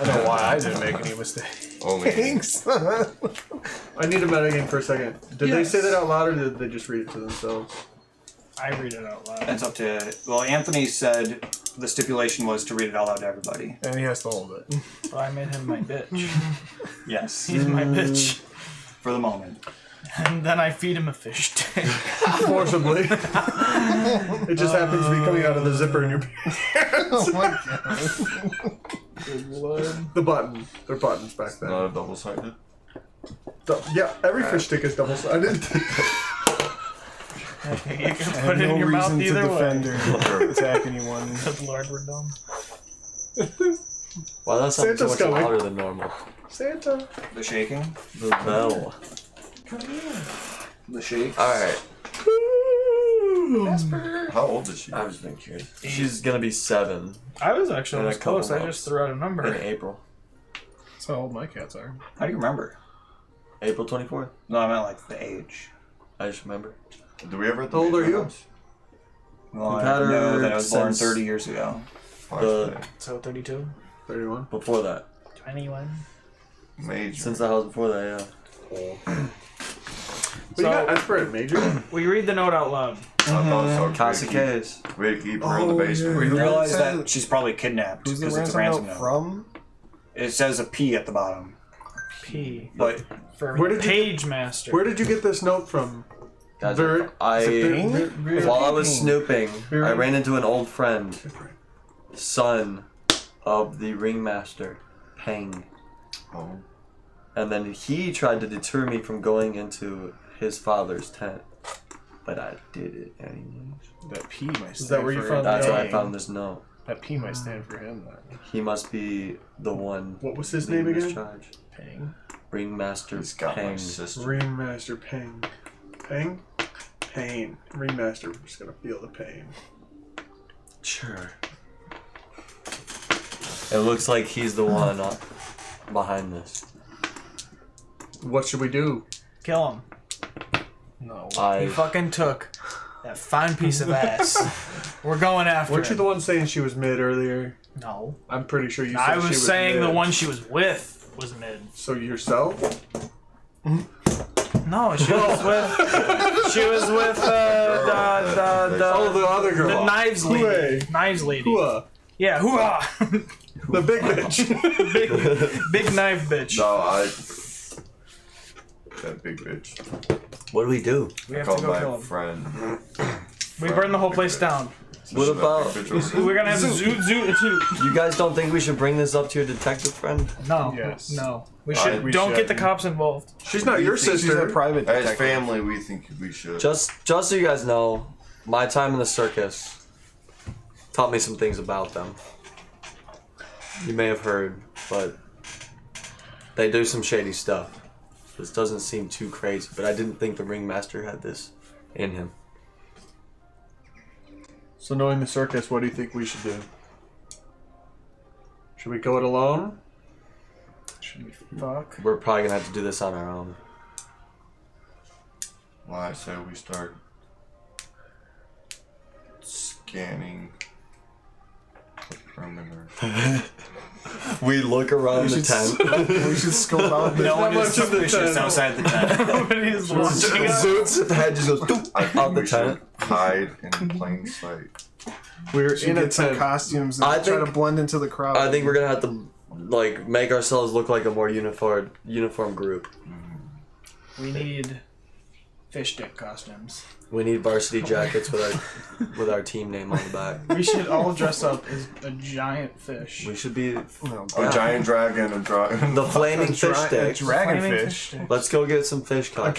I don't know why I didn't make any mistakes. Only. Thanks. I need a metagame for a second. Did they say that out loud or did they just read it to themselves? I read it out loud. That's up to. Well, Anthony said the stipulation was to read it out loud to everybody. And he has to hold it. So I made him my bitch. Yes. He's my bitch. For the moment. And then I feed him a fish tank. Forcibly. It just happens to be coming out of the zipper in your pants. Oh my god. The button. They're buttons back then. Not a double-sided. Yeah, every fish stick is double-sided. You can I put have it in no your mouth reason to either defend way. or attack anyone. Good lord, we're dumb. Wow, that sounds so Santa's much coming. louder than normal. Santa. The shaking. The bell. The shakes. Alright. How old is she? I was being curious. She's gonna be 7 I was actually In a almost couple close. I months. just threw out a in number. April. That's how old my cats are. How do you remember? April 24th. No, I meant like the age. I just remember. Do we ever? How old are you? Well, We've I had know her that I was born since- 30 years ago. The So 32? 31. before that. Anyone? Major. Since the house before that, yeah. But you got expert at major? Will you read the note out loud? Casa case. We had to keep her in the basement. We Yeah. realize Yeah. that she's probably kidnapped Who's the because it's a ransom ransom note note. from? It says a P at the bottom, P. but For Where did you- Page Master. Where did you get this note from? Guys, Vir- while I was snooping, Vir- I ran into an old friend, son of the ringmaster, Peng. Oh. And then he tried to deter me from going into his father's tent. But I did it anyways. That P might stand that where you for found That's Yeah. where I found this note. That P might stand for him then. He must be the one What was his name leading this again? charge. Pang. Ringmaster He's got my Peng. sister. Ringmaster Pang. Pang? Pain. Ringmaster. I'm just gonna feel the pain. Sure. It looks like he's the one behind this. What should we do? Kill him. No. He I fucking took that fine piece of ass. We're going after Weren't you him. the one saying she was mid earlier? No. I'm pretty sure you said I she was was saying mid. the one she was with was mid. So yourself? No, she was with. She was with Oh, the other girl. the knives lady. Hooray. Knives lady. Hooah. Yeah, hooah! The big bitch. big knife bitch. No, that big bitch. what do we do? We I have to called go my kill him. friend. We burn the whole place down. What about- We're gonna have zoot. You guys don't think we should bring this up to your detective friend? No, Yes. no. We Alright, should. we don't get the should. cops involved. She's not your She's a sister. private As detective. family, we think we should. Just so you guys know, my time in the circus taught me some things about them. You may have heard, but they do some shady stuff. This doesn't seem too crazy, but I didn't think the ringmaster had this in him. So knowing the circus, what do you think we should do? Should we go it alone? Should we fuck? We're probably gonna have to do this on our own. Well, I say we start scanning the perimeter. We look around the tent. We should scope out the no one much is of the suspicious tent. outside the tent. Nobody's watching us. Zoots, the head just goes doop, I think out the we should tent. hide in plain sight. We're should in a get some tent. costumes and I try to think- blend into the crowd. I think we're gonna have to like make ourselves look like a more uniform group. We need fish stick costumes. We need varsity jackets with our team name on the back. We should all dress up as a giant fish. We should be No, A giant dragon, a dragon. the flaming fish a sticks. dragonfish. Flaming fish stick. Let's go get some fish A costumes.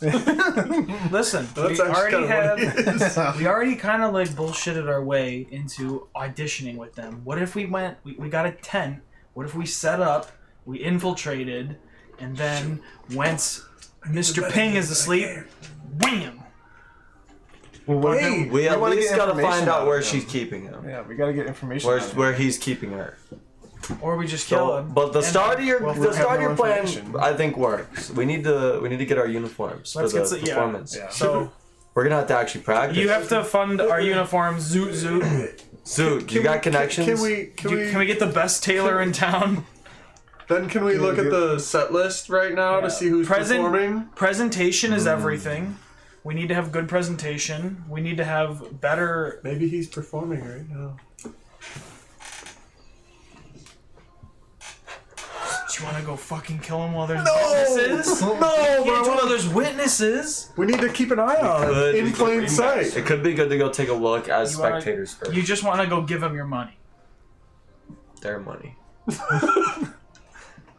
Gyarados. Listen, That's we actually already kind of what have. it is. We already kind of like bullshitted our way into auditioning with them. What if we went? We got a tent. What if we set up? We infiltrated, and then once Mr. Ping is asleep, wham! Hey, We at wanna least get gotta information find out of where him. she's keeping him. Yeah, we gotta get information. Where out of him. where he's keeping her. Or we just kill So, him. but the And start of then- your well, we the have start of no your plan information. I think works. We need to get our uniforms Let's for get the yeah. performance. Yeah. So We're gonna have to actually practice. you have to fund our uniforms. Zoot zoot. Zoot, you got connections? Can we Can we get the best tailor in town? then can we look at the set list right now to see who's performing? Presentation is everything. We need to have good presentation. We need to have better. Maybe he's performing right now. Do you want to go fucking kill him while there's witnesses? No, You can't do it bro. while there's witnesses. We need to keep an eye on Could- him in plain sight. It could be good to go take a look as You wanna- spectators first. You just want to go give him your money. Their money.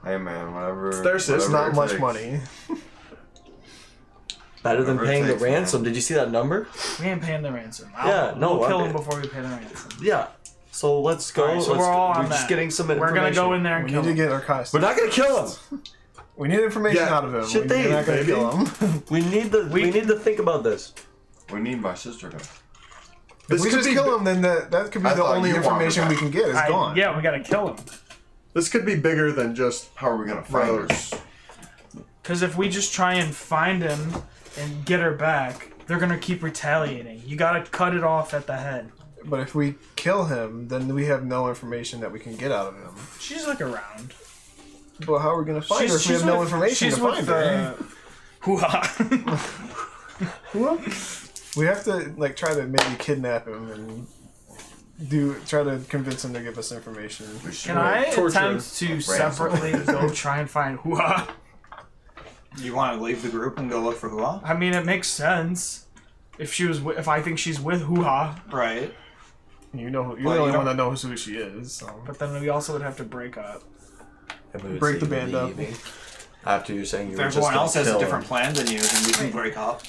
Hey man, whatever. their sis, It's whatever not it much takes. money. Better than Whatever it paying the takes, man. ransom. Did you see that number? We ain't paying the ransom. Yeah, no, We'll kill okay. him before we pay the ransom. Yeah. So let's go. Alright, so let's we're all on we're just that. getting some We're information. gonna go in there and We kill need to him. get our costumes. We're not gonna kill him. We need information Yeah, out of him. should We're they, not gonna baby? kill him. We need to think about this. We need my sister to. If This we could just be kill him, then that could be I the thought only you wanted information we that. can get. Is gone. Yeah, we gotta kill him. This could be bigger than just How are we gonna find her? Rose. Because if we just try and find him and get her back, they're gonna keep retaliating. You gotta cut it off at the head. But if we kill him, then we have no information that we can get out of him. She's like around. But how are we gonna find her if we have no information she's to find her? Hoo-ha. We have to like try to maybe kidnap him and try to convince him to give us information. Can I Torture attempt to separately go try and find Hoo-ha? You want to leave the group and go look for Hua? I mean, it makes sense. If I think she's with Hoo-ha, Right. You're the Well, only you one don't- that knows who she is. So. but then we also would have to break up. And we would Break the see you band up. leaving. After you're saying you If were just everyone gonna else has a kill different him. plan than you, then we can break up.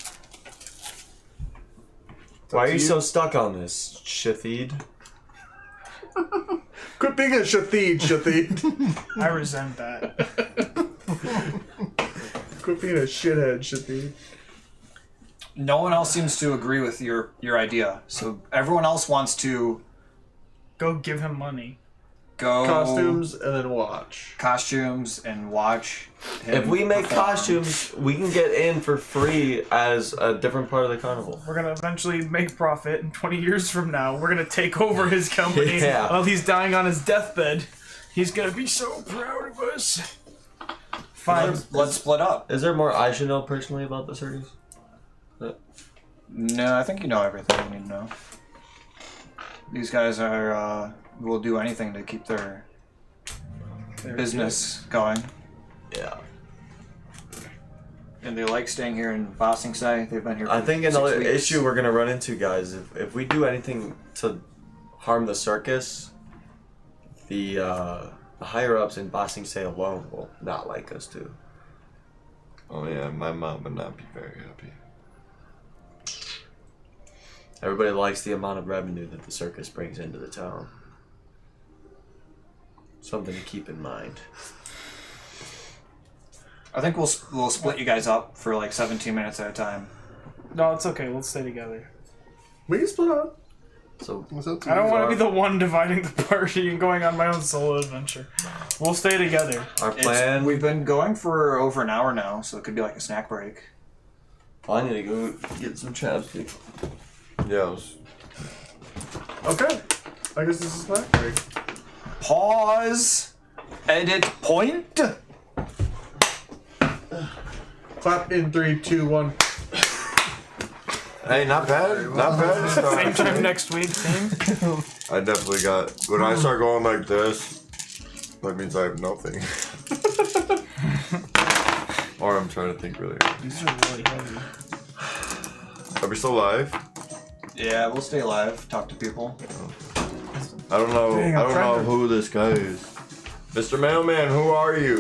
Why are you so stuck on this, Shithid? Quit being a Shathid. I resent that. Quit being a shithead, Shathid. No one else seems to agree with your idea. So everyone else wants to Go give him money. go Costumes and then watch. costumes and watch him If we make perform. costumes, we can get in for free as a different part of the carnival. We're gonna eventually make profit, and 20 years from now, we're gonna take over his company Yeah. while he's dying on his deathbed. He's gonna be so proud of us. Fine. Let's split up. Is there more I should know personally about the circus? No, I think you know everything you need to know. These guys are will do anything to keep their business going, Yeah. and they like staying here in Bossing Say. They've been here. For I think 6 another weeks. issue we're gonna run into, guys, if we do anything to harm the circus, the higher ups in Bossing Say alone will not like us too. Oh yeah, my mom would not be very happy. Everybody likes the amount of revenue that the circus brings into the town. Something to keep in mind. I think we'll split you guys up for like 17 minutes at a time. No, it's okay. Let's stay together. We can split up. So I don't want to be the one dividing the party and going on my own solo adventure. We'll stay together. our plan. We've been going for over an hour now, so it could be like a snack break. I need to go get some chapstick. Yeah, it was, Okay. I guess this is snack break. Pause. Edit point. Clap in 3, 2, 1. hey, not bad, not bad. Same time next week. Same. I definitely got. When I start going like this, that means I have nothing. Or I'm trying to think really hard. These are really heavy. Are we still live? Yeah, we'll stay alive. Talk to people. I don't know. Dang, I I'm don't trying know to- who this guy is. Mr. Mailman, who are you?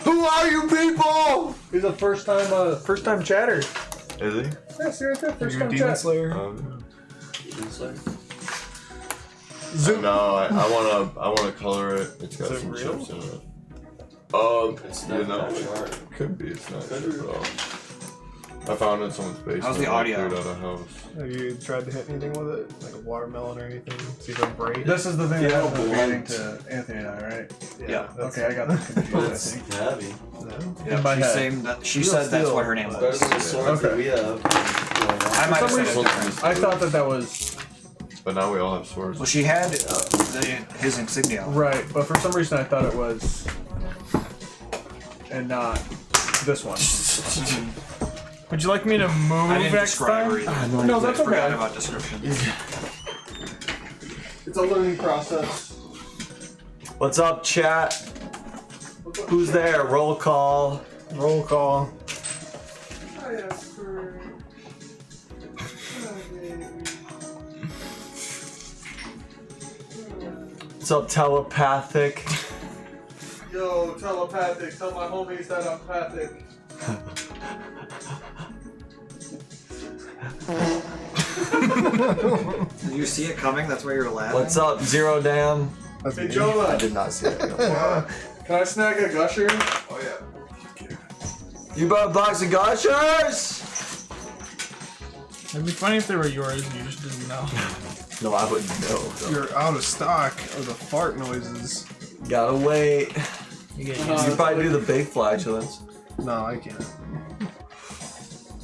Who are you people? He's a first time chatter. Is he? Yeah, see right there, first You're a time demon chat. slayer. Zoom. No, I wanna color it. It's got Is it some real? chips in it. It's You know, could be. It's not sure at all. I found it in someone's basement. How's the when I audio? cleared out a house. Have you tried to hit anything with it? Like a watermelon or anything? See if it breaks? This is the thing Yeah, that happened blunt. relating to Anthony and I, right? Yeah. that's- Okay, I got this confused, I It's think. heavy. Yeah, my she's head. saying that she said that's what her name was. Better than the swords that we have. I might have For said some it different. I thought that was But now we all have swords. Well, she had his insignia. right, but for some reason I thought it was, and not this one. Would you like me to move I didn't next describe her time? either. No, that's I forgot okay. about descriptions. It's a learning process. What's up, chat? Who's there? Roll call. Roll call. What's up, telepathic? Yo, telepathic. Tell my homies that I'm pathic. Did you see it coming? That's why you're laughing. What's up, Zero Dam? That's Hey, me. Jonah. I did not see it. Can I snag a gusher? Oh yeah. You bought a box of gushers? It'd be funny if they were yours and you just didn't know. No, I wouldn't know. You're out of stock of the fart noises. Gotta wait. You get You probably do the big flatulence. No, I can't.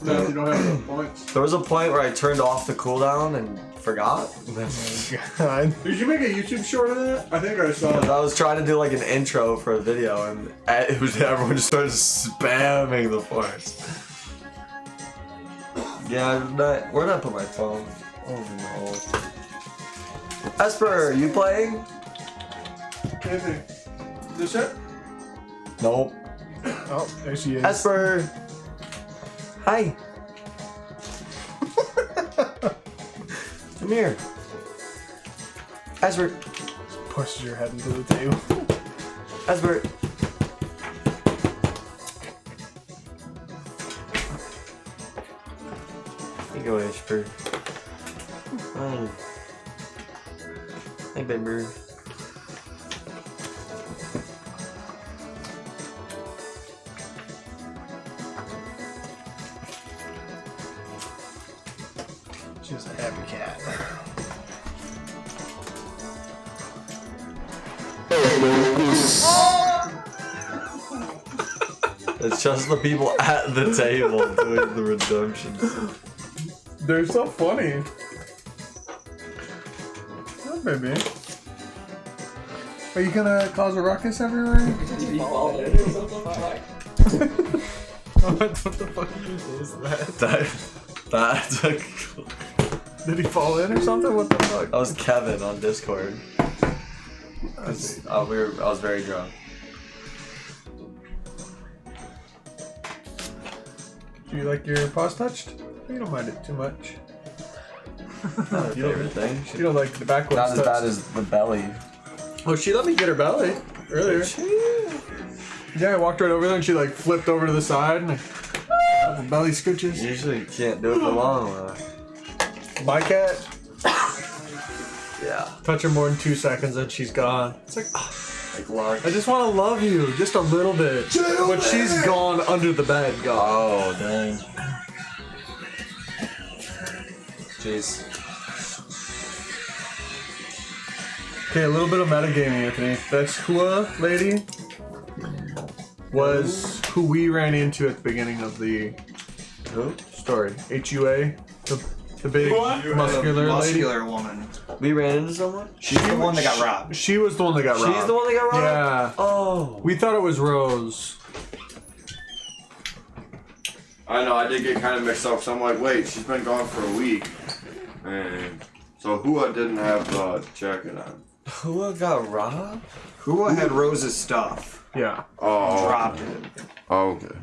No, you don't have enough points. There was a point where I turned off the cooldown and forgot. God. Did you make a YouTube short of that? I think I saw it. I was trying to do like an intro for a video, and it was everyone just started spamming the points. Yeah, where'd I put my phone? Oh no. Esper, you playing? Anything. This it? Nope. Oh, there she is. Esper. Hi. Come here. Esper. Pushes your head into the table. Esper. Here you go, Esper. Hi. Hey, baby. She's a happy cat. It's just the people at the table doing the redemption. They're so funny. Oh, baby. Are you gonna cause a ruckus everywhere? What the fuck is that? That's a, Did he fall in or something? What the fuck? that was Kevin on Discord. 'Cause, I was very drunk. Do you like your paws touched? You don't mind it too much. Not a favorite thing. You don't like the backwards Not as touch. bad as the belly. Oh, she let me get her belly earlier. Yeah, I walked right over there and she like flipped over to the side and belly scooches. Usually you can't do it for long. My cat, Yeah. touch her more than 2 seconds and she's gone. It's like, Like large. I just want to love you just a little bit. But she's gone under the bed, gone. Oh, dang. Jeez. Okay, a little bit of metagaming, Anthony. That Hua lady was who we ran into at the beginning of the Who? story. HUA, the big muscular lady. Muscular woman. We ran into someone? She's the one that got robbed. She was the one that got robbed. She's the one that got robbed? Yeah. Oh. We thought it was Rose. I know, I did get kind of mixed up, so I'm like, wait, she's been gone for a week. And so Hua didn't have the jacket on. Who got robbed? Hua had Rose's stuff. Yeah. Oh, Dropped it. oh, okay.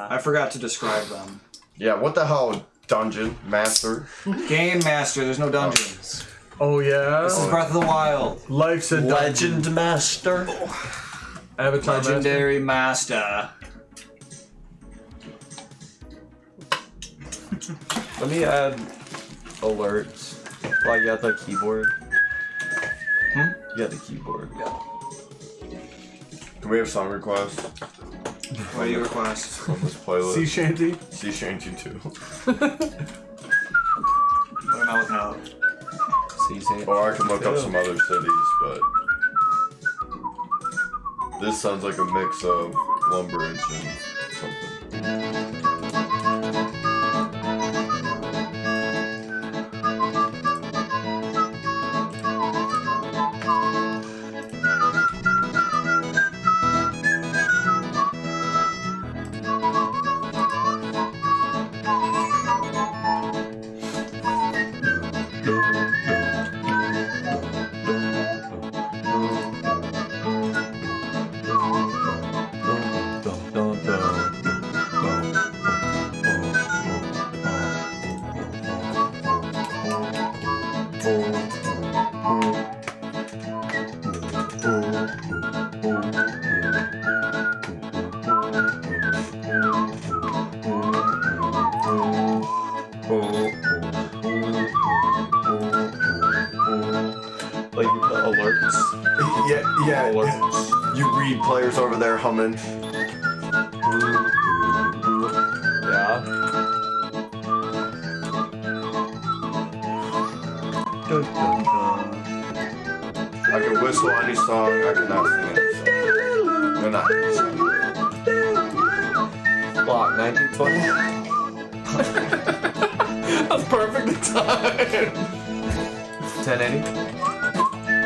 I forgot to describe them. Yeah, what the hell, dungeon master? Game Master, there's no dungeons. Oh yeah. This is Breath of the Wild. Life's a dungeon. Legend Master. Avatar Legendary Master. Let me add alerts. While you got the keyboard. You got the keyboard, yeah. Can we have song requests What do you request? on this playlist? Sea shanty. Sea Shanty 2. What am I looking up? Or I can look up some other cities, but this sounds like a mix of Lumbridge and something. Like the alerts. Yeah. You read players over there humming. Yeah. I can whistle any song, I cannot sing any song. They're not any song. block? 1920? That's perfect time. 1080?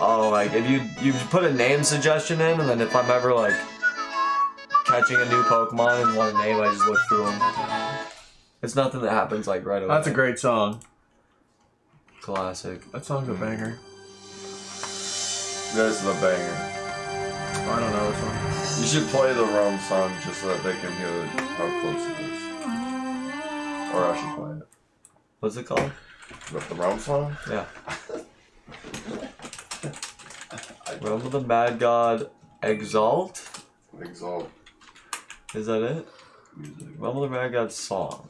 Oh, like if you put a name suggestion in, and then if I'm ever like catching a new Pokemon and want a name, I just look through them. It's nothing that happens like right away. That's a great song. Classic. That song's a banger. This is a banger. I don't know this one. You should play the Realm song just so that they can hear how close it is. Or I should play it. What's it called? The Realm song? Yeah. Realm of the Mad God Exalt? Exalt. Is that it? Realm of the Mad God song.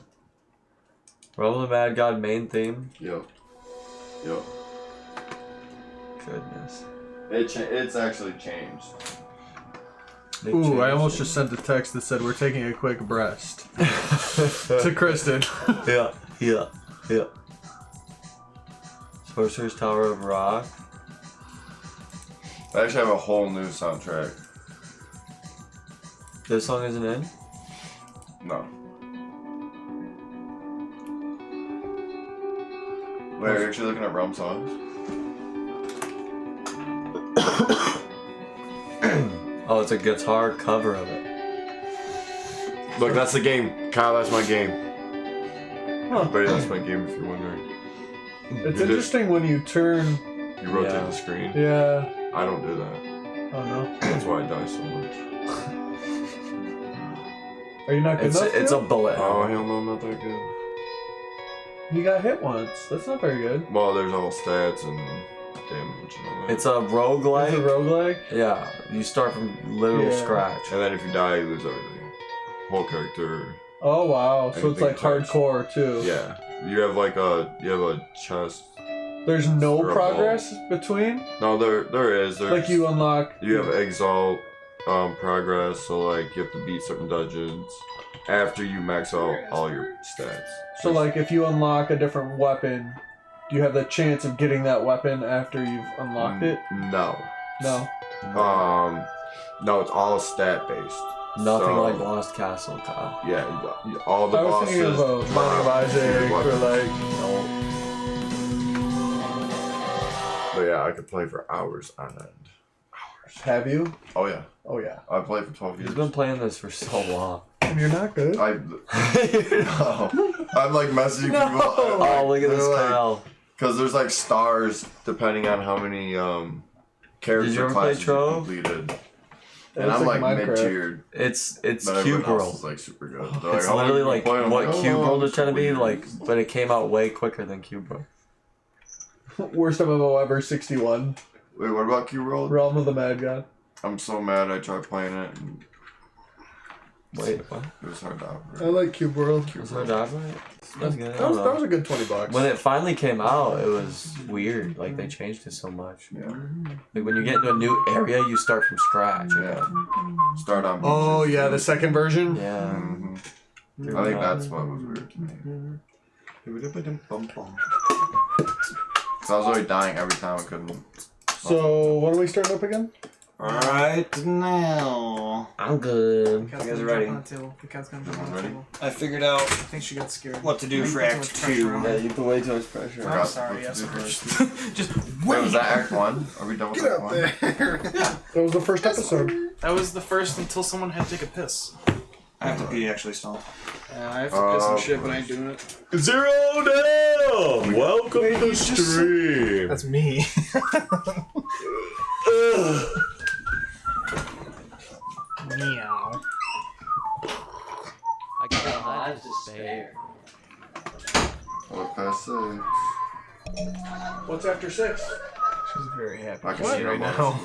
Realm of the Mad God main theme? Yep. Goodness. It's actually changed. They Ooh, I changed almost it. just sent a text that said we're taking a quick breast. To Kristen. Yeah. Sorcerer's Tower of Rock. I actually have a whole new soundtrack. This song isn't in? No. Wait, are you actually looking at Realm songs? Oh, it's a guitar cover of it. Look, that's the game. Kyle, that's my game. Huh. Buddy, that's my game if you're wondering. It's You interesting when you turn. You rotate Yeah. the screen. Yeah. I don't do that. Oh no. That's why I die so much. Are you not good enough? It's a to? bullet. Oh, hell no, I'm not that good. You got hit once. That's not very good. Well, there's all stats and damage and all that. It's a roguelike. It's a roguelike. Yeah, you start from literal Yeah. scratch. And then if you die, you lose everything. Whole character. Oh wow. So it's Anything like touched. hardcore too. Yeah. You have a chest. There's no Or a progress between. No, there is. There's, Like you unlock. You have exalt progress, so like you have to beat certain dungeons after you max out all your stats. So like if you unlock a different weapon, do you have the chance of getting that weapon after you've unlocked it? No. No. No, it's all stat based. Nothing So- like Lost Castle, Kyle. Yeah, all the I was bosses. thinking of a Binding of Isaac or like. But yeah, I could play for hours on end. Have you? Oh yeah, Oh yeah. I played for 12 years. He's been playing this for so long. You're not good. No. I'm like messaging No. people. Oh, look at this, Kyle. Because there's like stars depending on how many character Did you ever play classes you Trove? completed. It's And I'm like Minecraft. mid-tiered. It's But everyone Cube else World. is like super good. They're It's "How long literally you like been playing?" I'm what "Oh, Cube World is trying to be years." like, but it came out way quicker than Cube World. Worst MMO ever, 61. Wait, what about Cube World? Realm of the Mad God. I'm so mad I tried playing it and Wait, what? it was hard to I operate. like Cube World. Was there a dive right? That's good. I That don't was, know. that was a good $20. When it finally came out, it was weird. Like they changed it so much. Yeah. Like when you get into a new area, you start from scratch. Yeah. Start on Oh beaches, yeah, too. the second version. Yeah. Mhm. I think that's what was weird to me. Cause I was already dying every time I couldn't. So when are we starting up again? Alright, now. I'm good. You guys are ready? The cat's gonna jump on the Ready? table. I figured out I think she got scared. what to do for Too much Act pressure 2. on Yeah, her. you put way too much pressure. I'm Forgot sorry, what yes, to do of first. course. Just Wait, was that Act 1? Are we done with get Act up 1? there. That was the first episode. That was the first until someone had to take a piss. I have to pee actually still. I have to piss and shit, but I ain't doing it. Zero down! Welcome to the stream! That's me. Meow. I got lives to spare. What past 6? What's after 6? She's very happy. I can What? see right right now.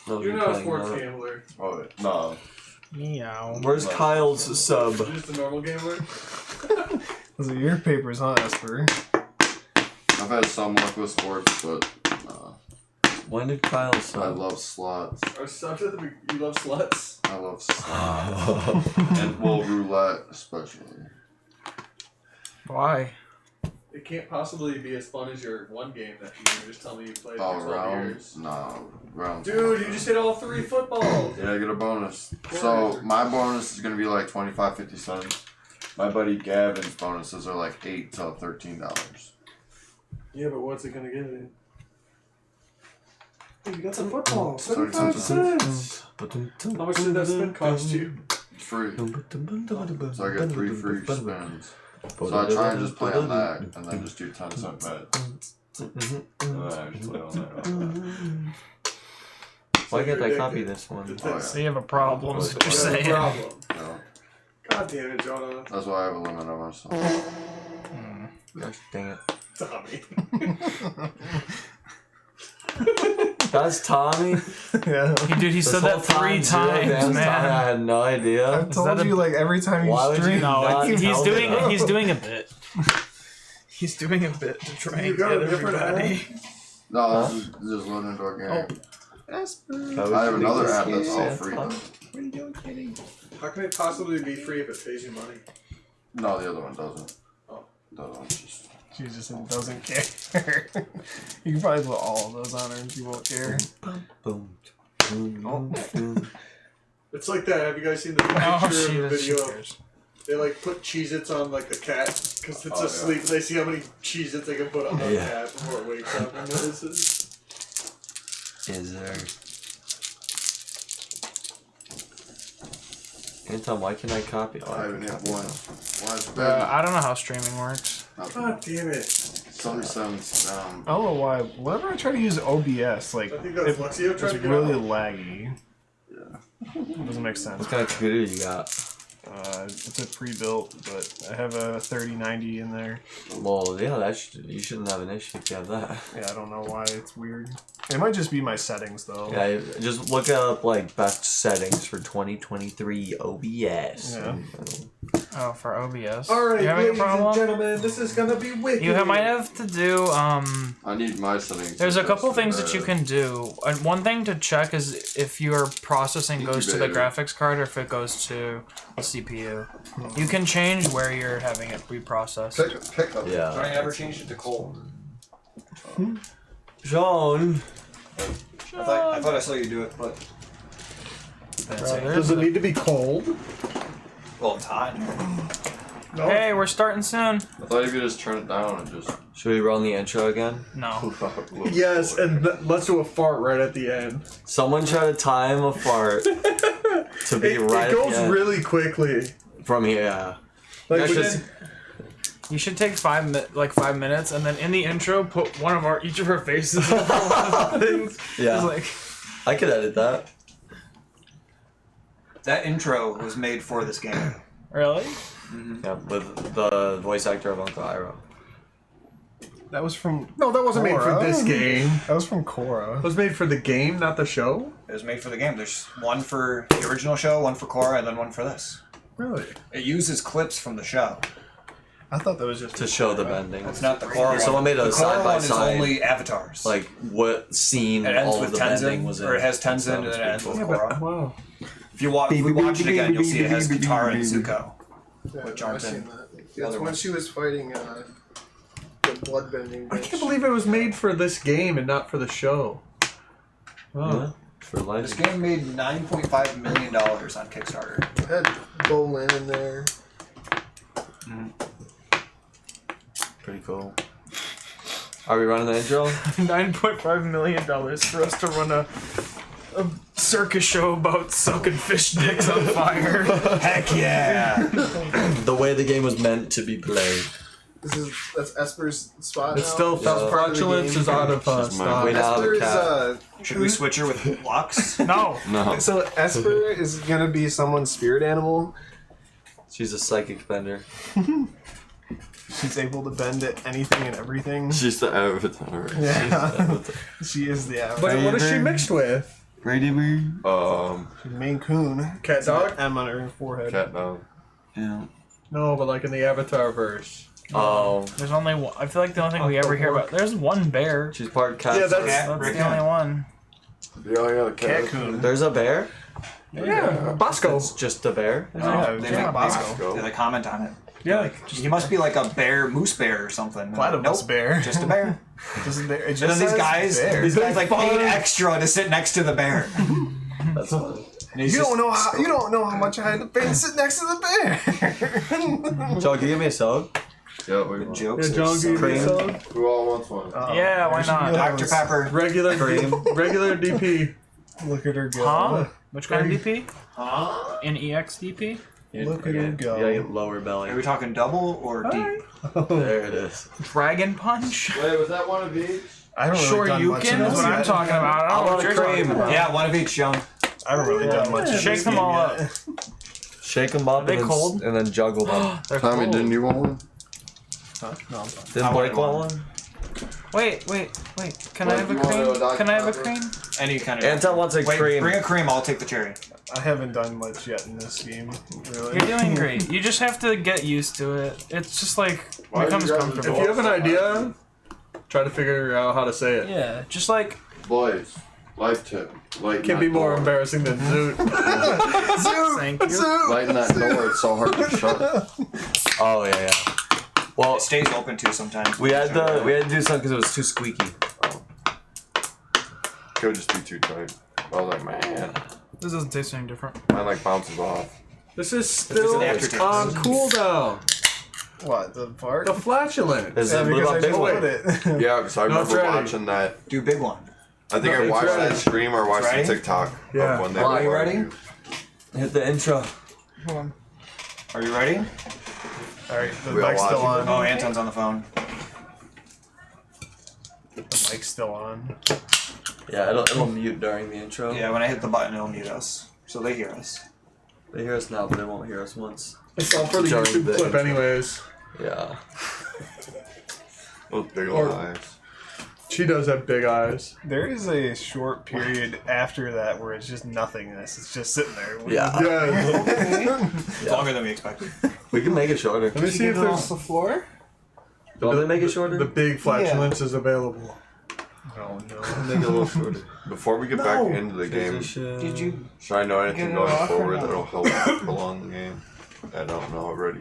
now. You're not a sports gambler. Oh, wait. No. Meow. Where's Kyle's sub? Just a normal gambler. Those are your papers, huh, Esper? I've had some luck with sports, but When did Kyle I start? love slots. You love sluts? I love slots. And well, roulette especially. Why? It can't possibly be as fun as your one game that you just tell me you played Oh, for 12 years. rounds? No, rounds. Dude, you just hit all 3 footballs. Yeah, I get a bonus. So my bonus is gonna be like 25, 50 cents. My buddy Gavin's bonuses are like $8 to $13. Yeah, but what's it gonna get in? Hey, you got some football. 75 cents. How much did that spin cost you? Free. So I get 3 free spins. So I try and just play on that, and then just do 10-cent bets. Why can't I copy this one? Oh, So you have a problem, is what you're That's the saying. problem. yeah. God damn it, Jonah. That's why I have a limit on myself. Gosh, dang it. Tommy. That's Tommy? Yeah. Dude, he said that 3 times, I man. had no idea. I've told that a- you like every time you Why would you stream. not He's tell me that? doing a bit. He's doing a bit to try You and got get a different everybody. No, this is just loading into our game. I have another app that's all free though. What are you doing, kitty? How can it possibly be free if it pays you money? No, the other one doesn't. Oh. The other one's just... She just doesn't care. You can probably put all of those on her and she won't care. Boom. It's like that. Have you guys seen the picture of the video of they like put Cheez-Its on like the cat because it's asleep. They see how many Cheez-Its they can put on the cat before it wakes up and notices. Is there... Anton, why can't I copy? Oh, I haven't hit one. Why is it I don't know how streaming works. God damn it. 77 I don't know why. Whenever I try to use OBS, like I think that's Lexio trying to it's get really out. laggy. Yeah. Doesn't make sense. What kind of computer you got? It's a pre-built, but I have a 3090 in there. Well, yeah, you shouldn't have an issue if you have that. Yeah, I don't know why it's weird. It might just be my settings though. Yeah, just look up like best settings for 2023 OBS. Yeah. Oh, for OBS. Alright, you having a ladies and problem? gentlemen, this is gonna be wicked. You might have to do I need my settings. There's a couple adjusted things that you better. can do. And one thing to check is if your processing goes to the Incubator. graphics card or if it goes to the CPU. You can change where you're having it reprocessed. Pick up. Yeah. I never changed it to cold. Sean. I thought I saw you do it, but that's it. Does it need to be cold? Well, it's hot. Hey, we're starting soon. I thought you could just turn it down and just... Should we run the intro again? No. Yes, and let's do a fart right at the end. Someone try to time a fart to be right It goes at the end. really quickly. From here. Yeah. Like That's within- just- You should take 5 minutes and then in the intro put each of our faces over one of the things. Yeah. It's like, I could edit that. That intro was made for this game. really? Yeah, with the voice actor of Uncle Iroh. That was from. No, that wasn't made for Korra. this game. That was from Korra. It was made for the game, not the show. It was made for the game. There's one for the original show, one for Korra, and then one for this. Really? It uses clips from the show. I thought that was just To show the bending. It's not the Korra one. Someone made a the Korra side by one is side. only avatars. Like what scene it ends all of with the bending Tenzin, was in. or it has That Tenzin, and was then it ends pretty with cool. Korra. Wow. If you watch it again, you'll see it has Katara and Zuko. Yeah, Which I've aren't seen in that. the It's other when ones. she was fighting the bloodbending. I can't believe it was made for this game and not for the show. Yeah, for life. This game made $9.5 million on Kickstarter. It had Bolin in there. Pretty cool. Are we running the intro? $9.5 million for us to run a circus show about sucking fish dicks on fire. Heck yeah! The way the game was meant to be played. That's Esper's spot. It's now? still Is that part of the flatulence game? is out of This is mine. stock. Wait, now the Esper is cat. Should we switch her with Lux? No. No. so Esper is gonna be someone's spirit animal. She's a psychic bender. She's able to bend at anything and everything. She's the avatar. Yeah, she is the avatar. But what is she mixed with? Brady Bee. She's Maine Coon. Cat dog? M on her forehead. Cat dog. Yeah. No, but like in the Avatar verse. Oh, There's only one. I feel like the only thing we ever hear about. There's one bear. she's part cat. Yeah, that's- That's the only one. The only other cat. Catcoon. There's a bear. Yeah, Bosco. It's just a bear. Yeah, They yeah, like Bosco. They comment on it. Yeah. Like, he must be like a bear, moose bear or something. Platypus Nope, bear. just a bear. Just there. It just And then these says guys, bear. these guys like paid extra to sit next to the bear. That's funny. And he's You just- don't know how much I had to pay to sit next to the bear. John, can you give me a soda? Yeah, we The jokes Yeah, are John, so give me good. some. Who all wants one? Yeah, why not? Dr. Pepper. Regular regular DP. Look at her go. Huh? Which kind of DP? Huh? An EXDP? Look at her go. Yeah, lower belly. Are we talking double or deep? There it is. Dragon Punch? Wait, was that one of each? I haven't Sure, really done you much can in is this what I'm yet. talking about. I don't know what you're talking about. Yeah, one of each, Sean. I haven't really done much. in Shake this them game all yet. up. Shake them up they and then, cold? and then juggle them. They're Tommy, cold. didn't you want one? Huh? No, I'm fine. Didn't I Blake wanted want one? Wait. Can I What, have a you want cream? a Dr. Can I have a Pepper? cream? Any kind of. Anton wants a Wait, cream. bring a cream. I'll take the cherry. I haven't done much yet in this game, really. You're doing great. You just have to get used to it. It's just like Why becomes you guys- comfortable. If you have an idea, try to figure out how to say it. Yeah, just like Boys, life tip. Lighten Can't be that more door. embarrassing than Zoot. thank you. Lighten that door, it's so hard to shut. Oh yeah. Well, It stays open too sometimes. we had to do something because it was too squeaky. Could just be too tight. I was like, man, This doesn't taste any different. mine like bounces off. This is still an aftertaste. on cooldown. What, the fart? The flatulence. Is Yeah, it because what I about big just one? put it. Yeah, because I No, it's remember ready. watching that. Do big one. I think No, I it's watched ready. that stream or watched ready? the TikTok Yeah. of when they Are were you ready? barbecue. Hit the intro. Hold on. Are you ready? Alright, the We all mic's still watching? on. Oh, Anton's on the phone. The mic's still on. Yeah, it'll mute during the intro. Yeah, when I hit the button, it'll mute us. So they hear us. They hear us now, but they won't hear us once. It's all for the During YouTube the clip intro. anyways. Yeah. Those big Or- old eyes. She does have big eyes. There is a short period after that where it's just nothingness. It's just sitting there. Yeah. Yeah. Longer than we expected. We can make it shorter. Let me see if there's the floor? Want me to make it shorter? the big flatulence is available. Oh no. Make it a little shorter. Before we get back into the game, Did you? should I know anything Get it going off or forward no? that'll help prolong the game? I don't know already.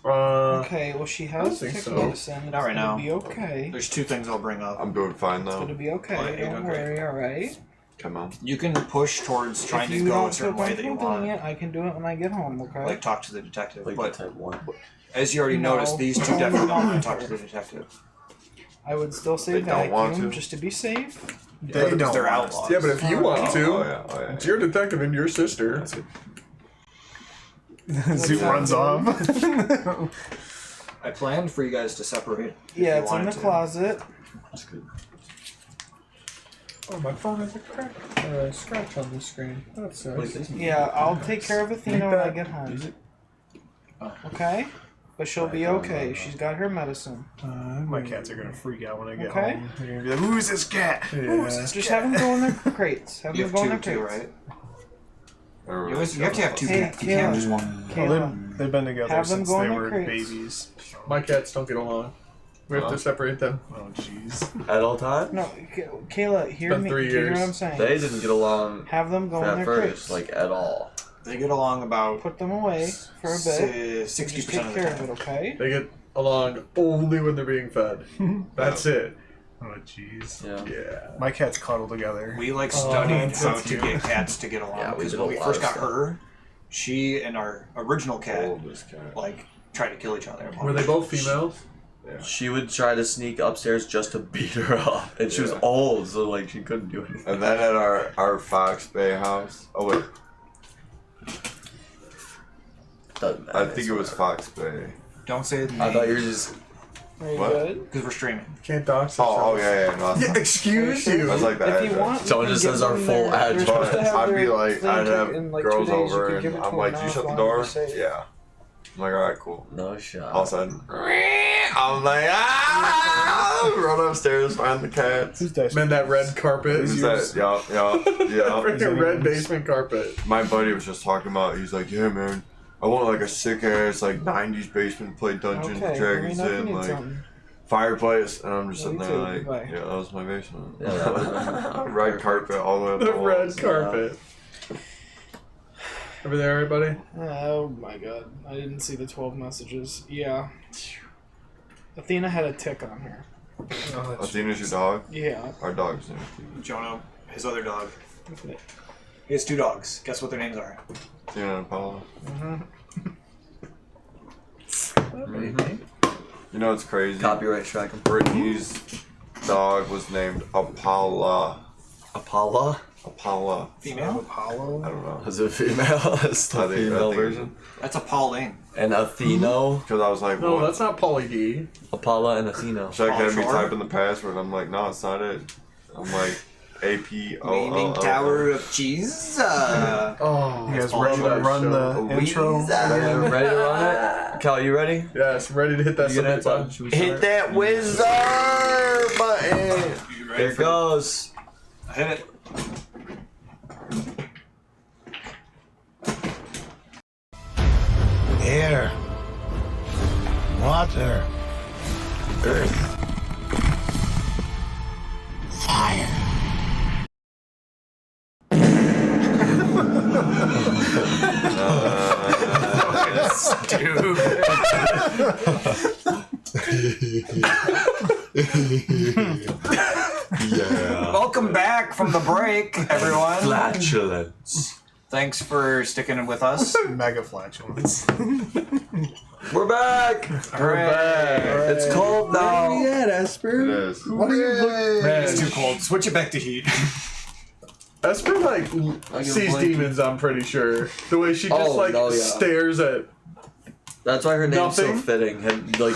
Okay, well she I don't has think tick so. medicine. It's Not right gonna now. be okay. There's two things I'll bring up. I'm doing fine It's though. gonna be okay. Alright, you're Don't doing worry. All right. Come on. You can push towards trying If to you go a don't feel certain way that you comfortable doing want. it, I can do it when I get home. Okay. Like talk to the detective. Like But type 1. as you already No. noticed, these two definitely don't want to talk to the detective. I would still say They don't want vacuum to? just to be safe. They don't. They're want outlaws. Yeah, but if you want to, Oh yeah, oh yeah. it's your detective and your sister. Zoot runs off. I planned for you guys to separate. if Yeah, you it's in wanted the to. closet. That's good. Oh, my phone has a crack or a scratch on the screen. That's Yeah, I'll take care of Athena when I get home. Use it. Okay? But she'll be okay. She's got her medicine. My cats are gonna freak out when I get Okay. home. They're gonna be like, "Who's this cat? Who's this Just cat?" have them go in their crates. Have You them have go in two, their too, crates. right? You have to have two Hey, cats. You can't have just Kayla. one. Oh, Kayla, they've been together Have them since go they in their were crates. babies. My cats don't get along. We have to separate them. Oh jeez. At all times? no, Kayla, hear Been me. 3 Do you hear what years. I'm saying? They didn't get along Have them go in at their first, crates. like at all. They get along about Put them away for a bit. 60% Just take of the care of time. it, okay? They get along only when they're being fed. That's it. Oh jeez. Yeah. Yeah. My cats cuddle together. We like studied that's how to cute. get cats to get along. Yeah, we Because did when a we lot first of got stuff. her, she and our original cat Oldest cat. like tried to kill each other. Were they both females? She would try to sneak upstairs just to beat her up. And she was Yeah. old, so like she couldn't do anything. And then at our Fox Bay house. Oh wait, Doesn't matter, I think it was whatever. Fox Bay. Don't say the I thought you name were just. Are you What? good? because we're streaming. Can't dox Oh, yourself. yeah, no. Yeah, excuse Are you you. That's like the If you address. want, Someone you just can says give our them full their- they're address. supposed to have I'd be their like, thing I'd took have in, like, girls 2 days. You over could and give it to I'm them like, now you if shut the you door? want to say it. Yeah. I'm like, alright, cool. No shot. All of a sudden, I'm like, ah! Run upstairs, find the cats. Who's that? Man, that red carpet. Who's that? Yeah. Freaking red basement carpet. My buddy was just talking about, he's like, yeah, man, I want like a sick ass like 90s basement, play Dungeons and Dragons in like fireplace, and I'm just sitting there like, yeah, that was my basement. Yeah, that was Red carpet all the way up The the red walls. carpet. Everything alright, buddy? Oh my god. I didn't see the 12 messages. Yeah. Athena had a tick on her. Athena's your dog? Yeah. Our dog's name. Jonah, his other dog. He has 2 dogs. Guess what their names are? Athena and Apollo. You know what's crazy? Copyright strike him. Brittany's dog was named Apollo. Apollo? Apollo. Female? Apollo. I don't know. Is it female? It's the female version. That's a Pauline. And Atheno. Because I was like, No, what? that's not Pauly D. Apollo and Atheno. Shaq had me Shore? type in the password. I'm like, no, it's not it. I'm like, Leaning APO. Tower of Cheese. Oh, You guys all ready to that run the show. intro? Yeah, ready to run it? Cal, you ready? yes, ready to hit that You gonna submit button. should we Hit start? that wizard button. Here it goes. Hit it. Air, water, earth, fire. Yeah. Welcome back from the break, everyone. Flatulence. Thanks for sticking with us. Mega flatulence. We're back. Hooray. It's cold now. at, Esper? It is. What do you look? Man, It's too cold. Switch it back to heat. Esper sees demons. I'm pretty sure the way she just yeah. stares at That's why her name's Nothing? so fitting. And, like,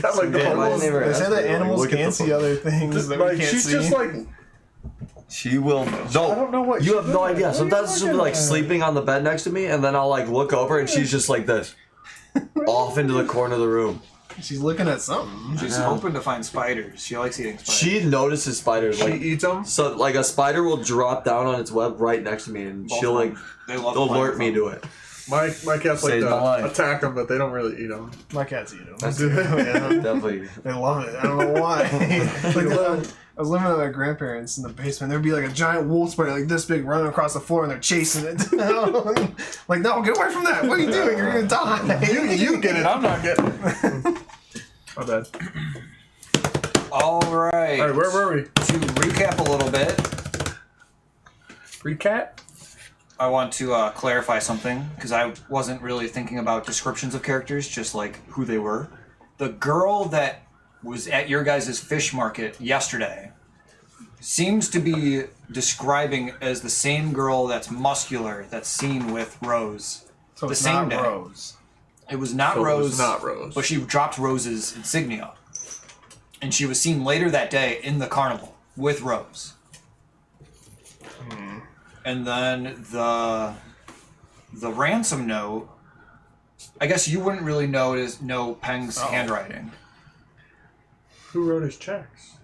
got like the Yeah, my almost, name They say that Esper, animals look at can the see other things that we like can't she's see. just like she will. I No, don't know what you she have no looks idea. like. Sometimes she'll be like What are you looking at? sleeping on the bed next to me, and then I'll like look over, and she's just like this, off into the corner of the room. She's looking at something. She's hoping to find spiders. She likes eating spiders. She notices spiders. She Like, eats them. so like a spider will drop down on its web right next to me, and Both she'll of like them. They love alert playing me with to it. My cats like Saves my to life. attack them, but they don't really eat them. My cats eat them. Definitely. They love it. I don't know why. I was living with my grandparents in the basement. There'd be like a giant wolf spider like this big running across the floor and they're chasing it. Like, no, get away from that. What are you doing? You're going to die. You get it. I'm not getting it. My bad. All right. All right, where were we? To recap a little bit, Recap? I want to clarify something because I wasn't really thinking about descriptions of characters, just like who they were. The girl that was at your guys' fish market yesterday seems to be describing as the same girl that's muscular that's seen with Rose. So the it's same not day. Rose. It was not So it Rose. was not Rose. But she dropped Rose's insignia. And she was seen later that day in the carnival with Rose. And then the ransom note, I guess you wouldn't really know Peng's handwriting. Who wrote his checks?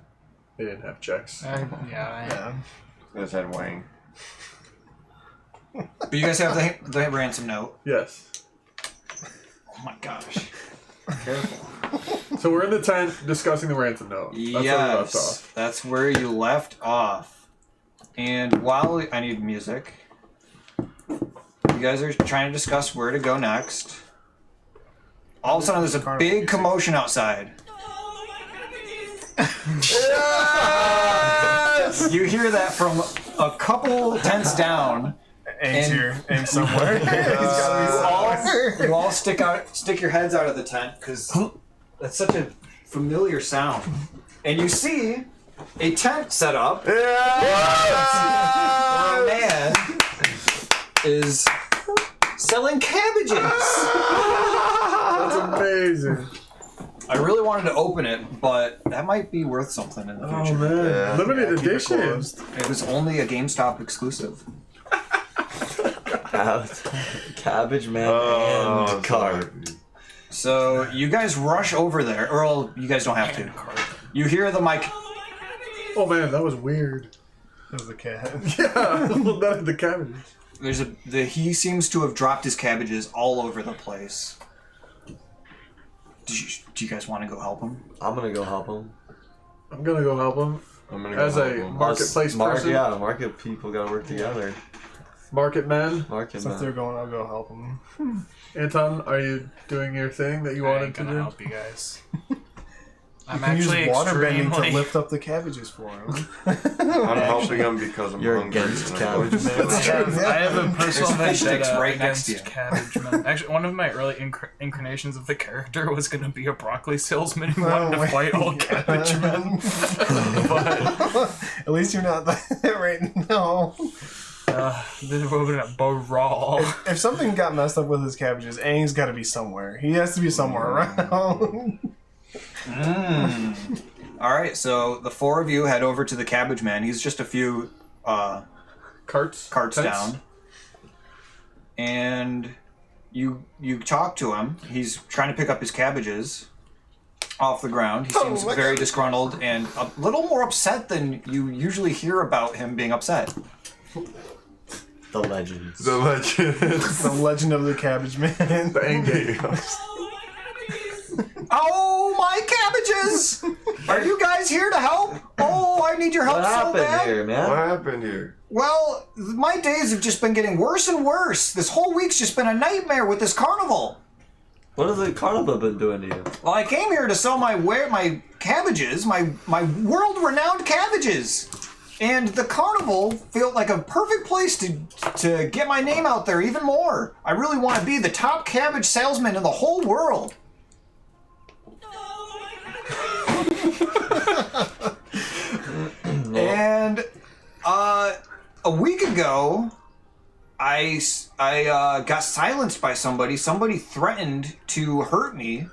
They didn't have checks. Yeah. I just had Wang. But you guys have the ransom note. Yes. Oh my gosh. Careful. So we're in the tent discussing the ransom note. That's where we left Yes, off. that's where you left off. And while I need music, you guys are trying to discuss where to go next. All of a sudden, there's a big commotion outside. You hear that from a couple tents down. Aang's here. Aang's somewhere. He's gotta be You all stick your heads out of the tent because that's such a familiar sound. And you see a tent set up where a man is selling cabbages. That's amazing. I really wanted to open it, but that might be worth something in the Oh future. man, Yeah. limited keep it edition. closed. It was only a GameStop exclusive. Cabbage man Oh, and cart. So you guys rush over there, or well, you guys don't have to. You hear the mic. Oh man, that was weird. That was the cat. Yeah, that the cabbages. he seems to have dropped his cabbages all over the place. Do you guys want to go help him? I'm gonna go help him. I'm gonna go help him. I'm gonna go As help a him. marketplace person. Yeah, market people gotta work together. Market men. Market Since they're man. going, I'll go help them. Anton, are you doing your thing that you I wanted ain't to gonna do? help you guys. I'm You can use actually water bending to extremely. lift up the cabbages for him. I'm helping him because I'm You're hungry. against and I'm going to cabbage, man. steal I have a personal There's fish sticks vendetta right next against to you. cabbage men. Actually, one of my early incarnations of the character was going to be a broccoli salesman who wanted to fight all cabbage men. But At least you're not that right now. then we're going to brawl. If something got messed up with his cabbages, Aang's got to be somewhere. He has to be somewhere around. All right, so the four of you head over to the cabbage man. He's just a few Carts carts Tents? down, and you talk to him. He's trying to pick up his cabbages off the ground. He seems very disgruntled and a little more upset than you usually hear about him being upset. The legends. The legend. The legend of the cabbage man. The Aang game. Oh, my cabbages! Are you guys here to help? Oh, I need your help What so happened bad. here, man? What happened here? Well, my days have just been getting worse and worse. This whole week's just been a nightmare with this carnival. What has the carnival been doing to you? Well, I came here to sell my cabbages, my world-renowned cabbages. And the carnival felt like a perfect place to get my name out there even more. I really want to be the top cabbage salesman in the whole world. And a week ago, I got silenced by somebody. Somebody threatened to hurt me.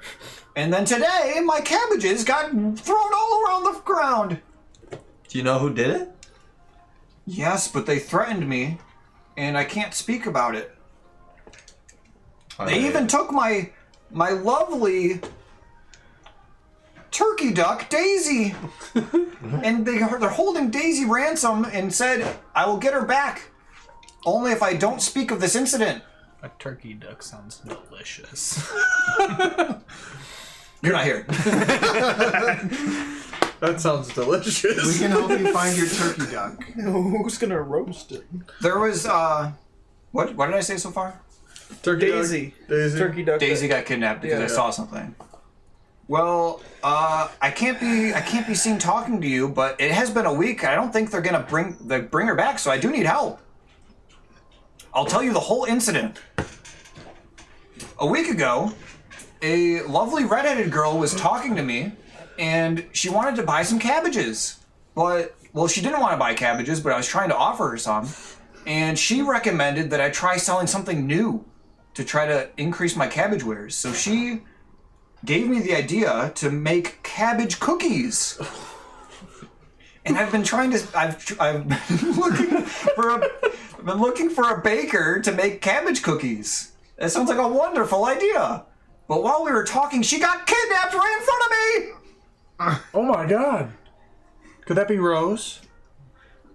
And then today, my cabbages got thrown all around the ground. Do you know who did it? Yes, but they threatened me, and I can't speak about it. They even took my lovely turkey duck, Daisy. And they're holding Daisy ransom and said, I will get her back. Only if I don't speak of this incident. A turkey duck sounds delicious. You're not here. That sounds We delicious. can help you find your turkey duck. Who's gonna roast it? There was, what did I say so far? Turkey Daisy. duck. Daisy. Turkey duck. Daisy got kidnapped because Yeah. I saw something. Well, I can't be seen talking to you, but it has been a week. I don't think they're gonna bring her back, so I do need help. I'll tell you the whole incident. A week ago, a lovely redheaded girl was talking to me, and she wanted to buy some cabbages. But, well, she didn't want to buy cabbages, but I was trying to offer her some. And she recommended that I try selling something new to try to increase my cabbage wares. So she gave me the idea to make cabbage cookies. And I've been trying to, I've been looking for a baker to make cabbage cookies. That sounds like a wonderful idea. But while we were talking, she got kidnapped right in front of me. Oh my god. Could that be Rose?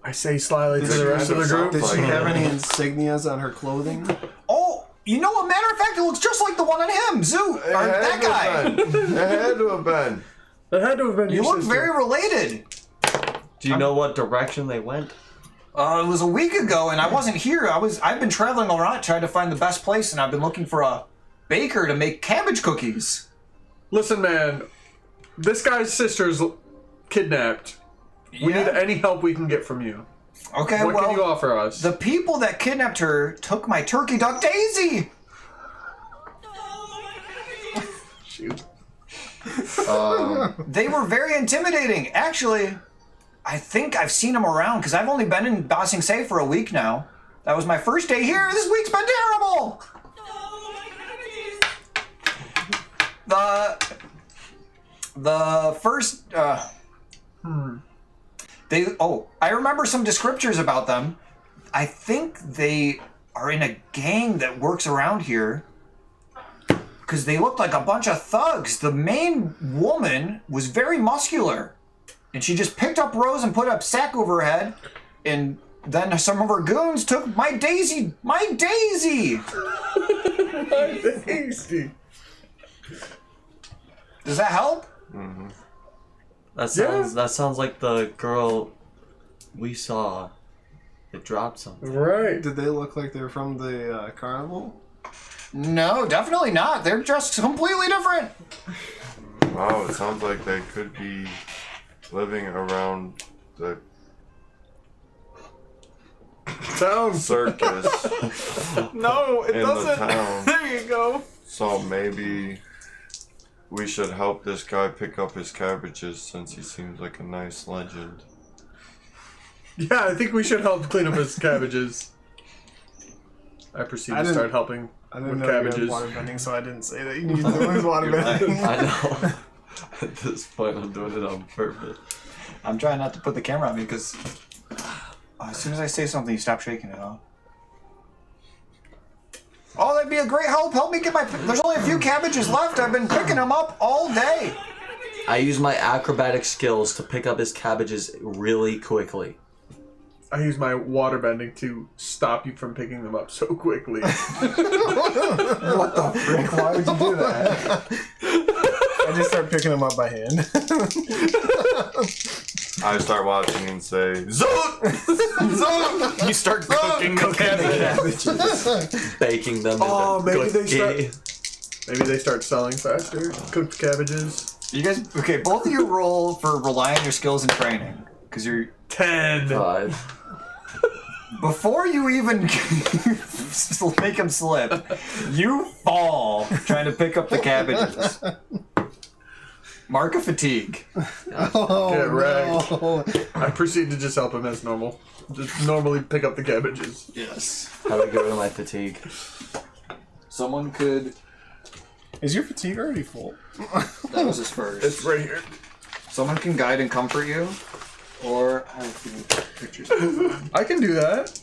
I say slyly to the rest of the group. Did she have any insignias on her clothing? Oh, you know, a matter of fact, it looks just like the one on him, Zoo, or that guy. It had to have been. That had to have been You your look sister. very related. Do you know what direction they went? It was a week ago, and I wasn't here. I've been traveling around trying to find the best place, and I've been looking for a baker to make cabbage cookies. Listen, man. This guy's sister's kidnapped. We need any help we can get from you. Okay, What well, can you offer us? the people that kidnapped her took my turkey duck Daisy. Shoot. They were very intimidating. Actually, I think I've seen them around because I've only been in Ba Sing Se for a week now. That was my first day here. This week's been terrible. The first I remember some descriptors about them. I think they are in a gang that works around here because they looked like a bunch of thugs. The main woman was very muscular, and she just picked up Rose and put a sack over her head and then some of our goons took my Daisy. My Daisy. Tasty. Does that help? That sounds like the girl we saw. It dropped something. Right. Did they look like they were from the carnival? No, definitely not. They're dressed completely different. Wow, it sounds like they could be living around the Sounds. circus No, it in the doesn't. town. There you go. So maybe we should help this guy pick up his cabbages since he seems like a nice legend. Yeah, I think we should help clean up his cabbages. I proceed to start helping I didn't with know you had cabbages. waterbending, so I didn't say that you needed to lose waterbending. I know. At this point, I'm doing it on purpose. I'm trying not to put the camera on me because as soon as I say something, you stop shaking it off. Oh, that'd be a great help. Help me get my... There's only a few cabbages left. I've been picking them up all day. I use my acrobatic skills to pick up his cabbages really quickly. I use my waterbending to stop you from picking them up so quickly. What the frick? Why would you do that? I just start picking them up by hand. I start watching and say, Zoot! Zoot! You start cooking the cabbages. Baking them Oh, in maybe the they Maybe they start selling faster. Cooked cabbages. You guys... Okay, both of you roll for rely on your skills and training. Because you're... 10. 5. Before you even make him slip, you fall trying to pick up the cabbages. Mark of fatigue. Oh, Get wrecked. no. I proceed to just help him as normal. Just normally pick up the cabbages. Yes. How do I get rid of my fatigue? Someone could... Is your fatigue already full? That was his first. It's right here. Someone can guide and comfort you. Or I have a few pictures. I can do that.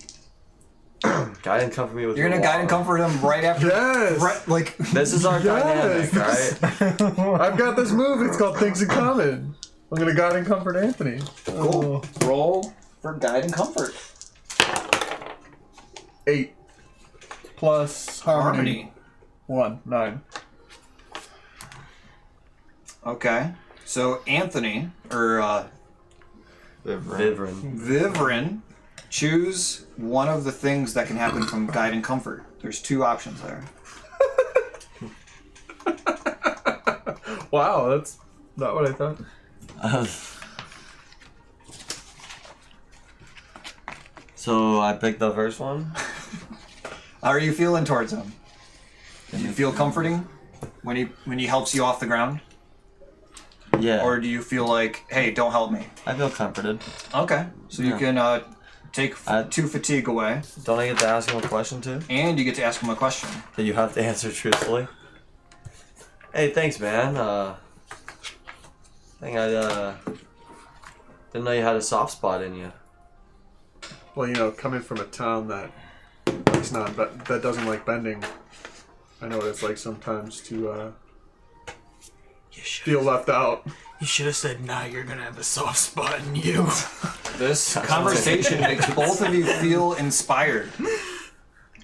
Guide and comfort me with You're gonna guide and comfort him right after. Yes. Right, like This is our Yes. dynamic, right? I've got this move. It's called Things in Common. I'm gonna guide and comfort Anthony. cool. Roll for guide and comfort. 8 plus harmony. 1, 9. Okay. So Anthony or Vivrin. Vivrin, choose one of the things that can happen from guide and comfort. There's 2 options there. Wow, that's not what I thought. So I picked the first one. How are you feeling towards him? Do you feel comforting when he helps you off the ground? Yeah. Or do you feel like, hey, don't help me? I feel comforted. Okay. So you can take 2 fatigue away. Don't I get to ask him a question too? And you get to ask him a question. That you have to answer truthfully. Hey, thanks, man. I didn't know you had a soft spot in you. Well, you know, coming from a town that that doesn't like bending, I know what it's like sometimes to feel left out. You should have said, nah, you're gonna have a soft spot in you. This conversation makes both of you feel inspired.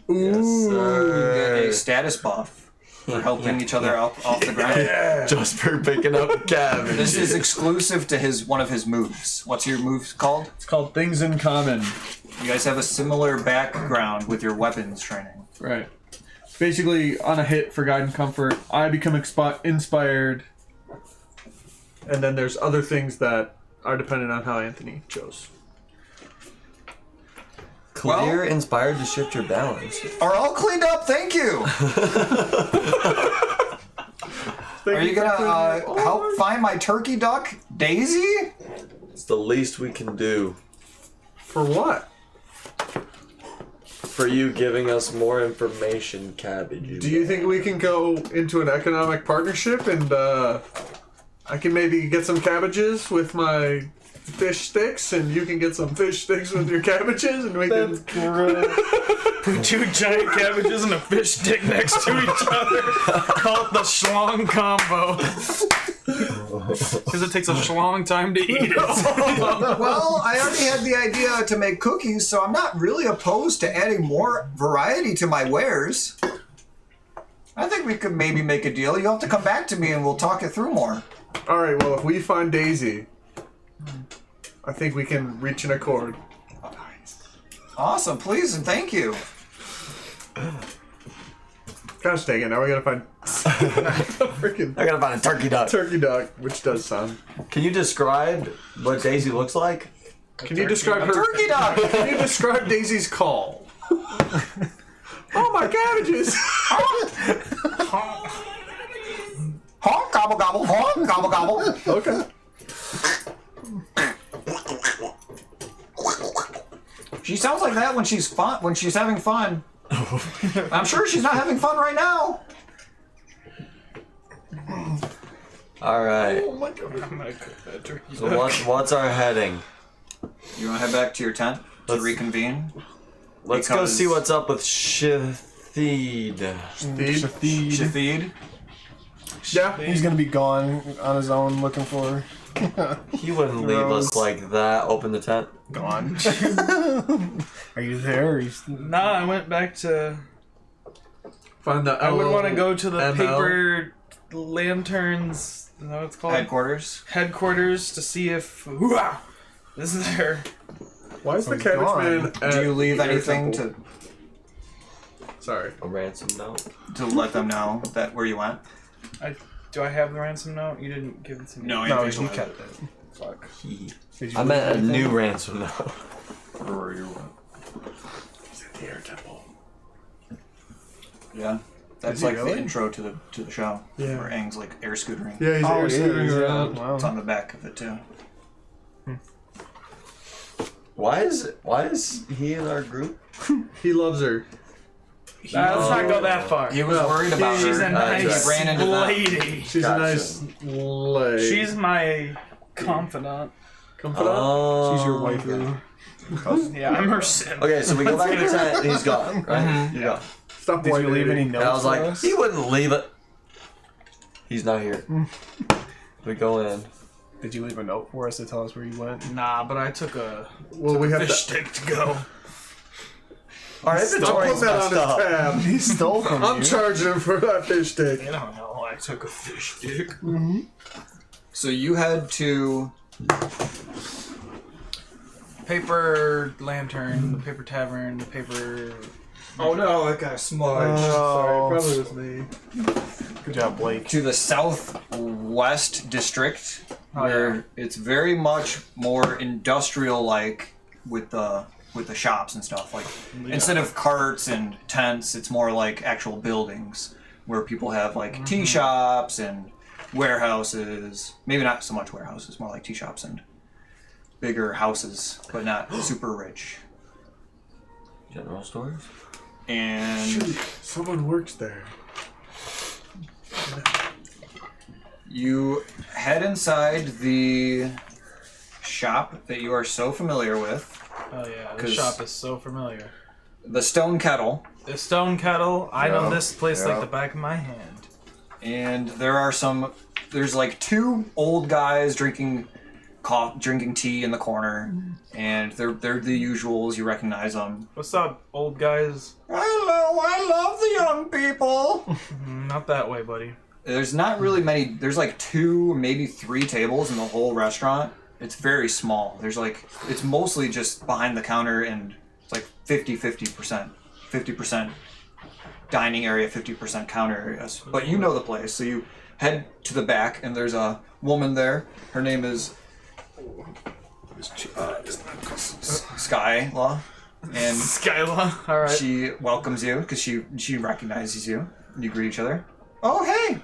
Yes, sir. You get a status buff for helping each other off the ground. Just for picking up cabbage. This is exclusive to one of his moves. What's your move called? It's called Things in Common. You guys have a similar background with your weapons training. Right. Basically, on a hit for guide and comfort, I become inspired, and then there's other things that are dependent on how Anthony chose. Clear, inspired to shift your balance. Are all cleaned up? Thank you. Are you gonna help find my turkey duck, Daisy? It's the least we can do. For what? For you giving us more information, cabbage. Do you think we can go into an economic partnership and I can maybe get some cabbages with my fish sticks and you can get some fish sticks with your cabbages and we can... Put 2 giant cabbages and a fish stick next to each other. Call it the schlong combo. Because it takes a long time to eat it. Well, I already had the idea to make cookies, so I'm not really opposed to adding more variety to my wares. I think we could maybe make a deal. You'll have to come back to me and we'll talk it through more. Alright, well, if we find Daisy, I think we can reach an accord. Awesome, please and thank you. Gosh dang it, now we gotta find freaking I gotta find a turkey duck. turkey duck, which does sound. Can you describe what Daisy looks like? Can you describe her? Turkey duck! Can you describe Daisy's call? Oh, my cabbages! Honk, gobble, gobble, honk, gobble, gobble. Okay. She sounds like that when she's fun, when she's having fun. I'm sure she's not having fun right now. All right. Oh my god. I'm gonna cook that turkey. So what's our heading? You want to head back to your tent to Let's- reconvene? Let's go Because- see what's up with Shithid. Shafid? Yeah. He's gonna be gone on his own looking for He wouldn't leave us like that. Open the tent. gone. Are you there? Are you Nah, I went back to. Find the I would want to go to the ML. paper lanterns. Is that what it's called? Headquarters? Headquarters to see if. Hoo-ah, this is there. Why is the he's cabbage gone. man? Do you leave the air anything temple? Sorry. A ransom note. to let them know that where you went? Do I have the ransom note? You didn't give it to me. No, No, you you kept it. Fuck. Did you I leave meant a anything? new ransom note. Where you went? He's at the air temple. Yeah. That's Is he like really? the intro to the show. Yeah. Where Aang's like air scootering. Yeah, he's Oh, air scootering yeah, around. wow. It's on the back of it too. Why is he in our group? He loves her. Let's not go that far. He was worried about She's her. a nice He ran into that. lady. She's Gotcha. a nice lady. She's my confidant. confidant. Oh, She's your waifu. Yeah, I'm her sim. Okay, so we go back to the tent and he's gone, right? Yeah. Stop Did you whining. leave any notes And I was for like, us? he wouldn't leave it. He's not here. We go in. Did you leave a note for us to tell us where you went? Nah, but I took a Well, we have fish to. stick to go. Our Don't inventory's put that on messed his up. tab. He stole from I'm you. charging him for that fish stick. I don't know. I took a fish stick. So you had to. Paper lantern, the paper tavern, the paper. Oh no, it got smudged. Sorry, probably was me. Good job, Blake. To the southwest district, Oh, where it's very much more industrial-like with the shops and stuff. Like instead of carts and tents, it's more like actual buildings where people have like tea shops and warehouses. Maybe not so much warehouses, more like tea shops and bigger houses, but not super rich. General stores? And Shoot, someone works there. you head inside the shop that you are so familiar with, Oh yeah, the 'Cause- shop is so familiar. the Stone Kettle. The stone kettle. I know Yeah, this place like yeah. the back of my hand. And there's like two old guys drinking tea in the corner, and they're the usuals. You recognize them. What's up, old guys? Hello, I love the young people. Not that way, buddy. There's not really many. There's like 2, maybe 3 tables in the whole restaurant. It's very small. It's mostly just behind the counter, and it's like 50% dining area, 50% counter areas. But you know the place, so you head to the back, and there's a woman there. Her name is Skyla, and Skyla. All right. she welcomes you because she recognizes you. You greet each other. Oh hey,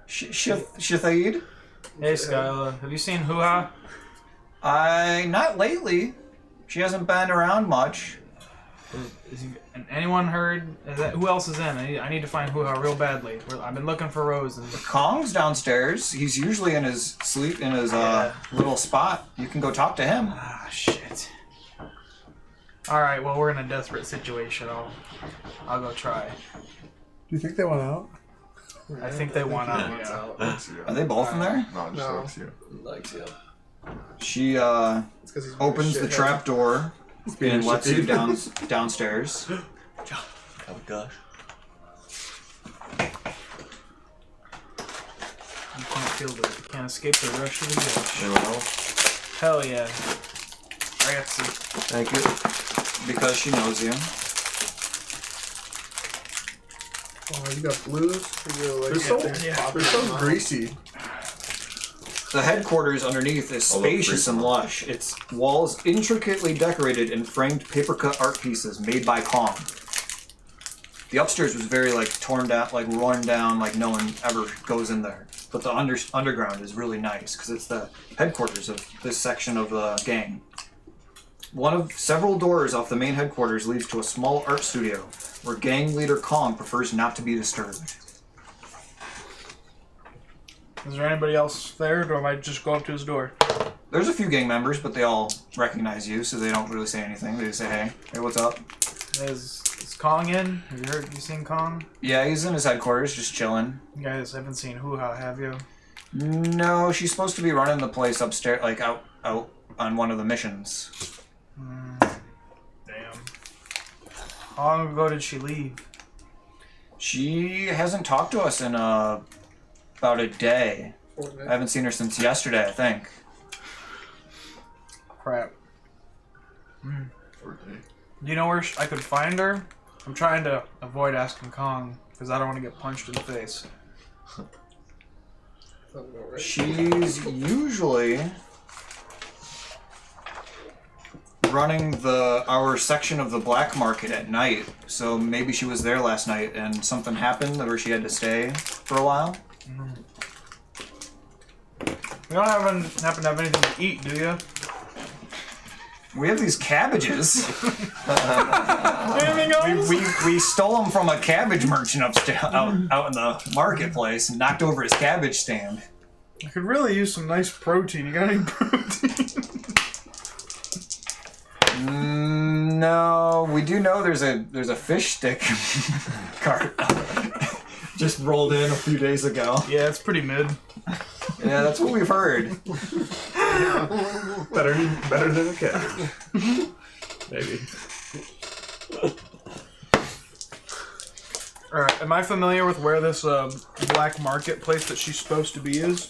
Shithaid. Hey, Skyla. Have you seen Hoo-Ha? Not lately. She hasn't been around much. Anyone heard? Who else is in? I need to find Hoo-Ha real badly. I've been looking for Rose. Kong's downstairs. He's usually in his little spot. You can go talk to him. Ah, shit. All right. Well, we're in a desperate situation. I'll go try. Do you think they went out? I think they want out. Wants Yeah. out. Are they both in there? No, just No. likes you. Likes you. She It's 'cause he's opens the shithead. trap door and lets you shitty. downstairs. Oh gosh. You can't feel the, you can't escape the rush of the dish. Anyone else? Hell yeah. Grazie. Thank you. Because she knows you. Oh, you got blues? They're so, Yeah. they're so greasy. The headquarters underneath is spacious and lush. Its walls intricately decorated in framed paper-cut art pieces made by Kong. The upstairs was very torn down, run down, no one ever goes in there. But the underground is really nice because it's the headquarters of this section of the gang. One of several doors off the main headquarters leads to a small art studio where gang leader Kong prefers not to be disturbed. Is there anybody else there, or do I might just go up to his door? There's a few gang members, but they all recognize you, so they don't really say anything. They just say, hey, what's up? Is Kong in? Have you seen Kong? Yeah, he's in his headquarters, just chilling. You guys haven't seen Hoo-Ha, have you? No, she's supposed to be running the place upstairs, out on one of the missions. Damn. How long ago did she leave? She hasn't talked to us in about a day. I haven't seen her since yesterday, I think. Crap. Do you know where I could find her? I'm trying to avoid asking Kong, because I don't want to get punched in the face. She's usually running our section of the black market at night, so maybe she was there last night and something happened where she had to stay for a while. You don't happen to have anything to eat, do you? We have these cabbages. Anything else? We stole them from a cabbage merchant upstairs, out in the marketplace, and knocked over his cabbage stand. I could really use some nice protein. You got any protein? No, we do know there's a fish stick cart just rolled in a few days ago. Yeah, it's pretty mid. Yeah, that's what we've heard. Better than a cabbage. Maybe. Alright, am I familiar with where this black marketplace that she's supposed to be is?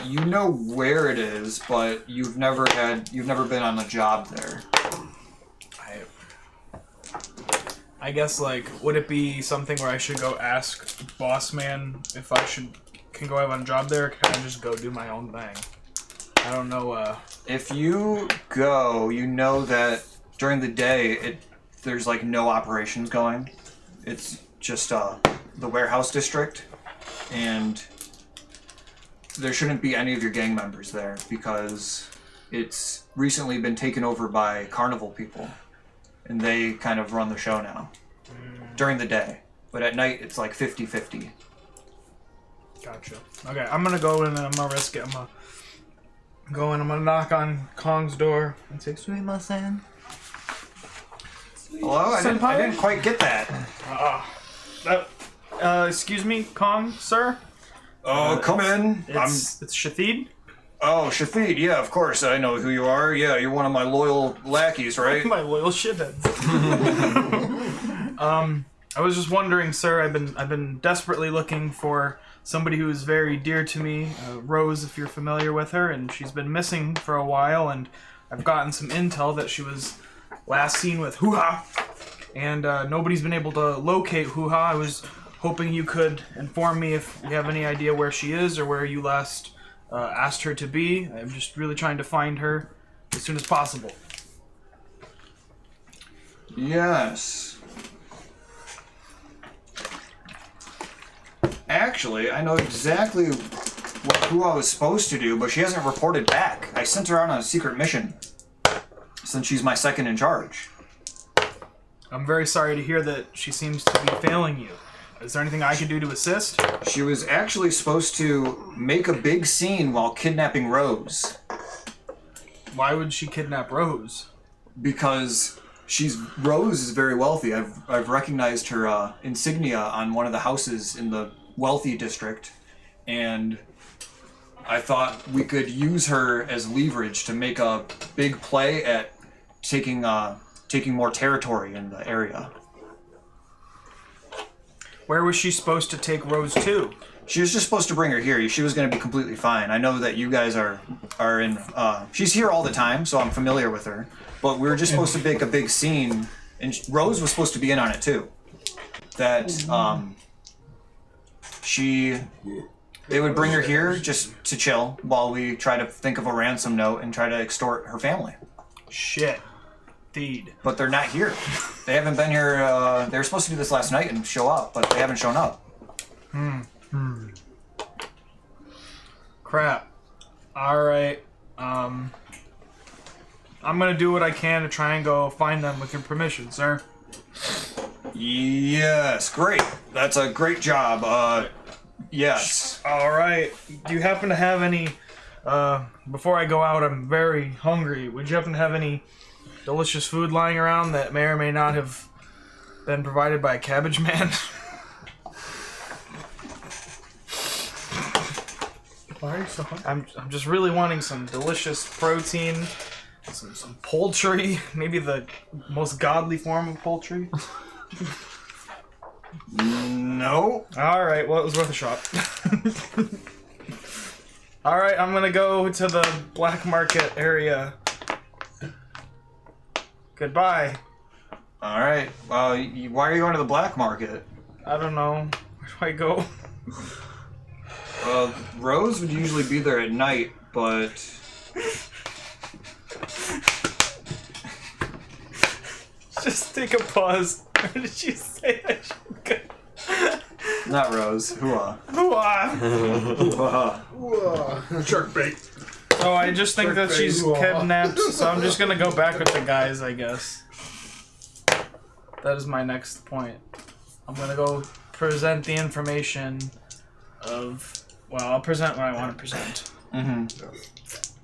You know where it is, but you've never been on a job there. I guess, would it be something where I should go ask Boss Man if I can go have a job there, or can I just go do my own thing? I don't know, If you go, you know that during the day, there's no operations going. It's just the warehouse district, and there shouldn't be any of your gang members there because it's recently been taken over by carnival people, and they kind of run the show now during the day. But at night, it's 50-50. Gotcha. Okay, I'm gonna go in and I'm gonna risk it. I'm gonna go in, I'm gonna knock on Kong's door and say, "Sumimasen." Hello? I didn't quite get that. Excuse me, Kong, sir? Oh, come in. It's Shathid? Oh, Shafid, yeah, of course, I know who you are. Yeah, you're one of my loyal lackeys, right? My loyal shitheads. I was just wondering, sir, I've been desperately looking for somebody who is very dear to me, Rose, if you're familiar with her, and she's been missing for a while, and I've gotten some intel that she was last seen with Hoo-Ha, and nobody's been able to locate Hoo-Ha. I was hoping you could inform me if you have any idea where she is or where you last asked her to be. I'm just really trying to find her as soon as possible. Yes. Actually, I know exactly who I was supposed to do, but she hasn't reported back. I sent her on a secret mission, since she's my second in charge. I'm very sorry to hear that she seems to be failing you. Is there anything I can do to assist? She was actually supposed to make a big scene while kidnapping Rose. Why would she kidnap Rose? Because Rose is very wealthy. I've recognized her insignia on one of the houses in the wealthy district, and I thought we could use her as leverage to make a big play at taking more territory in the area. Where was she supposed to take Rose to? She was just supposed to bring her here. She was going to be completely fine. I know that you guys are in. She's here all the time, so I'm familiar with her. But we were just supposed to make a big scene, and Rose was supposed to be in on it too. That they would bring her here just to chill while we try to think of a ransom note and try to extort her family. Shit. Indeed. But they're not here. They haven't been here. They were supposed to do this last night and show up, but they haven't shown up. Crap. Alright. I'm gonna do what I can to try and go find them with your permission, sir. Yes, great. That's a great job. Yes. Alright. Do you happen to have any... before I go out, I'm very hungry. Would you happen to have any delicious food lying around that may or may not have been provided by a cabbage man? Why are you so hungry? I'm just really wanting some delicious protein, some poultry, maybe the most godly form of poultry. No. All right, well, it was worth a shot. All right, I'm gonna go to the black market area. Goodbye. All right. Why are you going to the black market? I don't know. Where do I go? Rose would usually be there at night, but Just take a pause. Where did you say I should go? not Rose. Hooah. Hoo-ah. Hooah. Shark bait. Oh, I just think that she's kidnapped, so I'm just gonna go back with the guys, I guess. That is my next point. I'm gonna go present the information of... Well, I'll present what I want to present. Mm-hmm.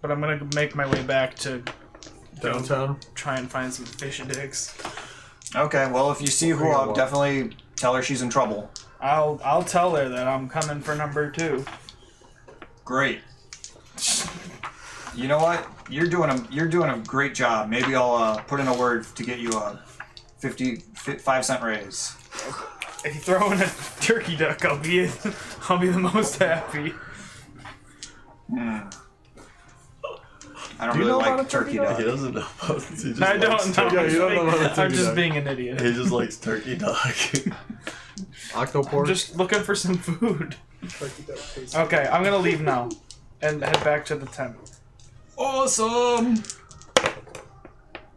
But I'm gonna make my way back to Downtown. try and find some fish and dicks. Okay. Well, if you see Hooah, definitely tell her she's in trouble. I'll tell her that I'm coming for number 2. Great. You know what? You're doing a great job. Maybe I'll put in a word to get you a 5-cent raise. If you throw in a turkey duck, I'll be the most happy. I don't Do you really know about like a turkey turkey duck. He doesn't know about it. He just I don't likes know. Yeah, you don't know about a turkey I'm just duck. being an idiot. He just likes turkey dog. Octoport. I'm just looking for some food. Okay, I'm gonna leave now and head back to the tent. Awesome.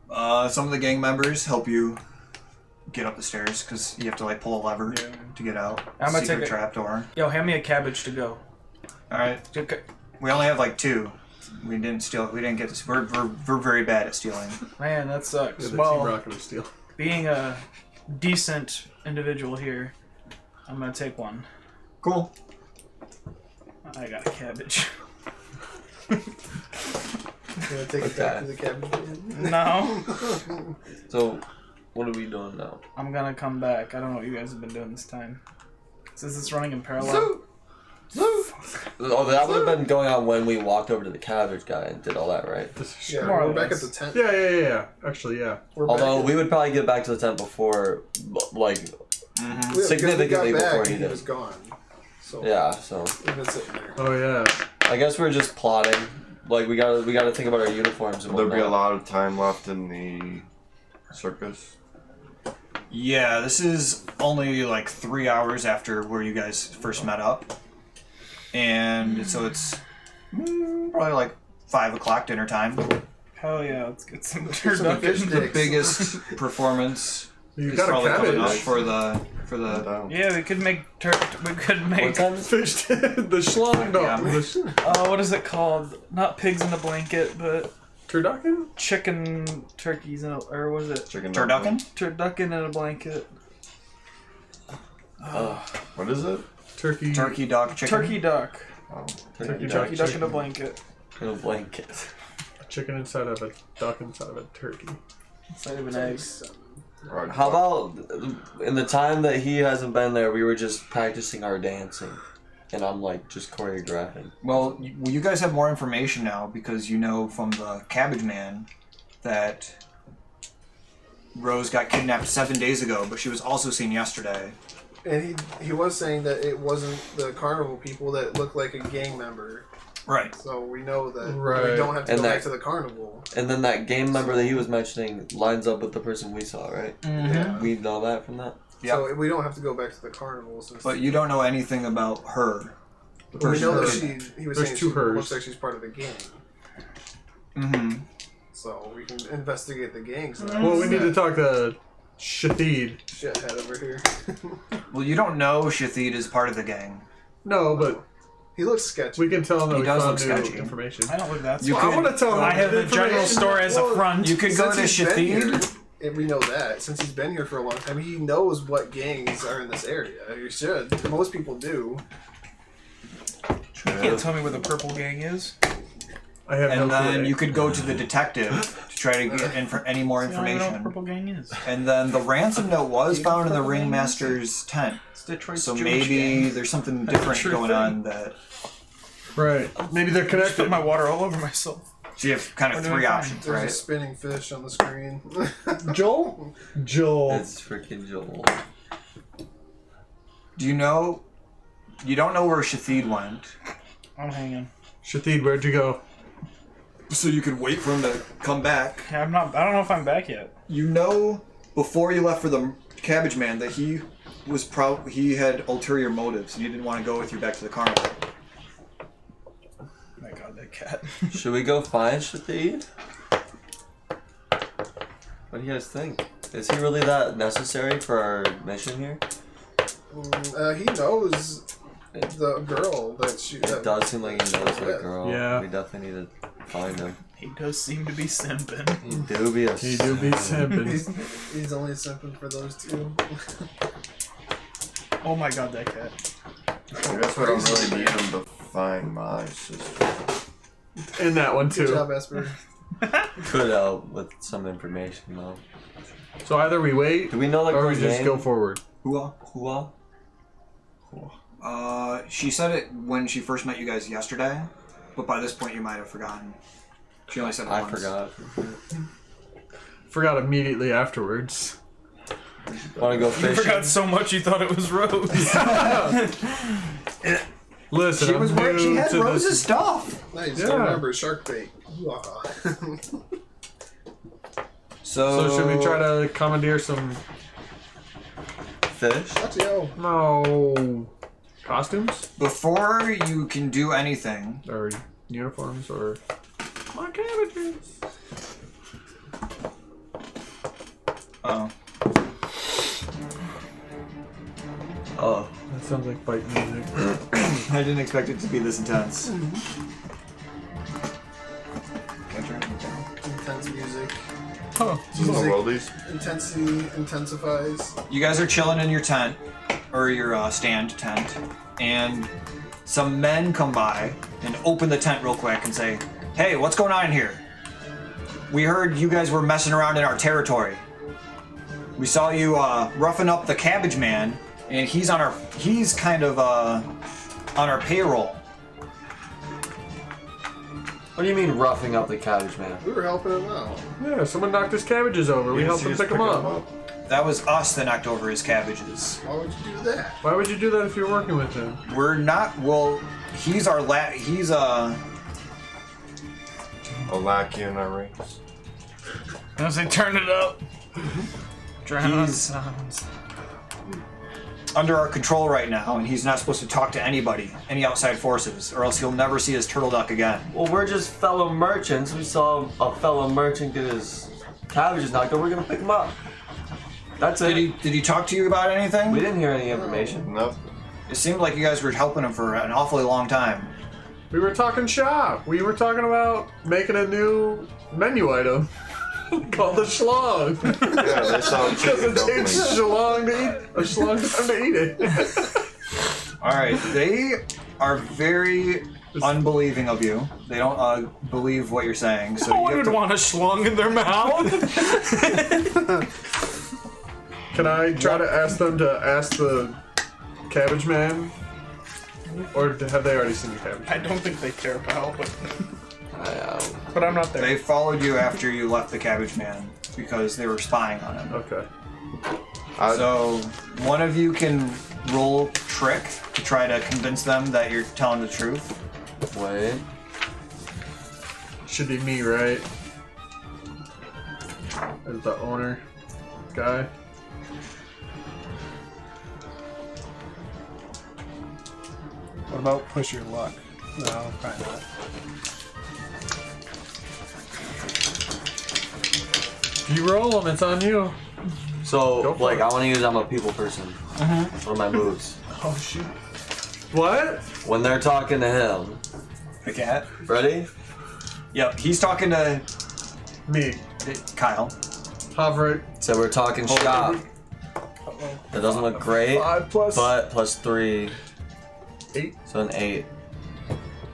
Some of the gang members help you get up the stairs because you have to like pull a lever to get out. I'm gonna Secret take trap door. Yo, hand me a cabbage to go. All right. Okay. We only have like 2. We didn't steal. We didn't get this. We're very bad at stealing. Man, that sucks. Yeah, the Well, Team Rocket of Steel. being a decent individual here, I'm gonna take one. Cool. I got a cabbage. Gonna take it back to the cabin. No, So, what are we doing now? I'm gonna come back. I don't know what you guys have been doing this time. Since it's running in parallel. Oh, that would have been going on when we walked over to the cabbage guy and did all that, right? Yeah, More or we're back at less. the tent. Yeah. Actually, yeah. We're Although back we would probably get back to the tent before, like, because significantly we got back before and he he did. was gone. So Yeah, so we've been sitting there. Oh yeah. I guess we're just plotting. Like we gotta think about our uniforms and Will there be a whatnot. lot of time left in the circus? Yeah, this is only like 3 hours after where you guys first met up, and so it's probably like 5 o'clock dinner time. Hell yeah, let's get some Some turducken. fish The sticks. biggest performance You is got a probably coming up cabbage. for the. Yeah, we could make we could make What time is it? Fish. The schlong dog. Yeah. what is it called? Not pigs in a blanket, but Turducken? chicken turkeys in a, or was it Chicken Turducken? turducken in a blanket? What is it? Turkey. Turkey, duck, chicken. Turkey duck. Oh, Turkey Turkey duck in a chicken. blanket. In a blanket. Chicken inside of a duck inside of a turkey. Cinnamon eggs. How about in the time that he hasn't been there, we were just practicing our dancing, and I'm like just choreographing. Well, you guys have more information now because you know from the Cabbage Man that Rose got kidnapped 7 days ago, but she was also seen yesterday. And he was saying that it wasn't the carnival people that looked like a gang member. Right. So we know that Right. we don't have to And go that- back to the carnival. And then that game member that he was mentioning lines up with the person we saw, right? Yeah. We know that from that. Yeah. So we don't have to go back to the carnival. Since But you don't know anything about her. The we person know that who- he was There's saying two she hers. looks like she's part of the gang. Mm-hmm. So we can investigate the gangs. Well, we need to talk to Shathid. Shithead over here. Well, you don't know Shathid is part of the gang. No, but He looks sketchy. we can tell him that He we does found look new sketchy. information. I don't look that. You Well, I could- want to tell him. I have the general information. store as a front. You could go to Since he's been here, Shathid. and we know that since he's been here for a long time, he knows what gangs are in this area. You should. Most people do. You can't tell me where the purple gang is. I have And no then clue. you could go to the detective to try to get any more I don't even know what information. purple gang is. And then the ransom note was found in the ringmaster's tent. It's Detroit's So Jewish maybe gang. there's something different True going thing. on that. Right. Maybe they're Spit connected. my water all over myself. So you have kind of We're doing three fine. options, There's a right? spinning fish on the screen. Joel? Joel. It's freaking Joel. Do you know? You don't know where Shathid went, I'm hanging. Shathid, where'd you go? so you could wait for him to come back. Yeah, I'm not. I don't know if I'm back yet. You know, before you left for the Cabbage Man, that he was he had ulterior motives, and he didn't want to go with you back to the carnival. Oh my God, that cat. Should we go find Shathid? What do you guys think? Is he really that necessary for our mission here? He knows the girl that she. It That, does seem like he knows that girl. Yeah. We definitely need to find him. He does seem to be simping. He do be a He do be simping. he's only simping for those two. Oh my God, that cat. I guess we don't really need him to find my sister. And that one Good too. job, Esper. Could help with some information though. So either we wait, Do we know like or her we just name? go forward. Hua? Hua? She said it when she first met you guys yesterday, but by this point you might have forgotten. She only said it I once. forgot. Forgot immediately afterwards. Want to go You fishing? forgot so much you thought it was Rose. Listen, She I'm was wearing. She new had to Rose's this. stuff. Nice. Yeah. Don't remember shark bait. So, So should we try to commandeer some? Fish? Let's go. No. Costumes before you can do anything? or uniforms or? My cabbages. Oh, Oh. That sounds like fight music. I didn't expect it to be this intense. Intense music. Huh. Oh, Rollies? Intensity intensifies. You guys are chilling in your tent, or your stand tent, and some men come by and open the tent real quick and say, "Hey, what's going on in here? We heard you guys were messing around in our territory. We saw you roughing up the Cabbage Man, and he's kind of on our payroll." What do you mean roughing up the Cabbage Man? We were helping him out. Yeah, someone knocked his cabbages over. We Yes, helped you him just pick them pick up. That was us that knocked over his cabbages. Why would you do that? Why would you do that if you're working with him? We're not. Well, he's our he's A lackey in our ranks. I was like, turn it up. Drown out He's- sounds. under our control right now, and he's not supposed to talk to anybody, any outside forces, or else he'll never see his turtle duck again. Well, we're just fellow merchants. We saw a fellow merchant get his cabbages knocked over. We're gonna pick him up. That's it. Did he talk to you about anything? We didn't hear any information. Nope. It seemed like you guys were helping him for an awfully long time. We were talking shop. We were talking about making a new menu item called the schlong. Yeah, they saw Because chicken it takes dumplings. a long time to eat it. All right, they are very unbelieving of you. They don't believe what you're saying. So No you one have would to, want a schlong in their mouth. Can I try to ask them to ask the cabbage man? Or have they already seen the cabbage? I don't think they care about, but I'm not there. they followed you after you left the Cabbage Man because they were spying on him. Okay. So one of you can roll trick to try to convince them that you're telling the truth. Wait. Should be me, right? As the owner guy. What about push your luck? No, probably not. If you roll them, it's on you. So, Go for like, it. I want to use I'm a people person. One of my moves. Oh shoot. What? When they're talking to him. The cat. Ready? Yep, he's talking to Me. Kyle. Hover it. So we're talking shop. That doesn't look great. 5 plus But plus 3. 8. So an 8.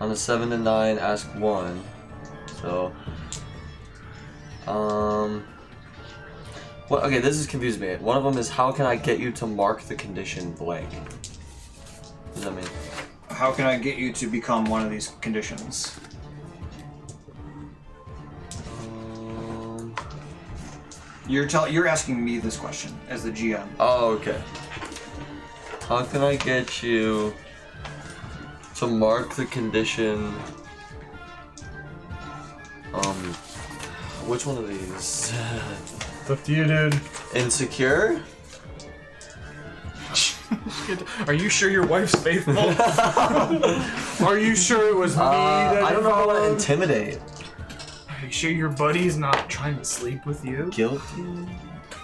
On a 7 and 9, ask 1. So. What? Okay, this is confusing me. One of them is how can I get you to mark the condition blank? What does that mean? How can I get you to become one of these conditions? You're asking me this question as the GM. Oh, okay. How can I get you to mark the condition? Which one of these? It's up to you, dude. Insecure? Are you sure your wife's faithful? Are you sure it was me that I you don't know how to followed? intimidate. Are you sure your buddy's not trying to sleep with you? Guilty?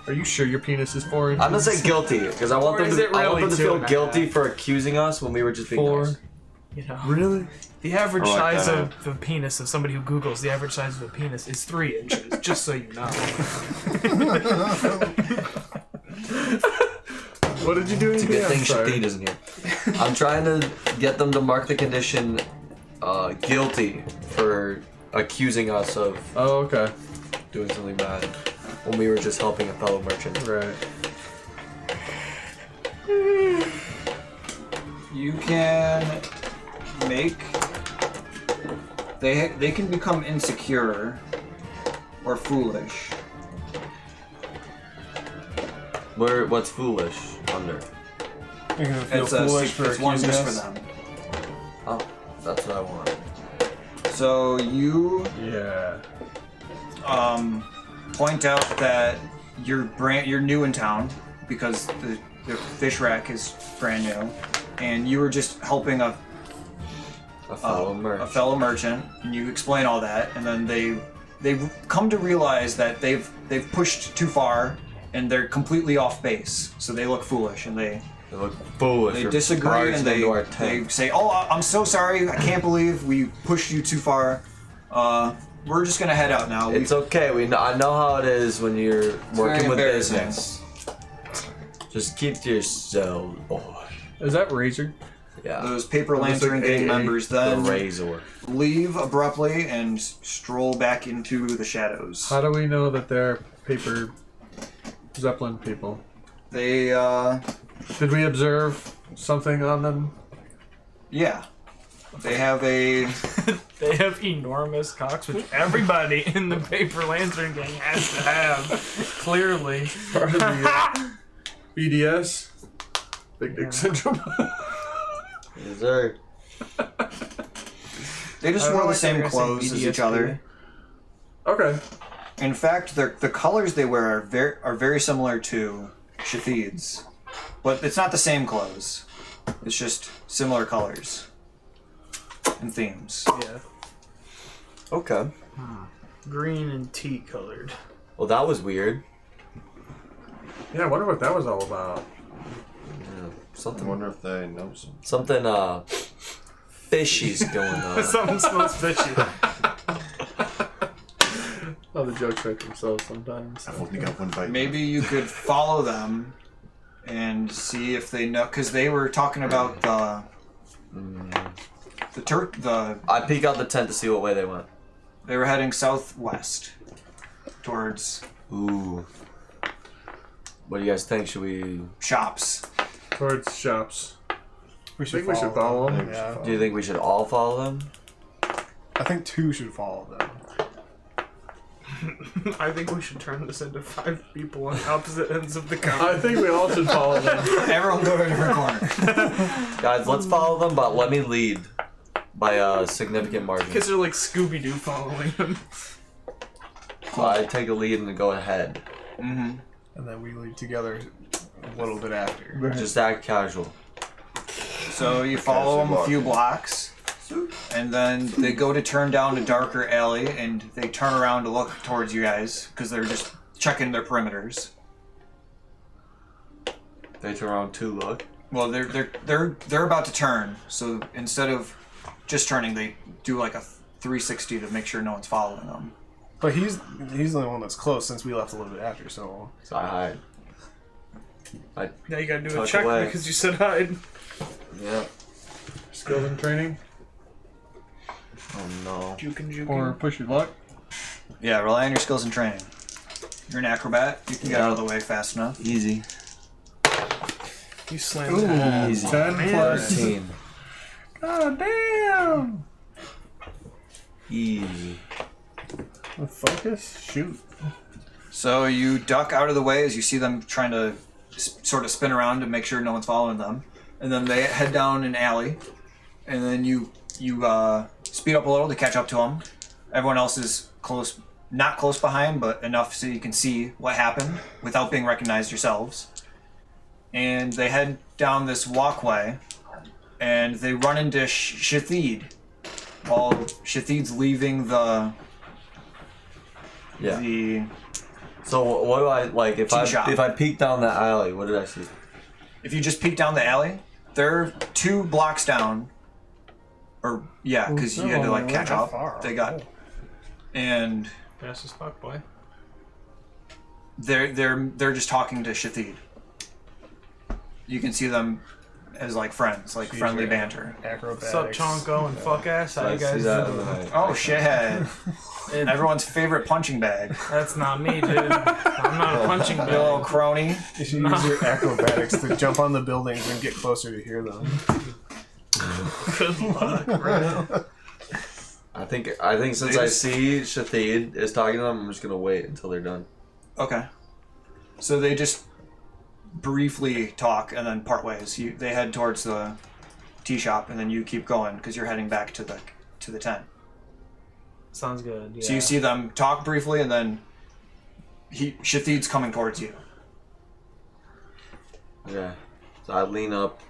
Are you sure your penis is 4 inches? I'm gonna say guilty because I want Or them is to. it I want really them to 2 feel and a guilty half? for accusing us when we were just being 4. nice. You know, Really? the average I like size that. of a penis of somebody who Googles the average size of a penis is 3 inches. Just so you know. What did you do? It's a good thing Shadid isn't here. I'm trying to get them to mark the condition guilty for accusing us of Oh, okay. doing something bad when we were just helping a fellow merchant. Right. You can make. They can become insecure or foolish. What's foolish under? You're gonna feel It's foolish for it's one accusing just us. for them. Oh, that's what I want. So you Yeah. point out that you're new in town because the fish rack is brand new, and you were just helping a fellow merchant, and you explain all that, and then they've come to realize that they've pushed too far, and they're completely off base, so they look foolish, and they look foolish. they disagree, and they say, "Oh, I'm so sorry. I can't believe we pushed you too far. We're just gonna head out now." It's okay. I know how it is when you're working with embarrassing. business. Just keep to yourself, boy. Is that Razor? Yeah. Those Paper Looks Lantern like gang AA. members The then razor. leave abruptly and stroll back into the shadows. How do we know that they're paper Zeppelin people? They, Did we observe something on them? yeah. They have a. They have enormous cocks, which everybody in the Paper Lantern gang has to have. Clearly. Part of the BDS? Big Dick Syndrome? Yes, sir. They just I don't wore know the why same they're saying clothes as BDS each other. Okay. In fact, the colors they wear are very similar to Shafid's, but it's not the same clothes. It's just similar colors and themes. Yeah. Okay. Green and tea colored. Well, that was weird. Yeah, I wonder what that was all about. Yeah, I something. wonder if they know something. Something fishy's going on. Something smells fishy. Oh, the jokes write themselves sometimes. I've only got one bite. Maybe you could follow them and see if they know, because they were talking about I peek out the tent to see what way they went. They were heading southwest towards Ooh. What do you guys think? Should we? shops. Towards shops. We I think we should follow them. Yeah. Do you think we should all follow them? I think 2 should follow them. I think we should turn this into 5 people on opposite ends of the counter. I think we all should follow them. Everyone go to a different corner. Guys, let's follow them, but let me lead by a significant margin. Because they're like Scooby-Doo following him. So I take a lead and go ahead. Mm-hmm. And then we leave together a little bit after. Just act casual. So you follow them a few blocks, and then they go to turn down a darker alley, and they turn around to look towards you guys because they're just checking their perimeters. They turn around to look. Well, they're about to turn, so instead of just turning, they do like a 360 to make sure no one's following them. But he's the only one that's close since we left a little bit after, so... So I hide. Now you gotta do a Tuck check away. because you said hide. Yeah. Skills and training. Oh no. Jukin'. Or push your luck. Yeah, rely on your skills and training. You're an acrobat. You can get out of the way fast enough. Easy. You slammed that. Easy. 10 plus. 13. God damn! Easy. With focus? Shoot. So you duck out of the way as you see them trying to sort of spin around to make sure no one's following them, and then they head down an alley, and then you speed up a little to catch up to them. Everyone else is close, not close behind, but enough so you can see what happened without being recognized yourselves. And they head down this walkway, and they run into Shathid while Shathid's leaving the So what do I like if Tea shop. if I peek down that alley? What did I see? If you just peek down the alley, they're 2 blocks down. Or yeah, because you had to like catch up. They got, and Fast as fuck, boy. they're just talking to Shathid. You can see them as like friends, like friendly banter. Acrobatics. What's up, Chonko and fuck ass? How I you see guys that doing? in the night. Oh shit! Everyone's favorite punching bag. That's not me, dude. I'm not a punching You little bag. crony. You should use your acrobatics to jump on the buildings and get closer to hear them. Good luck, bro. I think since I see Shathid is talking to them, I'm just gonna wait until they're done. Okay. So they just briefly talk and then part ways. They head towards the tea shop and then you keep going because you're heading back to the tent. Sounds good. Yeah. So you see them talk briefly and then Shathid's coming towards you. Yeah. So I lean up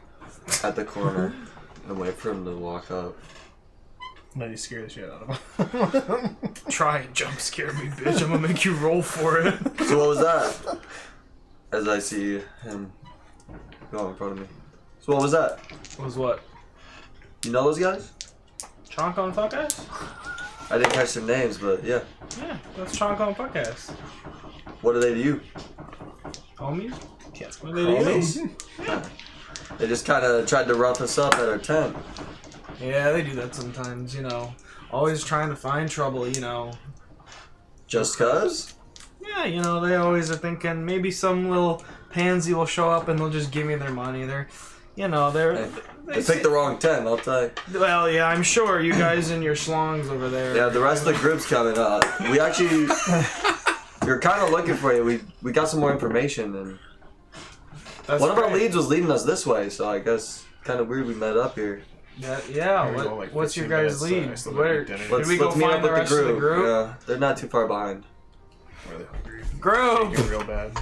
at the corner and wait for him to walk up. And then you scare the shit out of them. Try and jump scare me, bitch. I'm gonna make you roll for it. So what was that? As I see him go in front of me. So what was that? Was what? You know those guys? Chonko and fuck ass? I didn't catch their names, but yeah. Yeah, that's Chonko and fuck ass. What are they to you? Homies? Yes. What are they to you? They just kind of tried to rough us up at our tent. Yeah, they do that sometimes, you know. Always trying to find trouble, you know. Just cuz? Yeah, you know, they always are thinking maybe some little pansy will show up and they'll just give me their money. They're, you know, They picked the wrong tent, I'll tell you. Well, yeah, I'm sure you guys and your schlongs over there. Yeah, the rest of the group's coming. We actually, we were kind of looking for you. We got some more information, and That's one of our great. leads was leading us this way. So I guess kind of weird we met up here. Yeah. We're going, like, What's your 15 guys' minutes, lead? I still Where have dinner. should we go Let's meet find up the with rest of the group? Yeah, they're not too far behind. Really hungry. Group. Getting real bad.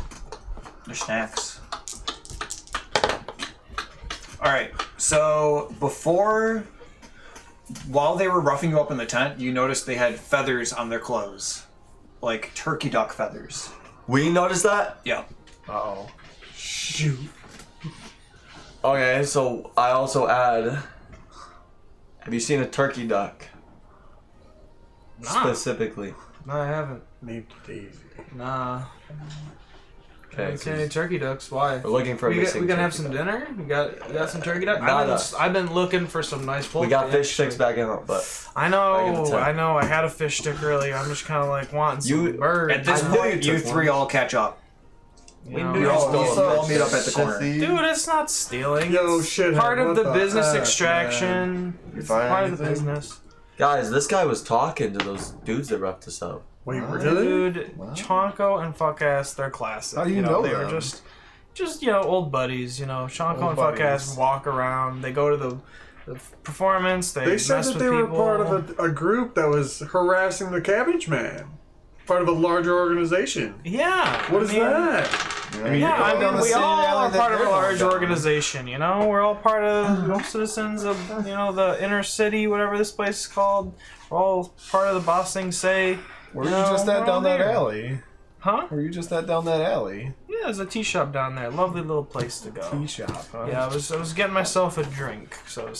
Their snacks. Alright, so while they were roughing you up in the tent, you noticed they had feathers on their clothes. Like turkey duck feathers. We noticed that. Yeah. Uh-oh. Shoot. Okay, so I also add. Have you seen a turkey duck? Nah. Specifically. No, I haven't. Named Daisy. Nah. Okay. Don't see any turkey ducks. Why? We're looking for a We missing gonna have turkey some duck. dinner. We got some turkey duck. Not us. I've been looking for some nice poultry. We got fish actually. sticks back in it, but I back in the know. tent. I know. I had a fish stick earlier. I'm just kind of like wanting some You- birds. At this I knew point, you you took three one. all catch up. You We know. knew You all, stole you all meet up at the corner. Dude, it's not stealing. Yo, It's shithead, part of what the the business heck, extraction. It's find part of the anything? business. guys, this guy was talking to those dudes that roughed us up. Wait, really? Dude, Chonko and Fuckass, they're classic. How do you know they were them? just old buddies. Chonko Old and Fuckass buddies. walk around. They go to the performance. They They said mess that with they were people. part of a group that was harassing the Cabbage Man. Part of a larger organization. Yeah. What is that? We all are part of a large down. organization, We're all part of citizens of, the inner city, whatever this place is called. We're all part of the Boss Thing Say. Where were you just at down that alley? Huh? Were you just at down that alley? Yeah, there's a tea shop down there. Lovely little place to go. Tea shop, huh? Yeah, I was getting myself a drink, so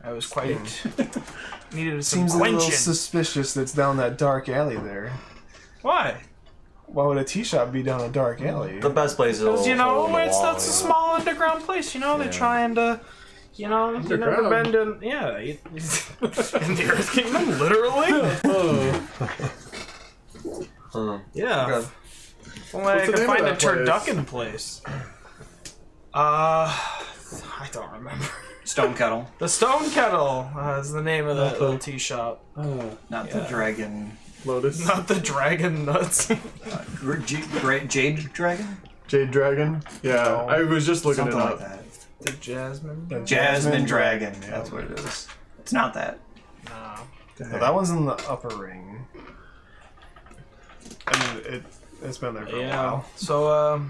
I was quite needed some Seems a little quenching. suspicious that's down that dark alley there. Why? Why would a tea shop be down a dark alley? The best place is a Because little hole in the wall, that's a small underground place. They're trying to. You've never Underground? been to in the Earth Kingdom, literally. Yeah. Okay. Well, I What's the can name of find a that place? turducken place. I don't remember. Stone Kettle, The Stone Kettle is the name of that little tea shop. not the dragon. Lotus. Not the Dragon Nuts. Jade Dragon? Jade Dragon? Yeah, No. I was just looking Something it like up. that. The Jasmine. The Jasmine Dragon. That's what it is. It's not that. No. No, that one's in the upper ring. I mean, it's been there for a Yeah. while. So,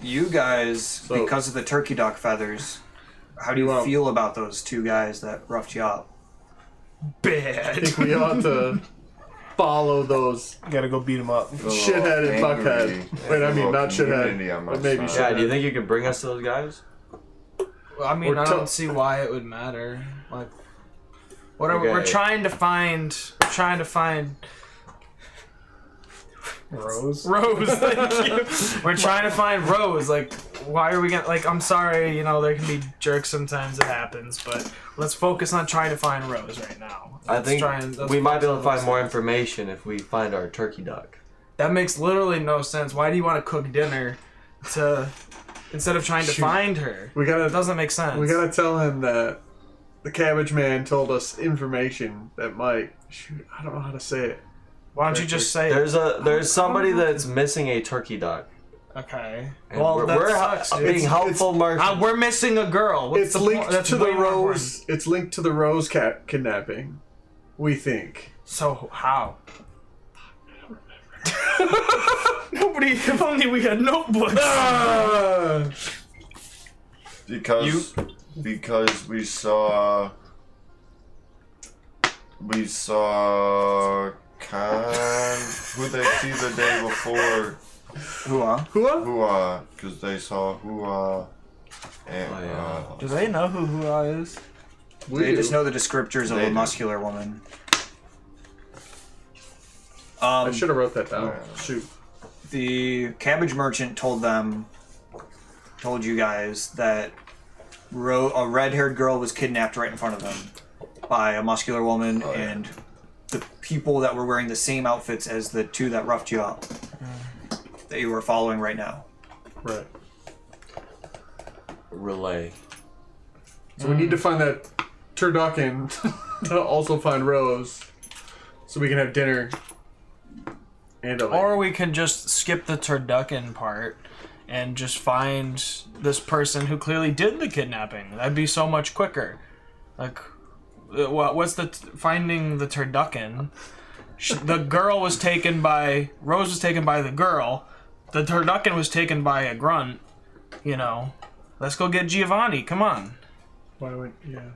You guys, So- because of the turkey duck feathers, how do you Well- feel about those two guys that roughed you up? I bad. think we ought to follow those Gotta go beat him up. shithead and fuckhead. Wait, I mean, not shithead, but maybe Yeah, shithead. do you think you could bring us to those guys? Well, I mean, Or I tell- don't see why it would matter. Like, whatever. Okay. We're trying to find Rose? Rose. Thank you. We're trying to find Rose. Like, why are we gonna? Like, I'm sorry. There can be jerks sometimes. It happens, but let's focus on trying to find Rose right now. I Let's think try and- let's we might be able to focus on find more information if we find our turkey duck. That makes literally no sense. Why do you want to cook dinner to instead of trying to Shoot. find her? We gotta, It doesn't make sense. we gotta tell him that the Cabbage Man told us information that might. Shoot, I don't know how to say it. Why don't you just say it? There's somebody that's missing a turkey duck. Okay. And Well, we're, that we're sucks, dude. being helpful merchants. We're missing a girl. What's It's the linked point? That's to the way more Rose. It's linked to the Rose kidnapping. We think. important. So how? Nobody. If only we had notebooks. Ah! Because we saw Khan, who they see the day before, Hua. Hua? because they saw Hua and Oh, yeah. Do they know who Hua is? They just know the descriptors of They a do. muscular woman. I should have wrote that down. Yeah. Shoot. The cabbage merchant told you guys that a red-haired girl was kidnapped right in front of them by a muscular woman, and the people that were wearing the same outfits as the two that roughed you up that you were following right now. Right. Relay. So we need to find that turducken to also find Rose, so we can have dinner. And a Or we can just skip the turducken part and just find this person who clearly did the kidnapping. That'd be so much quicker. Like, what's finding the turducken? The girl was taken by Rose was taken by the girl. The turducken was taken by a grunt. Let's go get Giovanni. Come on. Yeah.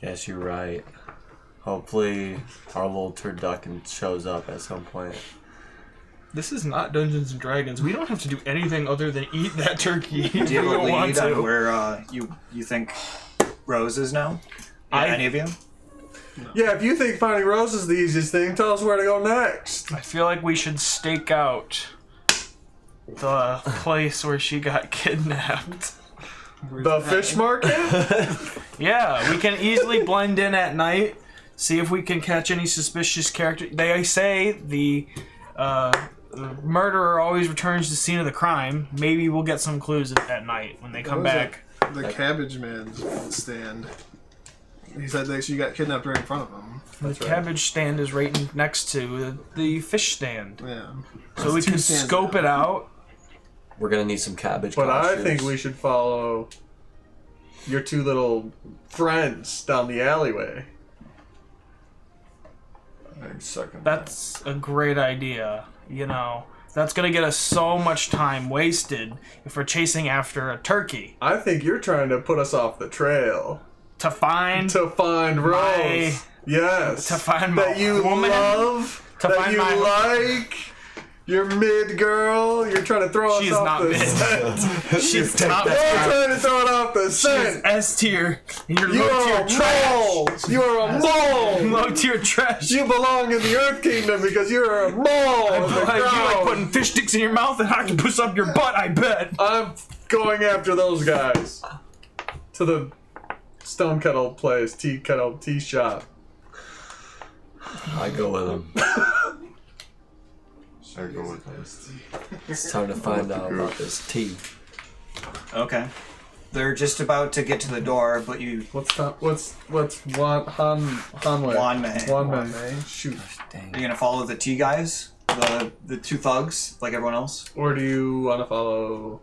Yes, you're right. Hopefully, our little turducken shows up at some point. This is not Dungeons and Dragons. We don't have to do anything other than eat that turkey. Do you have We a don't want lead on to. where you think Rose is now? Any of you? Yeah, if you think finding Rose is the easiest thing, tell us where to go next. I feel like we should stake out the place where she got kidnapped. The fish market? Yeah, we can easily blend in at night, see if we can catch any suspicious character. They say the murderer always returns to the scene of the crime. Maybe we'll get some clues at night when they come back. The Cabbage Man's stand. He said that she got kidnapped right in front of him. The cabbage stand is right next to the fish stand. Yeah. So we can scope it out. We're gonna need some cabbage. But costumes. I think we should follow your two little friends down the alleyway. I second. That's a great idea. You know, that's gonna get us so much time wasted if we're chasing after a turkey. I think you're trying to put us off the trail. To find Rose. Yes. To find my that you woman. love. To that find you my like. You're mid girl. You're trying to throw us She's off not the mid. scent. She's top You're tier. trying to throw it off the She's scent. S tier. And you're You low are tier a trash. mole. You are a mole. Low tier trash. You belong in the Earth Kingdom because you're a mole. on the You like ground. putting fish sticks in your mouth and octopus up your butt, I bet. I'm going after those guys. To the Stone Kettle place, tea shop. I go with him. I go with this. It's time to find out about this tea. Okay. They're just about to get to the door, but you... What's Hanway? Wanmei. Wanmei. Shoot. Dang. You're gonna follow the T guys? The two thugs, like everyone else? Or do you want to follow?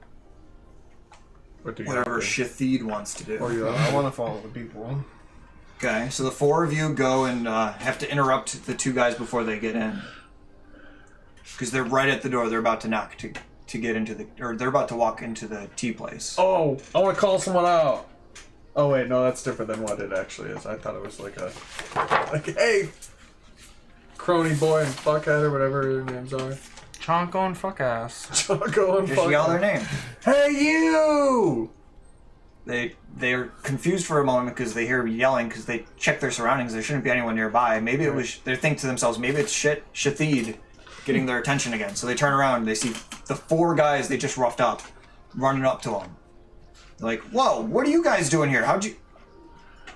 What do you Whatever wanna do? Shithid wants to do. Or you I want to follow the people. Okay, so the four of you go and have to interrupt the two guys before they get in. Because they're right at the door. They're about to knock to get into the... Or they're about to walk into the tea place. Oh, I want to call someone out. Oh wait, no, that's different than what it actually is. I thought it was like hey, crony boy and fuckhead or whatever their names are. Chonko and fuck ass. Choco and Just yell their name. Hey you! They're confused for a moment because they hear yelling because they check their surroundings. There shouldn't be anyone nearby. Maybe it was... They think to themselves, maybe it's Shithid getting their attention again. So they turn around and they see the four guys they just roughed up running up to them. They're like, whoa, what are you guys doing here? How'd you...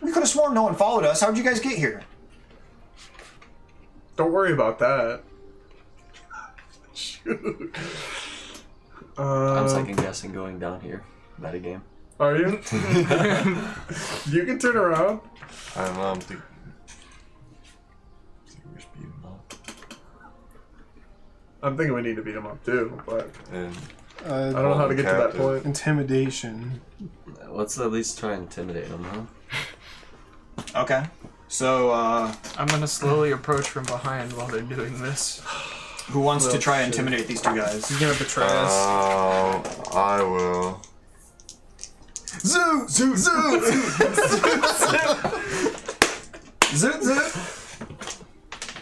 We could have sworn no one followed us. How'd you guys get here? Don't worry about that. Shoot. I'm second guessing going down here. Metagame. Are you? You can turn around. I don't know. I'm thinking we should beat him up. I'm thinking we need to beat him up too, but And I don't know how to get to that Captain. point. Intimidation. Let's at least try and intimidate him, huh? Okay. So, I'm gonna slowly approach from behind while they're doing this. who wants to Well, try and shit. intimidate these two guys? He's gonna betray us. I will. Zoo! Zoo! Zoo! Zoo! Zoo!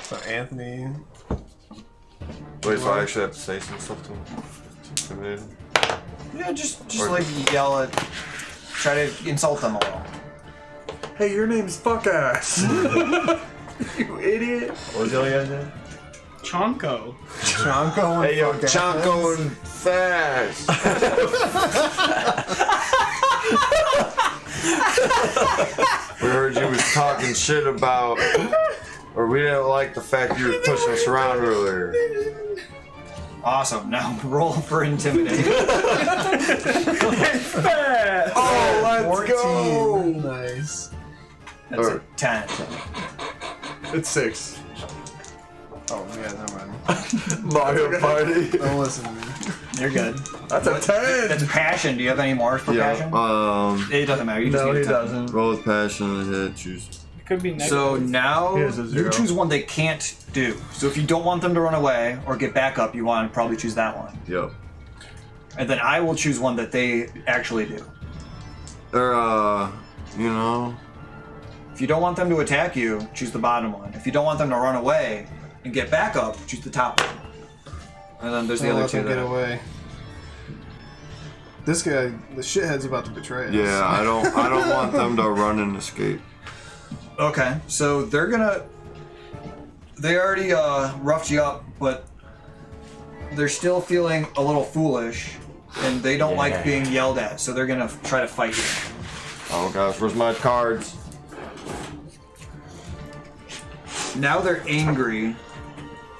So Anthony. Wait, so I actually have to say some stuff to him? To intimidate him? Yeah, just Or- like yell at... Try to insult them a little. Hey, your name's fuck ass. You idiot. What was the other guy's name? Chonko. Chonko and Hey, yo, fuck ass. Chonko and Fast. We heard you was talking shit about, or we didn't like the fact you were pushing us around earlier. Awesome. Now roll for intimidate. Oh, let's 14. go. Nice. That's a 10. It's 6. Oh, yeah, never mind. Mario Party. Don't listen to me. You're good. That's a 10. That's passion. Do you have any more for passion? It doesn't matter. You just No, need he a 10. doesn't. Roll with passion and hit, choose. It could be negative. So now Here's a you 0. choose one they can't do. So if you don't want them to run away or get back up, you want to probably choose that one. Yep. And then I will choose one that they actually do. Or, you know, If you don't want them to attack you, choose the bottom one. If you don't want them to run away and get back up, choose the top one. And then there's the Don't other let two them get that away. This guy, the shithead's about to betray us. Yeah, I don't want them to run and escape. Okay, so they already roughed you up, but they're still feeling a little foolish, and they don't like being yelled at, so they're gonna try to fight you. Oh gosh, where's my cards? Now they're angry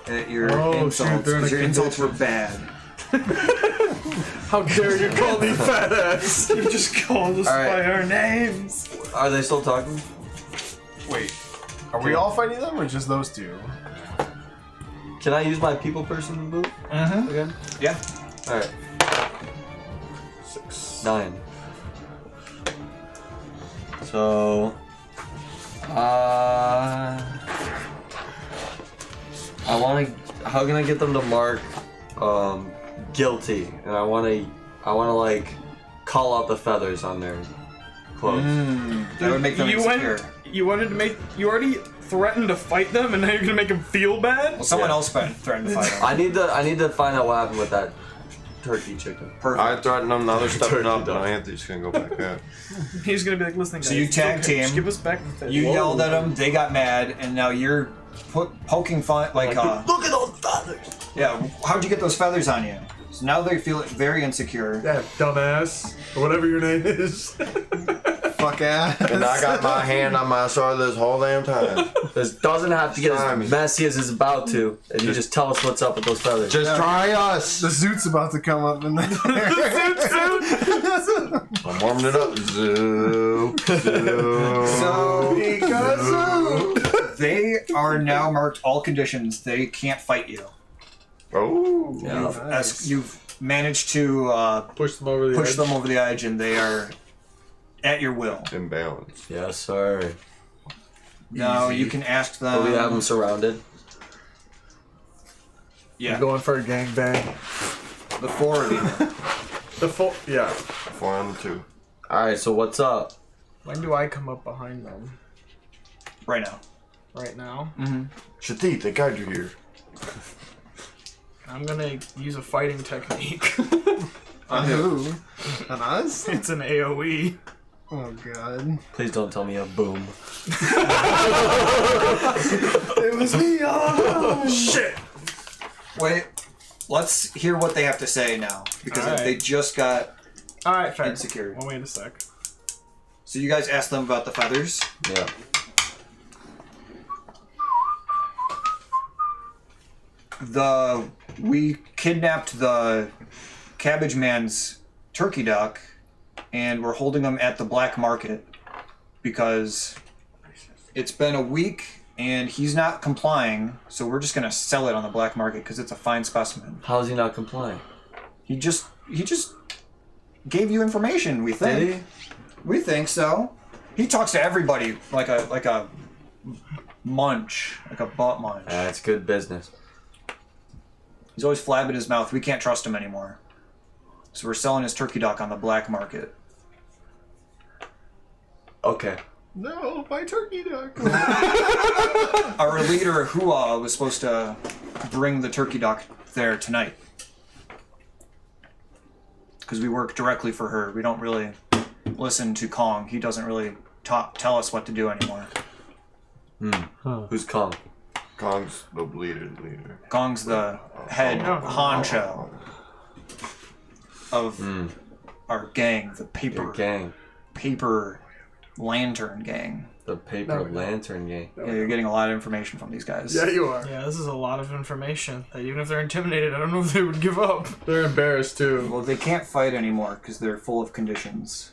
at your insults, because your insults were bad. How dare you call me fat ass? You just called us Alright. by our names. Are they still talking? Wait, are we all fighting them or just those two? Can I use my people person move again? Yeah. Alright. 9. So, I want to. How can I get them to mark guilty? And I want to like call out the feathers on their clothes. That would make them insecure. You wanted to make. You already threatened to fight them, and now you're gonna make them feel bad. Well, someone else threatened to fight them. I need to find out what happened with that turkey chicken. Perfect. I threatened them, now they're stepping up, and Anthony's gonna go back out. He's gonna be like, listen, guys. So you it's tag okay. team. Just give us back the You yelled at them, they got mad, and now you're poking fun. Look at those feathers. Yeah, how'd you get those feathers on you? So now they feel very insecure. Yeah, dumbass. Or whatever your name is. Fuck ass. And I got my hand on my sword this whole damn time. This doesn't have to get Simon. as messy as it's about to, and you just tell us what's up with those feathers. Just try us! The zoot's about to come up in there. I'm warming it up. Zoo. Zoo. So they are now marked all conditions. They can't fight you. Oh. Yeah. As you've managed to Push them over the push edge. them over the edge, and they are at your will. Imbalance. Yes, sir. Now you can ask them. So we have them surrounded. Yeah, I'm going for a gangbang. the 4 of you. The full. Yeah. 4 on the 2. Alright, so what's up? When do I come up behind them? Right now. Right now. Shatit, they guide you here. I'm gonna use a fighting technique. On who? On us? It's an AOE. Oh god. Please don't tell me a boom. It was me. Oh. Shit. Wait, let's hear what they have to say now, because Alright. they just got All right, fair. insecure. Well, wait a sec. So you guys asked them about the feathers. Yeah. We kidnapped the Cabbage Man's turkey duck, and we're holding him at the black market because it's been a week and he's not complying. So we're just gonna sell it on the black market because it's a fine specimen. How is he not complying? He just gave you information. We think. Did he? We think so. He talks to everybody like a munch, like a butt munch. That's good business. He's always flabbing his mouth. We can't trust him anymore. So we're selling his turkey duck on the black market. Okay. No, my turkey duck. Our leader, Hua, was supposed to bring the turkey duck there tonight. Because we work directly for her. We don't really listen to Kong. He doesn't really tell us what to do anymore. Who's Kong? Kong's the leader. Kong's the head honcho of our gang, the Your gang. paper lantern gang. The paper lantern gang. Yeah, you're getting a lot of information from these guys. Yeah, you are. Yeah, this is a lot of information. That even if they're intimidated, I don't know if they would give up. They're embarrassed too. Well, they can't fight anymore because they're full of conditions.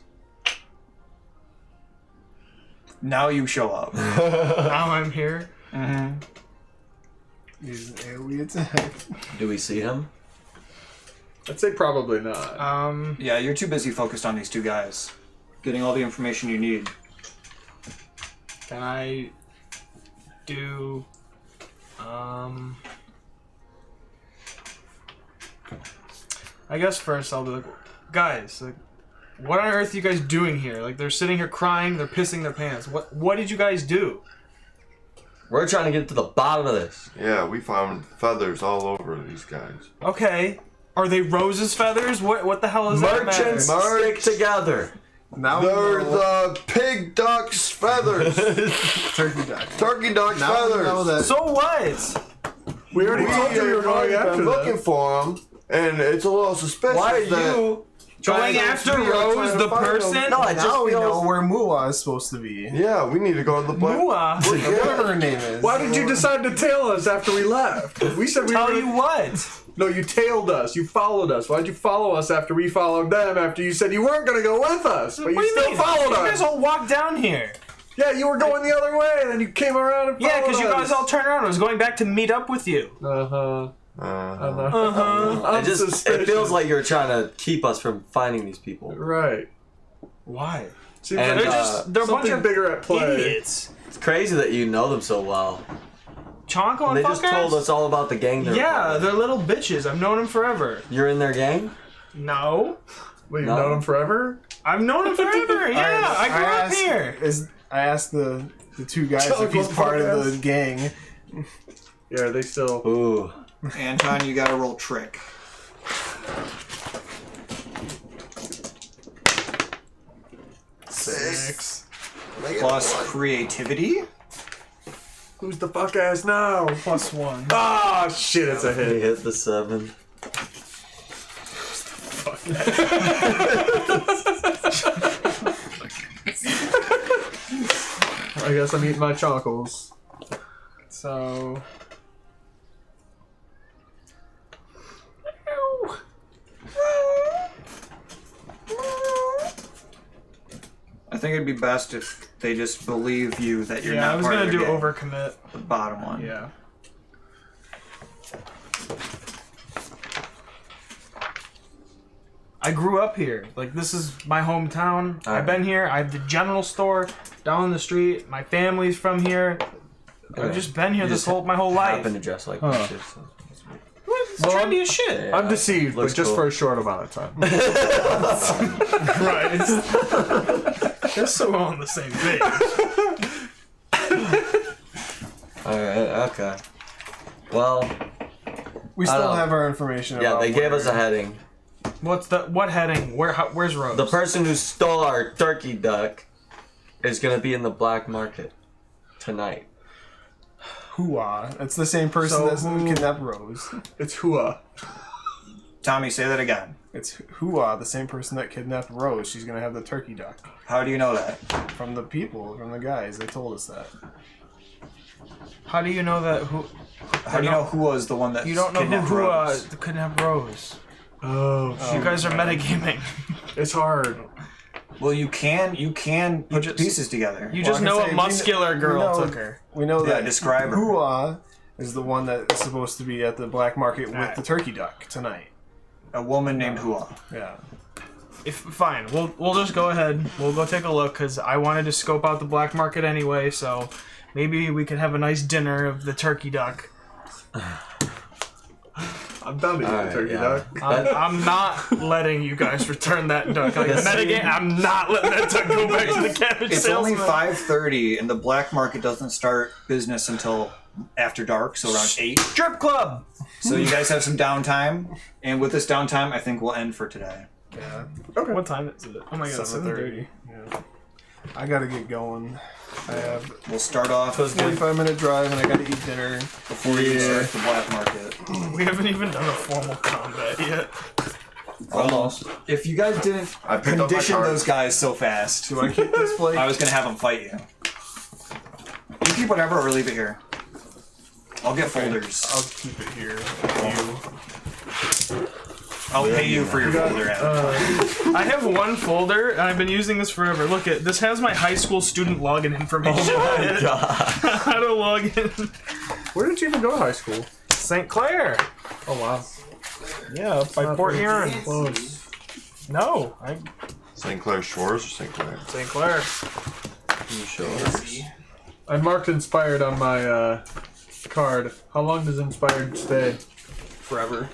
Now you show up. Now I'm here. Use an AoE attack. Do we see him? I'd say probably not. Yeah, you're too busy focused on these two guys. Getting all the information you need. Can I do I guess first I'll be like, guys, like, what on earth are you guys doing here? Like, they're sitting here crying, they're pissing their pants. What did you guys do? We're trying to get to the bottom of this. Yeah, we found feathers all over these guys. Okay. Are they Rose's feathers? What the hell is Merchants that matter? stick together. Now we They're know the pig duck's feathers. turkey duck. Turkey duck's Now we feathers. know that. So what? We already told you we were going after been looking them. for them, and it's a little suspicious. Why are that you Going after Rose, the person? No, I just Now we know feels... where Mua is supposed to be. Yeah, we need to go to the black. Mua? Whatever her name is. Why did you decide to tail us after we left? We said we Tell were. you what? No, you tailed us. You followed us. Why'd you follow us after we followed them? After you said you weren't gonna go with us, but What do you you still mean? followed You guys us. all walked down here. Yeah, you were going the other way, and then you came around and followed Yeah, because you us. guys all turned around. I was going back to meet up with you. I'm It suspicious. feels like you're trying to keep us from finding these people. Right. Why? Seems And, like They're a bunch something of bigger at play. idiots. It's crazy that you know them so well. Chonko and They just fuckers? told us all about the gang they're Yeah, part of. they're little bitches. I've known them forever. You're in their gang? No. Wait, you've No. known him forever? I've known them forever. Yeah, I grew up here. I asked the two guys Tell if he's us part of podcast. the gang. Yeah, are they still? Ooh. Anton, you gotta roll trick. Six. Plus creativity. Who's the fuck ass now? +1. Ah, shit, it's a He hit. hit the 7. I guess I'm eating my chonkles. So. I think it'd be best if they just believe you that you're Yeah, not I was part gonna of do the gang. overcommit. The bottom one. Yeah. I grew up here. Like, this is my hometown. I've been here. I have the general store down the street. My family's from here. I've just been here my whole life. Happen to dress like this shit, so. It's trendy as shit. Yeah, I'm deceived, but looks just cool. for a short amount of time. Right. They're so on the same page. Alright, okay. Well, We I still don't- have our information yeah, about they gave us a where- heading. What heading? Where's Rose? The person who stole our turkey duck is gonna be in the black market tonight. Hua. It's the same person So that who- kidnapped Rose. It's Hua. Tommy, say that again. It's Hua, the same person that kidnapped Rose. She's gonna have the turkey duck. How do you know that? From the people, from the guys. They told us that. How do you know that? How do you know who was the one that You don't know kidnapped who Rose? kidnapped Rose. Oh, You guys are metagaming. it's hard. Well, you can put just- pieces together. You Well, just I can know say a muscular girl took her. We know Yeah, that describe her. Hua is the one that is supposed to be at the black market with Alright. the turkey duck tonight. A woman named Hua. Yeah. Fine, we'll just go ahead. We'll go take a look because I wanted to scope out the black market anyway. So maybe we could have a nice dinner of the turkey duck. I'm down to eat Alright, the turkey yeah. duck. I'm not letting you guys return that duck. Like metagame, I'm not letting that duck go back to the cabbage It's only salesman. 5:30, and the black market doesn't start business until after dark, so around 8. Strip club. So you guys have some downtime, and with this downtime, I think we'll end for today. Yeah. What time is it? Oh my god, 7:30. Yeah. I gotta get going. I have We'll start off a 45-minute drive and I gotta eat dinner. before you start the black market. We haven't even done a formal combat yet. Almost. If you guys didn't I picked up my condition card. those guys so fast, Do I keep this plate? I was gonna have them fight you. You keep whatever or leave it here. I'll get folders. I'll keep it here. I'll pay you for your folder. Adam. I have one folder, and I've been using this forever. Look at this has my high school student login information on it. How to log in? Where did you even go to high school? St. Clair. Oh wow. Yeah, up by Port Huron. Close. No, St. Clair Shores or St. Clair? St. Clair. You show us. I marked inspired on my card. How long does inspired stay? Forever.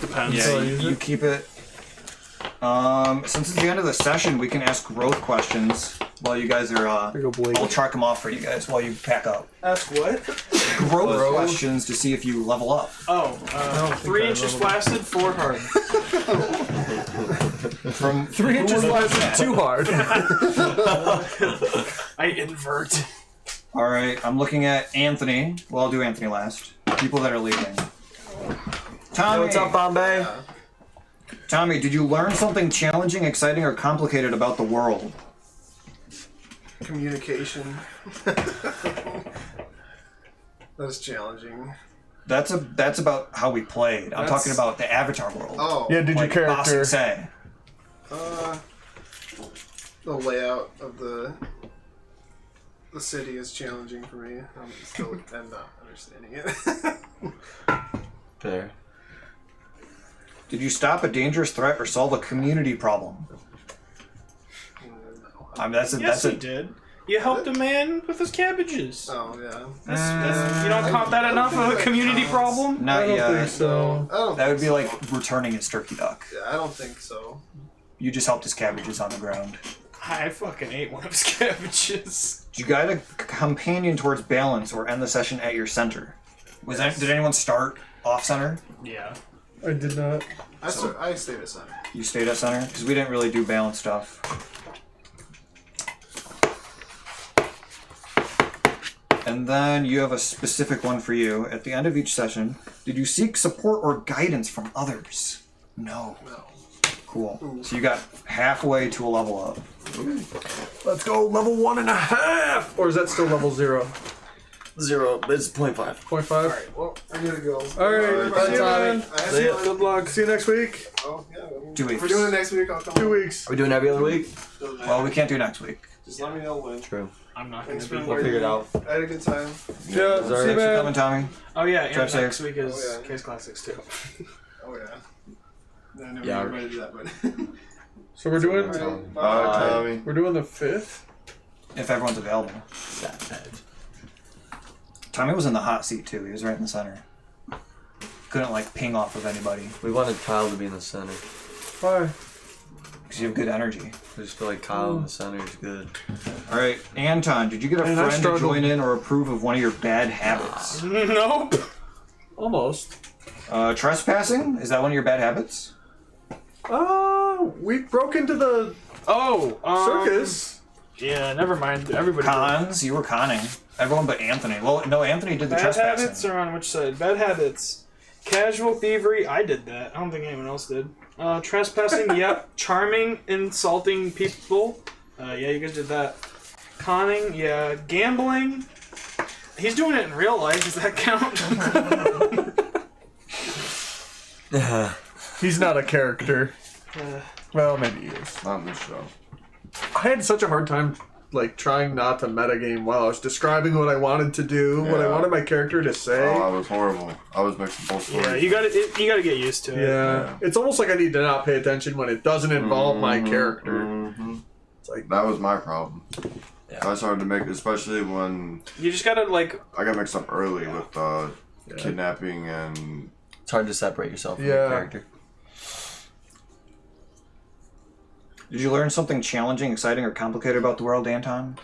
Depends. Yeah, So you, use you it? keep it Since it's the end of the session, we can ask growth questions while you guys are. I'll truck them off for you guys while you pack up. Ask what? Growth questions to see if you level up. Oh, 3 inches flaccid, 4 hard. From 3 inches flaccid, 2 hard. I invert. All right, I'm looking at Anthony. Well, I'll do Anthony last. People that are leaving. Tommy. Hey, what's up, Bombay? Tommy, did you learn something challenging, exciting, or complicated about the world? Communication. That's challenging. That's about how we played. I'm That's- talking about the Avatar world. Oh. Yeah, did Like your Boss character... can say. The layout of the city is challenging for me. I'm not understanding it. There. Did you stop a dangerous threat or solve a community problem? No. I mean, that's Yes, a he did. You helped a man with his cabbages. Oh yeah. That's, you don't count that enough of a community problem? not I don't yet. think so. I don't. That would be like returning his turkey duck. Yeah, I don't think so. You just helped his cabbages on the ground. I fucking ate one of his cabbages. Did you guide a companion towards balance or end the session at your center? Did anyone start off center? Yeah. I did not. I stayed at center. You stayed at center? Because we didn't really do balance stuff. And then you have a specific one for you. At the end of each session, did you seek support or guidance from others? No. No. Cool. So you got halfway to a level up. Let's go level 1.5! Or is that still level 0? 0. It's 0.5. 0.5? Alright, well, I gotta go. Alright, Bye, see you, man. See ya. Good luck. See you next week. Oh, yeah. 2 weeks. If we're doing it next week, I'll come. 2 weeks. Are we doing every other week? Well, we can't do next week. Just let me know when. True. I'm not Thanks gonna for be We'll figure it out. I had a good time. Yeah, see you, Thanks for man. coming, Tommy. Oh yeah, and Drive safe. next week is Oh, yeah. Case Classics too. Oh yeah. I never Yeah. invited to that, but. So we're doing... Alright, Bye, Tommy. We're doing the 5th? If everyone's available. Tommy was in the hot seat too. He was right in the center. Couldn't like ping off of anybody We wanted Kyle to be in the center. Bye. because you have good energy. I just feel like Kyle in the center is good. All right, Anton, did you get a Man, I friend to struggled. join in or approve of one of your bad habits? Nope. Almost. Trespassing? Is that one of your bad habits? We broke into the circus. Yeah, never mind. Everybody. Cons? You were conning. Everyone but Anthony. Well, no, Anthony did the Bad trespassing. habits are on which side? Bad habits. Casual thievery. I did that. I don't think anyone else did. Trespassing. Yep. Charming, insulting people. Yeah, you guys did that. Conning. Yeah. Gambling. He's doing it in real life. Does that count? He's not a character. Well, maybe he is. Not in this show. I had such a hard time, like, trying not to metagame while I was describing what I wanted to do, what I Yeah. wanted my character to say. Oh, I was horrible. I was mixing both stories. Yeah, you gotta get used to it. Yeah. It's almost like I need to not pay attention when it doesn't involve my character. Mm-hmm. It's like, That was my problem. Yeah. I started to make, especially when You just gotta like. I got mixed up early with kidnapping and It's hard to separate yourself from Yeah. your character. Did you learn something challenging, exciting, or complicated about the world, Anton?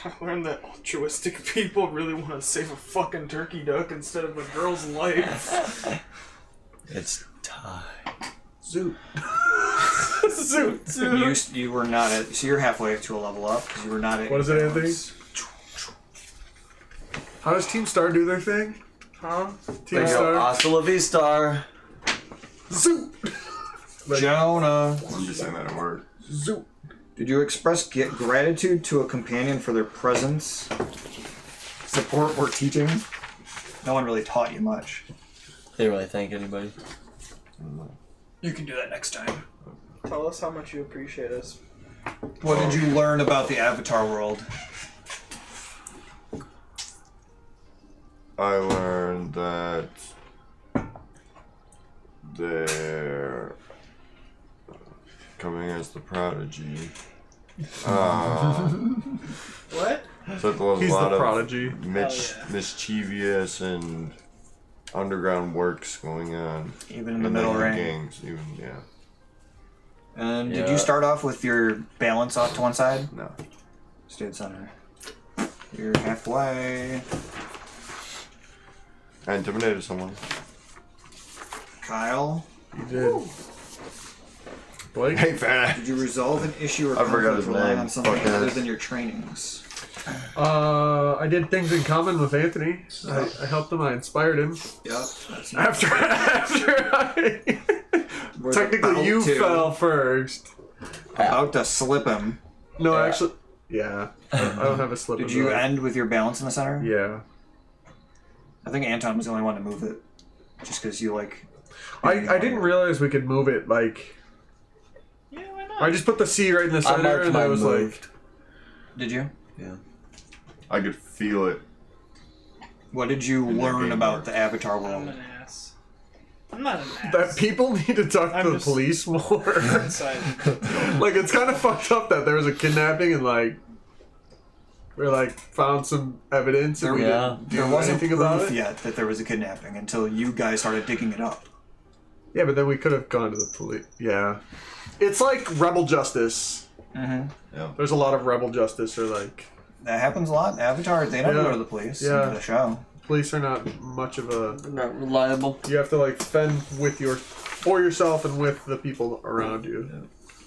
I learned that altruistic people really want to save a fucking turkey duck instead of a girl's life. It's time. Zoot. You were not at. So you're halfway to a level up because you were not at. What is it, Anthony? balance. How does Team Star do their thing? Huh? Team Yo, Star. hasta la vista. Zoot. Jonah, I'm just saying that at work. Zoot. did you express gratitude to a companion for their presence, support, or teaching? No one really taught you much. They really thank anybody. You can do that next time. Tell us how much you appreciate us. What did you learn about the Avatar world? I learned that they're coming as the prodigy. What? So there was He's a lot the of prodigy. mischievous and underground works going on. Even in the middle range. gangs, even And did you start off with your balance off to one side? No. Stay center. You're halfway. I intimidated someone. Kyle, You did. Blake? Hey, fat. did you resolve an issue or I forgot conflict his relying name. on something Fuck other ass. than your trainings? I did things in common with Anthony. I helped him. I inspired him. Yep. That's After I... We're Technically, about you to- fell first. About to slip him. No, actually... Yeah. I don't have a slip. Did of you that. end with your balance in the center? Yeah. I think Anton was the only one to move it. Just because you, like... I didn't realize we could move it, like... Yeah, why not? I just put the C right in the I center, marked and I mine was moved. Did you? Yeah. I could feel it. What did you In their learn game about work. the Avatar I'm world? an ass. I'm not an ass. that people need to talk I'm to the just- police more. Inside. Like, it's kind of fucked up that there was a kidnapping and, like... We, like, found some evidence and we Yeah. didn't do There wasn't anything about proof it. yet that there was a kidnapping until you guys started digging it up. Yeah, but then we could have gone to the police. Yeah. It's like rebel justice. Mm-hmm. Yeah. There's a lot of rebel justice or, like... That happens a lot. Avatar, they never Yeah. go to the police. Yeah. In the show. Police are not much of a... Not reliable. You have to, like, fend with for yourself and with the people around you.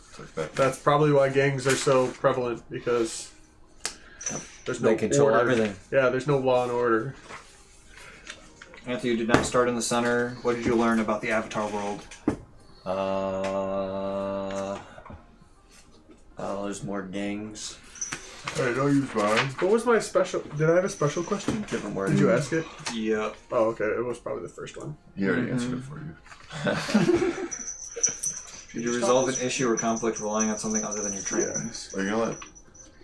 It's like that. That's probably why gangs are so prevalent, because there's no They control order. everything. Yeah, there's no law and order. Anthony, you did not start in the center. What did you learn about the Avatar world? There's more gangs. Hey, don't use mine. What was my special... Did I have a special question? Different words. Did you ask it? Yep. Oh, okay. It was probably the first one. He already answered it for you. Did you resolve an issue or conflict relying on something other than your trainings? Are you gonna let?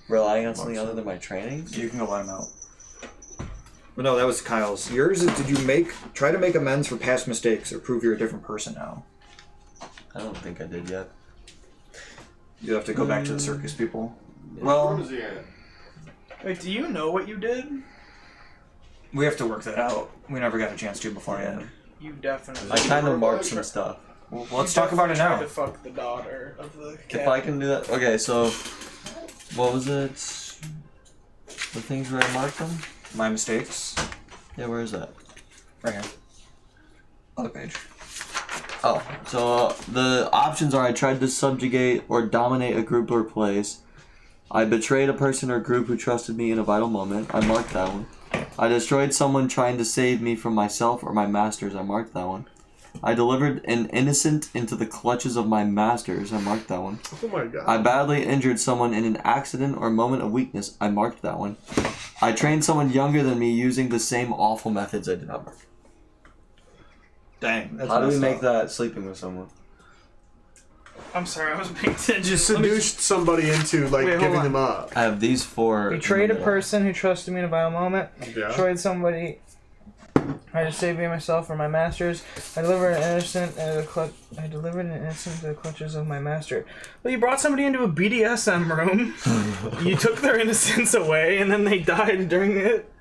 Relying on something other than my trainings? You can go let him out. But no, that was Kyle's. Yours is, did you try to make amends for past mistakes or prove you're a different person now? I don't think I did yet. You have to go back to the circus people. Where Well, was he at? Wait, do you know what you did? we have to work that out. We never got a chance to beforehand. You definitely. I kind of marked some stuff. Well, let's talk about it Tried now. to fuck the daughter of the If I can do that. Okay, so what was it? The things where I marked them? My mistakes. Yeah, where is that? Right here. Other page. Oh, so the options are: I tried to subjugate or dominate a group or place. I betrayed a person or group who trusted me in a vital moment. I marked that one. I destroyed someone trying to save me from myself or my masters. I marked that one. I delivered an innocent into the clutches of my masters. I marked that one. Oh my god. I badly injured someone in an accident or moment of weakness. I marked that one. I trained someone younger than me using the same awful methods. I did not mark. Dang. That's How do we messed make up. that sleeping with someone? I'm sorry, I wasn't paying attention. You seduced somebody into, like, Wait, hold giving on. them up. I have these four. Betrayed in a the middle. person who trusted me in a vital moment. Yeah. Destroyed somebody. I just saved me myself or my masters. I delivered an innocent to the clutches of my master. Well, you brought somebody into a BDSM room. You took their innocence away, and then they died during it.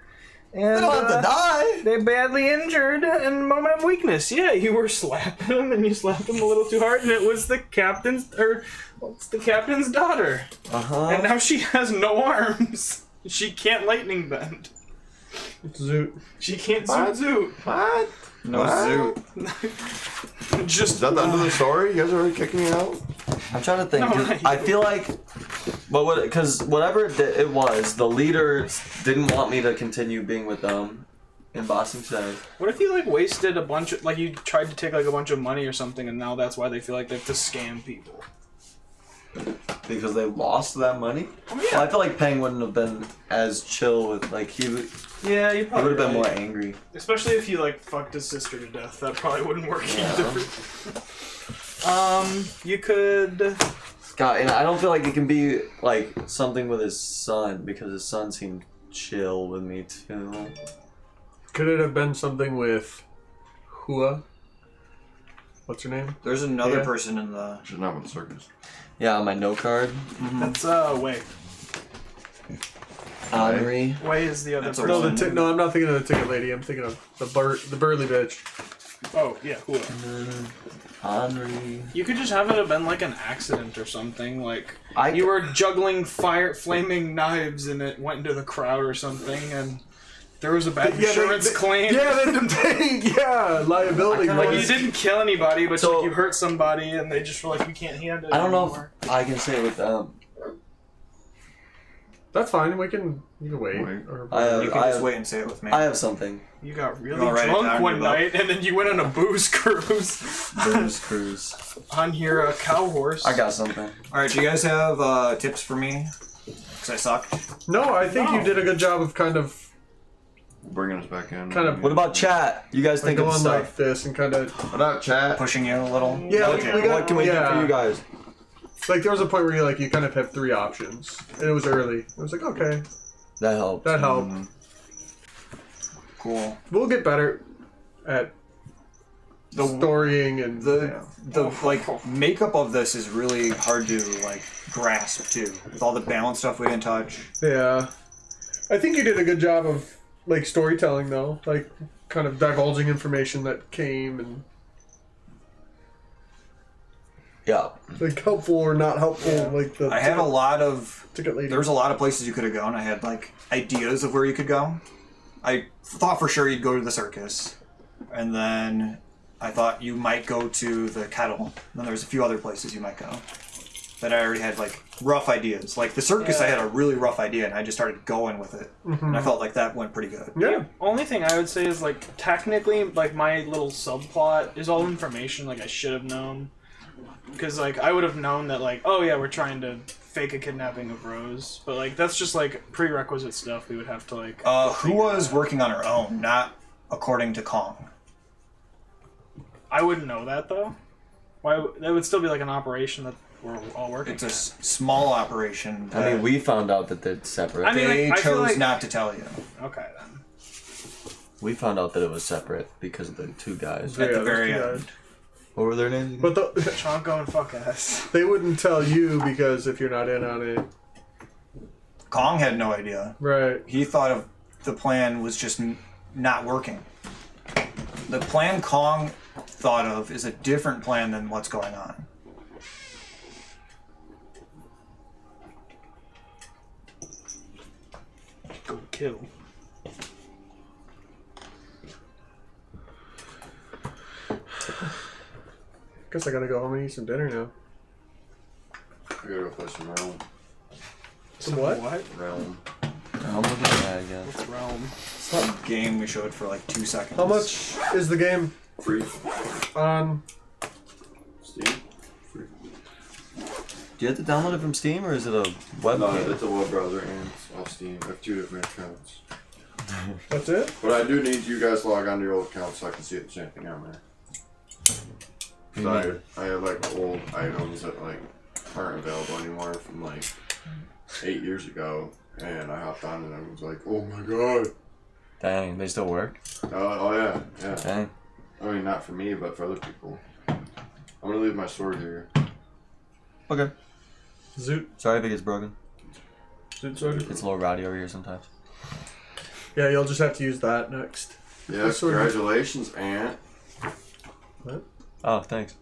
And They don't have to die. They badly injured in a moment of weakness. Yeah, you were slapping them, and you slapped them a little too hard, and it was the captain's daughter. And now she has no arms. She can't lightning bend. Zoot. She can't What? zoot What? No What? zoot. zoot. Just Is that the end of the story? You guys already kicking me out? I'm trying to think. No, 'Cause not I you. feel like, because whatever it was, the leader didn't want me to continue being with them in Boston City. What if you like wasted a bunch of you tried to take like a bunch of money or something, and now that's why they feel like they have to scam people? Because they lost that money? Oh, Well, I feel like Peng wouldn't have been as chill with, like, he would Yeah, you probably have been more angry. Especially if you like fucked his sister to death, that probably wouldn't work Yeah. either. You could. God, and I don't feel like it can be, like, something with his son, because his son seemed chill with me, too. Could it have been something with Hua? What's her name? There's another Yeah. person in the... She's not with the circus. Yeah, on my note card. That's Way. Henri. Way is the other That's a person. woman. No, I'm not thinking of the ticket lady. I'm thinking of the burly bitch. Oh, yeah, cool. Henri. You could just have it have been like an accident or something. Like, I you were juggling flaming knives and it went into the crowd or something, and there was a bad insurance claim. Yeah, they didn't pay. Yeah, liability. Like, you didn't kill anybody, but like, you hurt somebody, and they just were like, we can't handle it I don't know anymore. if I can say it with them. That's fine. You can wait. Or, You can just wait and say it with me. I have something. You got really I'll write it drunk down, one you night, and then you went on a booze cruise Booze cruise. on your cow horse. I got something. All right, do you guys have tips for me? Because I sucked. no, I think you did a good job of kind of Bringing us back in. What about chat? You guys think of going stuff? like this and kind of. What up, chat? Pushing you a little. Yeah, What, we got, what can we do for you guys? Like there was a point where you kind of had 3 options, and it was early. It was like, okay, That helped. that helped. Cool. We'll get better at storying and The like makeup of this is really hard to like grasp too, with all the balance stuff we didn't touch. yeah. I think you did a good job of like storytelling though, like kind of divulging information that came and Yeah. like helpful or not helpful. Like the I had a lot of ticket lady. there was a lot of places you could have gone. I had like ideas of where you could go. I thought for sure you'd go to the circus, and then I thought you might go to the kettle. And then there's a few other places you might go that I already had like rough ideas. Like the circus, I had a really rough idea, and I just started going with it, and I felt like that went pretty good. Yeah. Only thing I would say is, like, technically, like, my little subplot is all information, like, I should have known. Because, like, I would have known that, like, oh, yeah, we're trying to fake a kidnapping of Rose. But, like, that's just, like, prerequisite stuff we would have to, like... Who was working on her own, not according to Kong? I wouldn't know that, though. Why? That would still be, like, an operation that we're all working It's a at. small operation. I mean, we found out that they're separate. I mean, They like, I feel chose like- not to tell you. Okay, then. We found out that it was separate because of the 2 guys. At the those very 2 end. guys. What were their names? But Chonko and fuck ass. they wouldn't tell you because if you're not in on it, Kong had no idea. right? He thought of the plan was just not working. The plan Kong thought of is a different plan than what's going on. Go kill. Guess I gotta go home and eat some dinner now. We gotta go play some Realm. Some what? Realm. I'm looking at that again. What's Realm? It's that game we showed for like 2 seconds. How much is the game Free. on? Steam? Free. Do you have to download it from Steam or is it a web No, game? it's a web browser and it's off Steam. I have 2 different accounts. That's it? But I do need you guys to log on to your old account so I can see if there's anything on there. So I have like old items that like aren't available anymore from like 8 years ago, and I hopped on and I was like, oh my god. Dang, they still work? Oh yeah, yeah. Dang. I mean, not for me, but for other people. I'm gonna leave my sword here. Okay. Zoot. Sorry if it gets broken. Zoot sword. It's a little rowdy over here sometimes. Yeah, you'll just have to use that next. Yeah, What sword? congratulations, Aunt. What? Oh, thanks.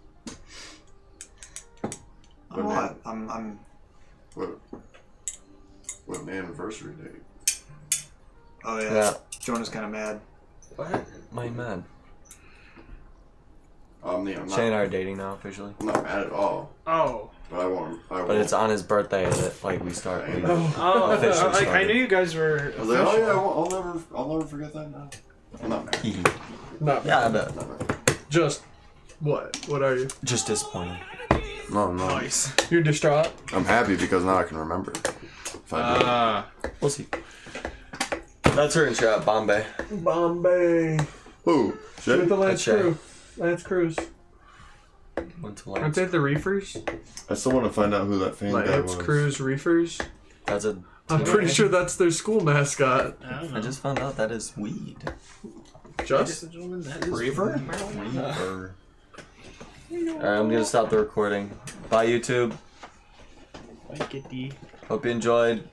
Oh, I'm What an anniversary date. oh yeah. Yeah. Jonah's kind of mad. What? My man. I'm Shane and not, I are dating now officially. I'm not mad at all, Oh. but I won't. But it's on his birthday that like we start. We, Oh, Officially like, I started. knew you guys were... I was like, oh yeah, I'll never forget that now. I'm not mad. Not yeah, I bet. Not mad. just what? What are you? Just disappointed. No, no. Nice. You're distraught. I'm happy because now I can remember. If I do. We'll see. That's her in chat, Bombay. Bombay. Ooh, With shit. the Lance That's Crew. Lance Crews. Went to Aren't Lance. they the Reefers? I still want to find out who that fan guy Lance was. Crews Reefers. That's a. I'm pretty sure that's their school mascot. I don't I know. just found out that is weed. Just? Reaver? Reaver. Alright, I'm gonna stop the recording. Bye, YouTube. Like it, D. Hope you enjoyed.